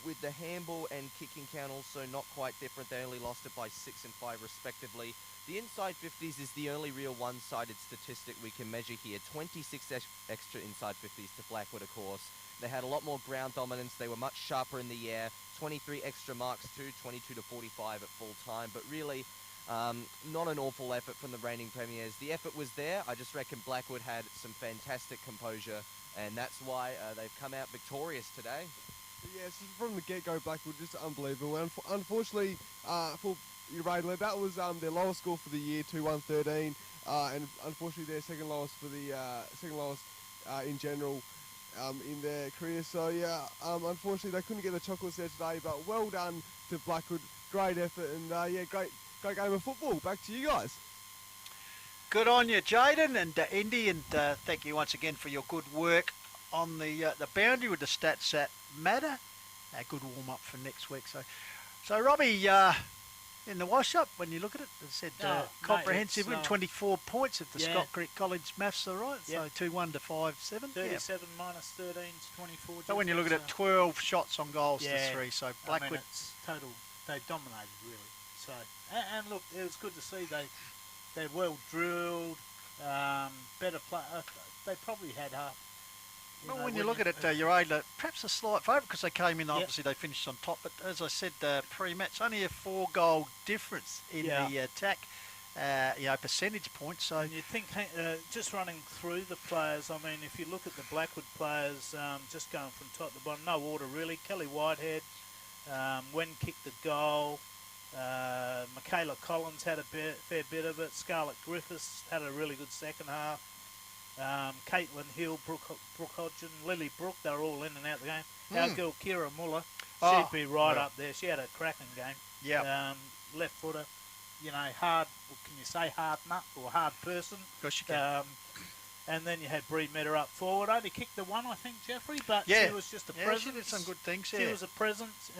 With the handball and kicking count also not quite different. They only lost it by 6 and 5 respectively. The inside 50s is the only real one-sided statistic we can measure here. 26 extra inside 50s to Blackwood, of course. They had a lot more ground dominance. They were much sharper in the air. 23 extra marks too, 22 to 45 at full time. But really, not an awful effort from the reigning premiers. The effort was there. I just reckon Blackwood had some fantastic composure, and that's why they've come out victorious today. Yes, from the get-go, Blackwood just unbelievable. Unfortunately, for Uraidla, that was their lowest score for the year, 2-1-13, and unfortunately their second lowest for the in general in their career. So yeah, unfortunately they couldn't get the chocolates there today. But well done to Blackwood, great effort, and yeah, great game of football. Back to you guys. Good on you, Jaden and Indy, and thank you once again for your good work on the boundary with the stats that matter. a good warm-up for next week. So Robbie, in the wash-up, when you look at it, it said mate, comprehensive win, it's, 24 points if the yeah. Scott Creek College maths are right. Yep. So 2-1 to 5-7. 37 minus 13 to 24. So when you look at it, so- 12 shots on goals Yeah. to 3. So I mean, Blackwood, it's total. They dominated really. So and look, it was good to see they're well drilled, better play. They probably had half. well, when you look at it, Uraidla, perhaps a slight favourite because they came in. Obviously, they finished on top. But as I said pre-match, only a 4-goal difference in the attack. Percentage points. So And you think just running through the players. I mean, if you look at the Blackwood players, just going from top to bottom, no order really. Kelly Whitehead, Wen kicked the goal. Michaela Collins had a fair bit of it. Scarlett Griffiths had a really good second half. Caitlin Hill, Brooke Hodgson, Lily Brooke, they were all in and out of the game. Our girl Kira Muller, she'd be right up there. She had a cracking game. yeah, Left footer, hard, can you say hard nut or hard person? gosh, you can. And then you had Bree Meta up forward. Only kicked the one, I think, Jeffrey, but Yeah. she was just a Yeah, presence. she did some good things. She Yeah, was a presence.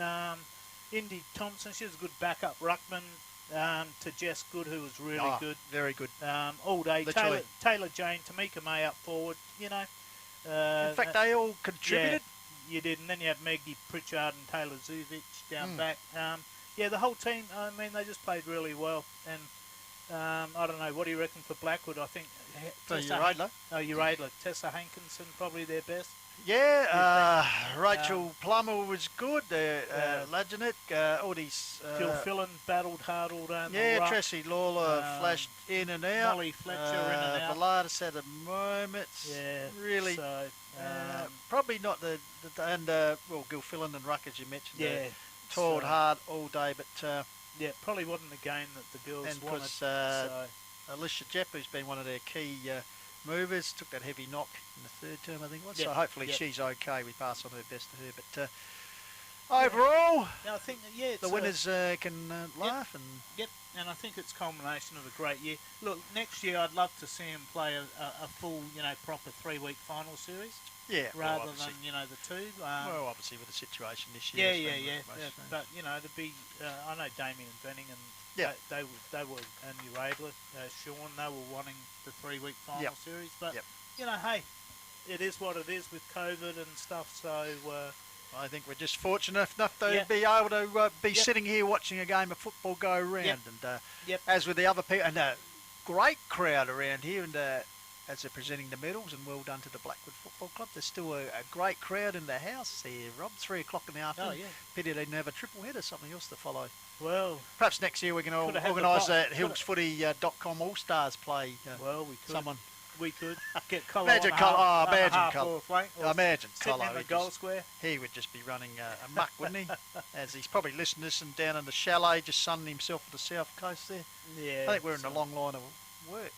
Indy Thompson, she was a good backup ruckman to Jess Good, who was really good. very good. All day. Literally. Taylor Jane, Tamika May up forward, In fact, they all contributed. you did. And then you had Maggie Pritchard and Taylor Zuvic down back. The whole team, I mean, they just played really well. And I don't know, what do you reckon for Blackwood? I think For Uraidla. Uraidla. Tessa Hankinson, probably their best. Yeah, Rachel Plummer was good. Lajanet, all these. Phil Fillan battled hard all down the Yeah, ruck. Tracy Lawler flashed in and out. Molly Fletcher in and out. Balhannah had a moment. Yeah, really. So, Probably not the Gil Fillan and Ruck, as you mentioned. yeah, Toiled so- hard all day, but yeah, probably wasn't the game that the girls And wanted. plus, So, Alicia Jepp, who's been one of their key movers, took that heavy knock in the third term, I think it was. Yep, So hopefully yep. she's okay. We pass on her best to her. But overall, yeah, I think it's the winners can laugh and. Yep, and I think it's culmination of a great year. Look, next year I'd love to see them play a full, proper 3-week final series Yeah, rather well, than the two. well, obviously with the situation this year. Yeah, it's been yeah. much, But to be, I know Damien and Venning and Yeah. they were and Uraidla, Sean, they were wanting the 3-week final Yep. series. But Yep. hey, it is what it is with COVID and stuff. So I think we're just fortunate enough to Yep. be able to be Yep. sitting here watching a game of football go round. Yep. And Yep. as with the other people, and a great crowd around here, and as they're presenting the medals, and well done to the Blackwood Football Club. There's still a great crowd in the house here, Rob. 3 o'clock in the afternoon. yeah. Pity they didn't have a triple header, something else to follow. well, Perhaps next year we can Coulda had the organise bo- that coulda- hillsfooty.com All-Stars play. well, we could. Someone. We could get Colo Imagine on Colo- half, oh, imagine half Colo. forward flank, or Imagine sitting Colo, in the he'd goal just- square. He would just be running amok, wouldn't he? As he's probably listening to us down in the chalet, just sunning himself at the south coast there. Yeah, I think we're in so- a long line of work,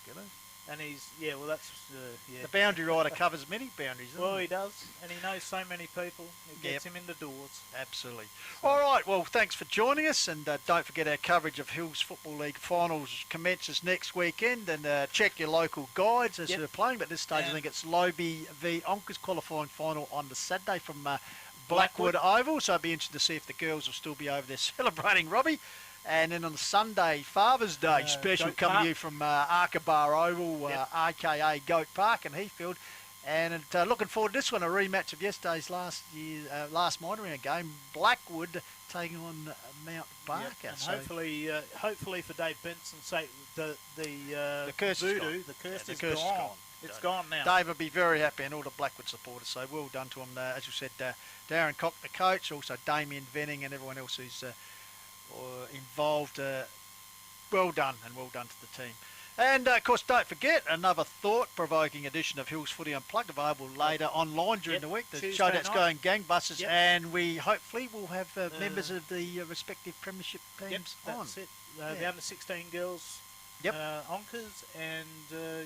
And he's well, that's The boundary rider covers many boundaries, doesn't Well, he? he does, and he knows so many people. It gets Yep. him in the doors. Absolutely. All right, well, thanks for joining us, and don't forget our coverage of Hills Football League finals commences next weekend, and check your local guides as Yep. they're playing, but at this stage I And- think it's Lobie v Onka's qualifying final on the Saturday from Blackwood Blackwood. Oval, so I'd be interested to see if the girls will still be over there celebrating Robbie. And then on the Sunday, Father's Day special Goat coming Park. to you from Arkabar Oval, Yep. aka Goat Park and Heathfield. And looking forward to this one, a rematch of yesterday's last minor round game. Blackwood taking on Mount Barker. And So hopefully for Dave Benson's sake, the curse is voodoo, gone. the curse the is curse is gone. gone. It's gone now. Dave will be very happy, and all the Blackwood supporters. So well done to him. As you said, Darren Cock, the coach, also Damien Venning, and everyone else who's involved. Well done, and well done to the team. And of course, don't forget another thought-provoking edition of Hills Footy Unplugged available later online during Yep, the week. The Tuesday show that's night. going gangbusters, Yep. and we hopefully will have members of the respective premiership Yep, teams on. that's it. The Yeah. under-16 girls Yep. Onkas, and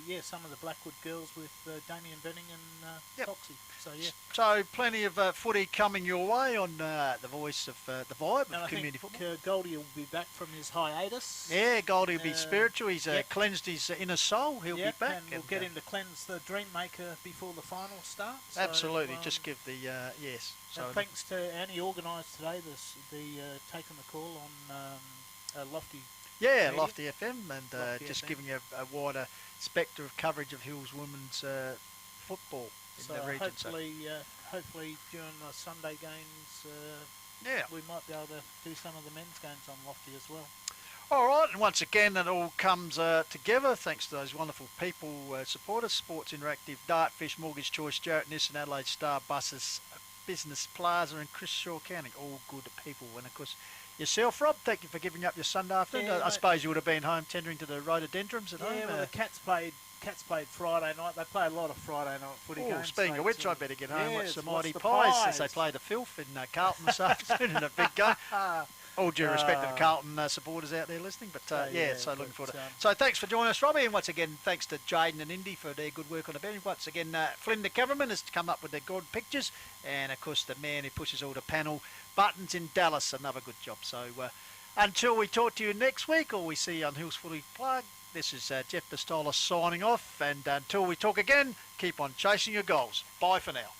yeah, some of the Blackwood girls with Damien Venning and Yep. Foxy. So yeah. So plenty of footy coming your way on the voice of the vibe And of I community think football. Goldie will be back from his hiatus. Yeah, Goldie will be spiritual. He's yep. cleansed his inner soul. He'll Yep, be back. and we'll get him to cleanse the Dream Maker before the final starts. So, Absolutely. Just give the yes. So and thanks to Annie organised today taking the call on Lofty. yeah, Radio. Lofty FM, and Lofty just FM. giving you a wider spectre of coverage of Hills women's football in So the region. hopefully during the Sunday games, Yeah. we might be able to do some of the men's games on Lofty as well. All right, and once again, it all comes together thanks to those wonderful people, supporters, Sports Interactive, Dartfish, Mortgage Choice, Jarrett, Nissan, Adelaide, Star Buses, Business Plaza, and Chris Shaw Counting. All good people. And of course, yourself, Rob, thank you for giving up your Sunday afternoon. Yeah, I mate. suppose you would have been home tendering to the rhododendrons at home. Yeah, well, the Cats played Friday night. They play a lot of Friday night footy Oh, games. speaking so of which, it's, I better get home. yeah, Watch the watch Mighty the Pies as they Pies. play the filth in Carlton this afternoon in a big game. All due respect to the Carlton supporters out there listening, but yeah, so looking forward to it. but, So thanks for joining us, Robbie, and once again, thanks to Jaden and Indy for their good work on the bench. Once again, Flynn the cameraman has come up with the good pictures, and of course the man who pushes all the panel buttons in Dallas, another good job. So until we talk to you next week, or we see you on Hills Footy Plug, this is Jeff Pistola signing off, and until we talk again, keep on chasing your goals. Bye for now.